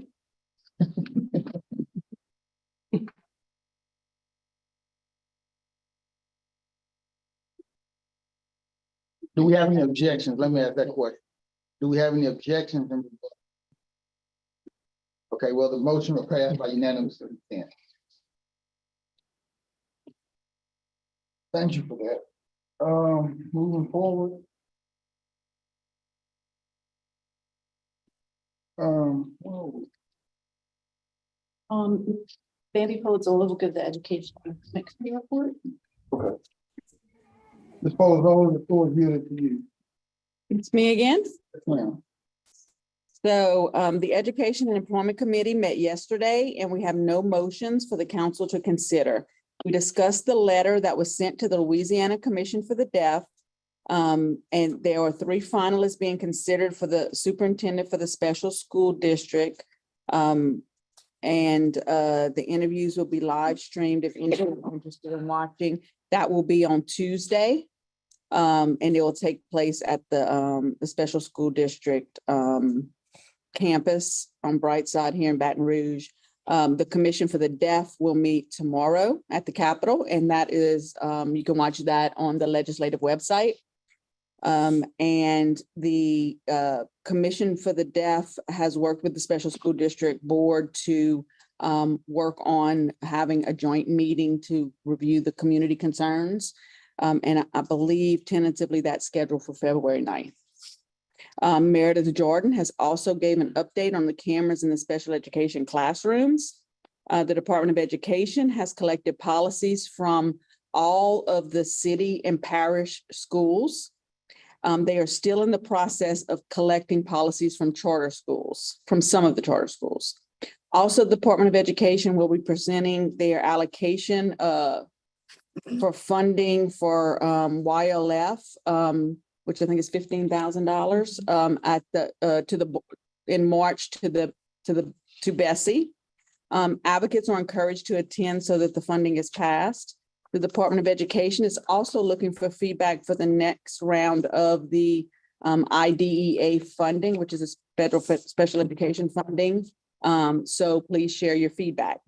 Do we have any objections? Let me ask that question. Do we have any objections? Okay, well, the motion will pass by unanimous consent. Thank you for that. Moving forward. Bambi Poets will look at the education next report. Okay. Ms. Poles, the floor is yielded to you. It's me again. Yes, ma'am. So the Education and Employment Committee met yesterday and we have no motions for the council to consider. We discussed the letter that was sent to the Louisiana Commission for the Deaf. And there are 3 finalists being considered for the superintendent for the special school district. And the interviews will be live streamed if anyone is interested in watching. That will be on Tuesday. And it will take place at the special school district campus on Brightside here in Baton Rouge. The Commission for the Deaf will meet tomorrow at the Capitol, and that is, you can watch that on the legislative website. And the Commission for the Deaf has worked with the Special School District Board to work on having a joint meeting to review the community concerns. And I believe tentatively that's scheduled for February 9th. Meredith Jordan has also gave an update on the cameras in the special education classrooms. The Department of Education has collected policies from all of the city and parish schools. They are still in the process of collecting policies from charter schools, from some of the charter schools. Also, the Department of Education will be presenting their allocation for funding for YLF, which I think is $15,000 at the in March to Bessie. Advocates are encouraged to attend so that the funding is passed. The Department of Education is also looking for feedback for the next round of the IDEA funding, which is a federal special education funding. So please share your feedback.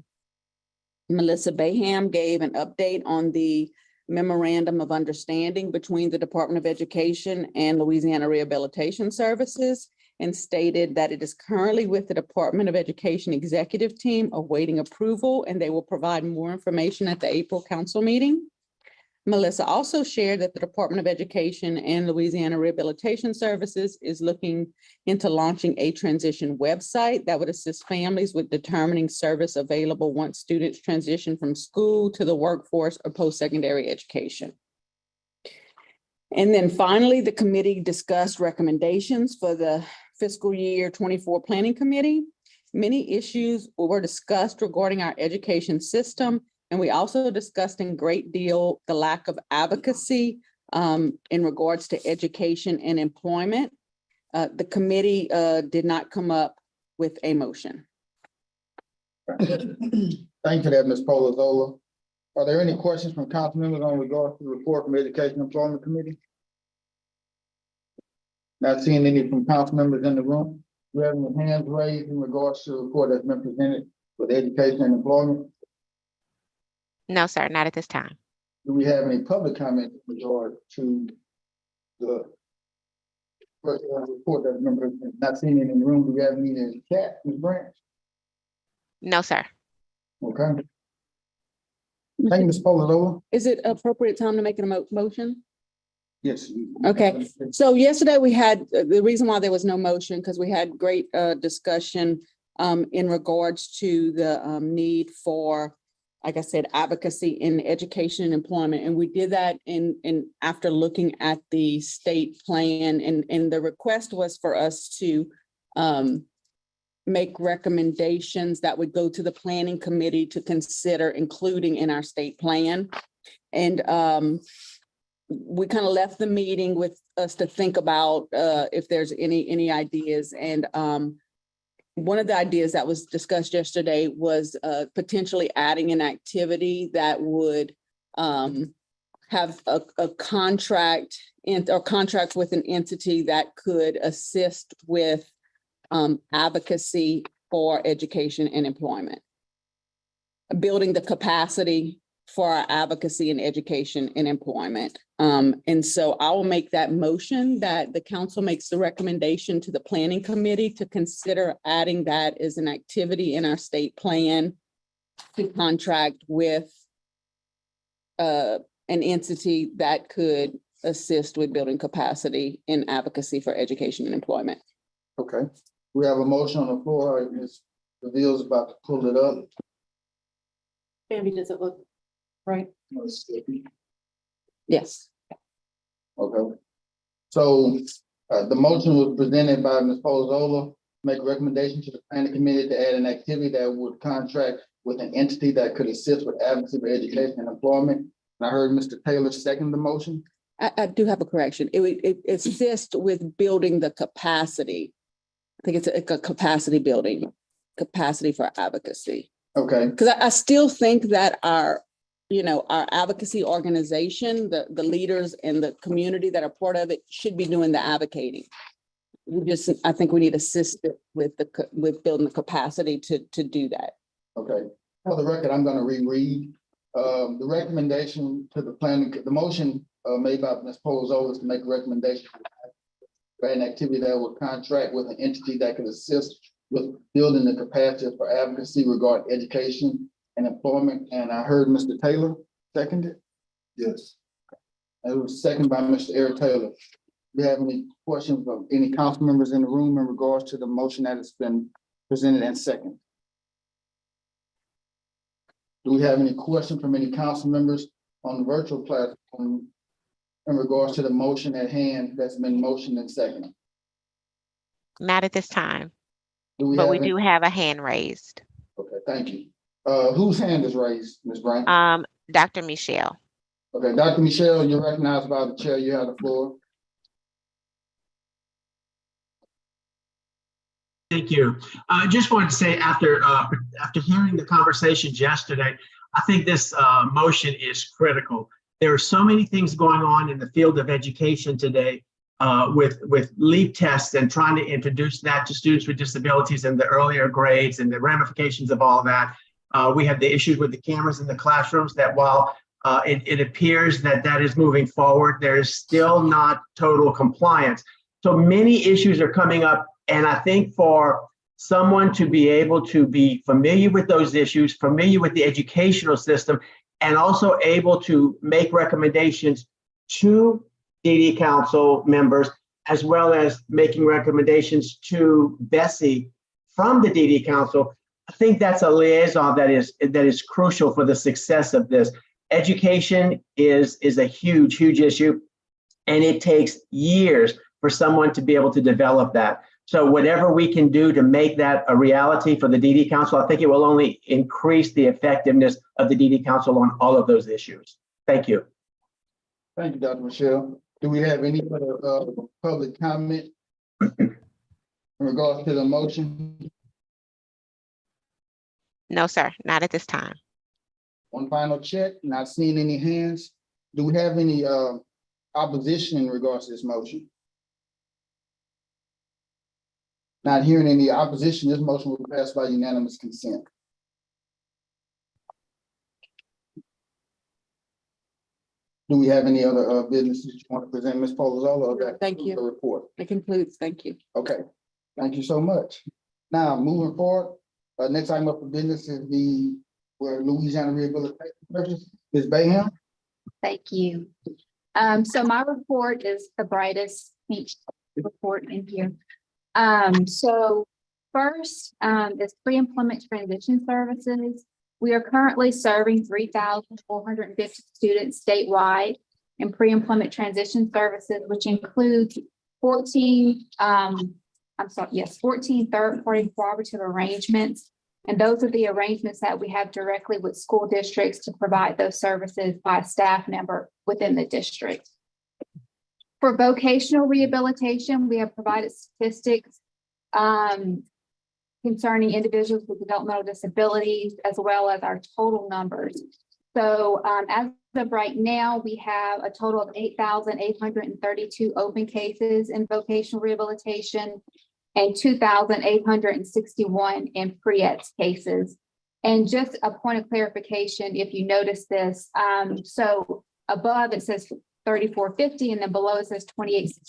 Melissa Baham gave an update on the memorandum of understanding between the Department of Education and Louisiana Rehabilitation Services, and stated that it is currently with the Department of Education executive team awaiting approval, and they will provide more information at the April council meeting. Melissa also shared that the Department of Education and Louisiana Rehabilitation Services is looking into launching a transition website that would assist families with determining service available once students transition from school to the workforce or post-secondary education. And then finally, the committee discussed recommendations for the fiscal year 24 Planning Committee. Many issues were discussed regarding our education system, and we also discussed in great deal the lack of advocacy in regards to education and employment. The committee did not come up with a motion. Thank you for that, Ms. Polozola. Are there any questions from council members on regards to the report from Education and Employment Committee? Not seeing any from council members in the room. Do we have any hands raised in regards to the report that's been presented with Education and Employment? No, sir, not at this time. Do we have any public comment in regard to the report that's been presented? Not seeing it in the room. Do we have any in the chat, Ms. Branch? No, sir. Okay. Thank you, Ms. Polozola. Is it appropriate time to make a motion? Yes. Okay, so yesterday we had, the reason why there was no motion, because we had great discussion in regards to the need for, like I said, advocacy in education and employment. And we did that in after looking at the state plan, and the request was for us to make recommendations that would go to the planning committee to consider including in our state plan. And we kind of left the meeting with us to think about if there's any ideas. And one of the ideas that was discussed yesterday was potentially adding an activity that would have a contract or contract with an entity that could assist with advocacy for education and employment, building the capacity for our advocacy in education and employment. And so I will make that motion that the council makes the recommendation to the planning committee to consider adding that as an activity in our state plan to contract with an entity that could assist with building capacity in advocacy for education and employment. Okay, we have a motion on the floor. Ms. Reveal's about to pull it up. Bambi, does it look right? Yes. Okay. So the motion was presented by Ms. Polozola, make a recommendation to the planning committee to add an activity that would contract with an entity that could assist with advocacy for education and employment. And I heard Mr. Taylor second the motion. I do have a correction. It assists with building the capacity. I think it's a capacity building, capacity for advocacy. Okay. Because I still think that our advocacy organization, the leaders and the community that are part of it should be doing the advocating. I think we need assistance with building the capacity to do that. Okay. For the record, I'm going to reread the recommendation to the planning. The motion made by Ms. Polozola is to make a recommendation for an activity that would contract with an entity that could assist with building the capacity for advocacy regarding education and employment. And I heard Mr. Taylor seconded. Yes. It was seconded by Mr. Eric Taylor. Do you have any questions from any council members in the room in regards to the motion that has been presented and second? Do we have any questions from any council members on the virtual platform in regards to the motion at hand that's been motioned and seconded? Not at this time, Do we but have we any- do have a hand raised. Okay, thank you. Whose hand is raised, Ms. Brown? Dr. Michelle. Okay, Dr. Michelle, you're recognized by the chair. You have the floor. Thank you. I just wanted to say after hearing the conversations yesterday, I think this motion is critical. There are so many things going on in the field of education today with LEAP tests and trying to introduce that to students with disabilities in the earlier grades and the ramifications of all that. We have the issues with the cameras in the classrooms that while it appears that is moving forward, there is still not total compliance. So many issues are coming up. And I think for someone to be able to be familiar with those issues, familiar with the educational system, and also able to make recommendations to DD Council members, as well as making recommendations to Bessie from the DD Council, I think that's a liaison that is crucial for the success of this. Education is a huge, huge issue, and it takes years for someone to be able to develop that. So whatever we can do to make that a reality for the DD Council, I think it will only increase the effectiveness of the DD Council on all of those issues. Thank you. Thank you, Dr. Michelle. Do we have any other public comment in regards to the motion? No, sir, not at this time. One final check, not seeing any hands. Do we have any opposition in regards to this motion? Not hearing any opposition, this motion will be passed by unanimous consent. Do we have any other businesses you want to present, Ms. Polozola? or that Thank you. concludes the report. It concludes. Thank you. Okay, thank you so much. Now, moving forward, next item up for business is the Louisiana Rehabilitation Services. Ms. Bayham? Thank you. So my report is the brightest pink report in here. So first, is pre-employment transition services. We are currently serving 3,450 students statewide in pre-employment transition services, which includes 14 third-party cooperative arrangements. And those are the arrangements that we have directly with school districts to provide those services by a staff member within the district. For vocational rehabilitation, we have provided statistics concerning individuals with developmental disabilities, as well as our total numbers. So as of right now, we have a total of 8,832 open cases in vocational rehabilitation and 2,861 in pre-ETS cases. And just a point of clarification, if you notice this, so above it says 3,450 and then below it says 2,860.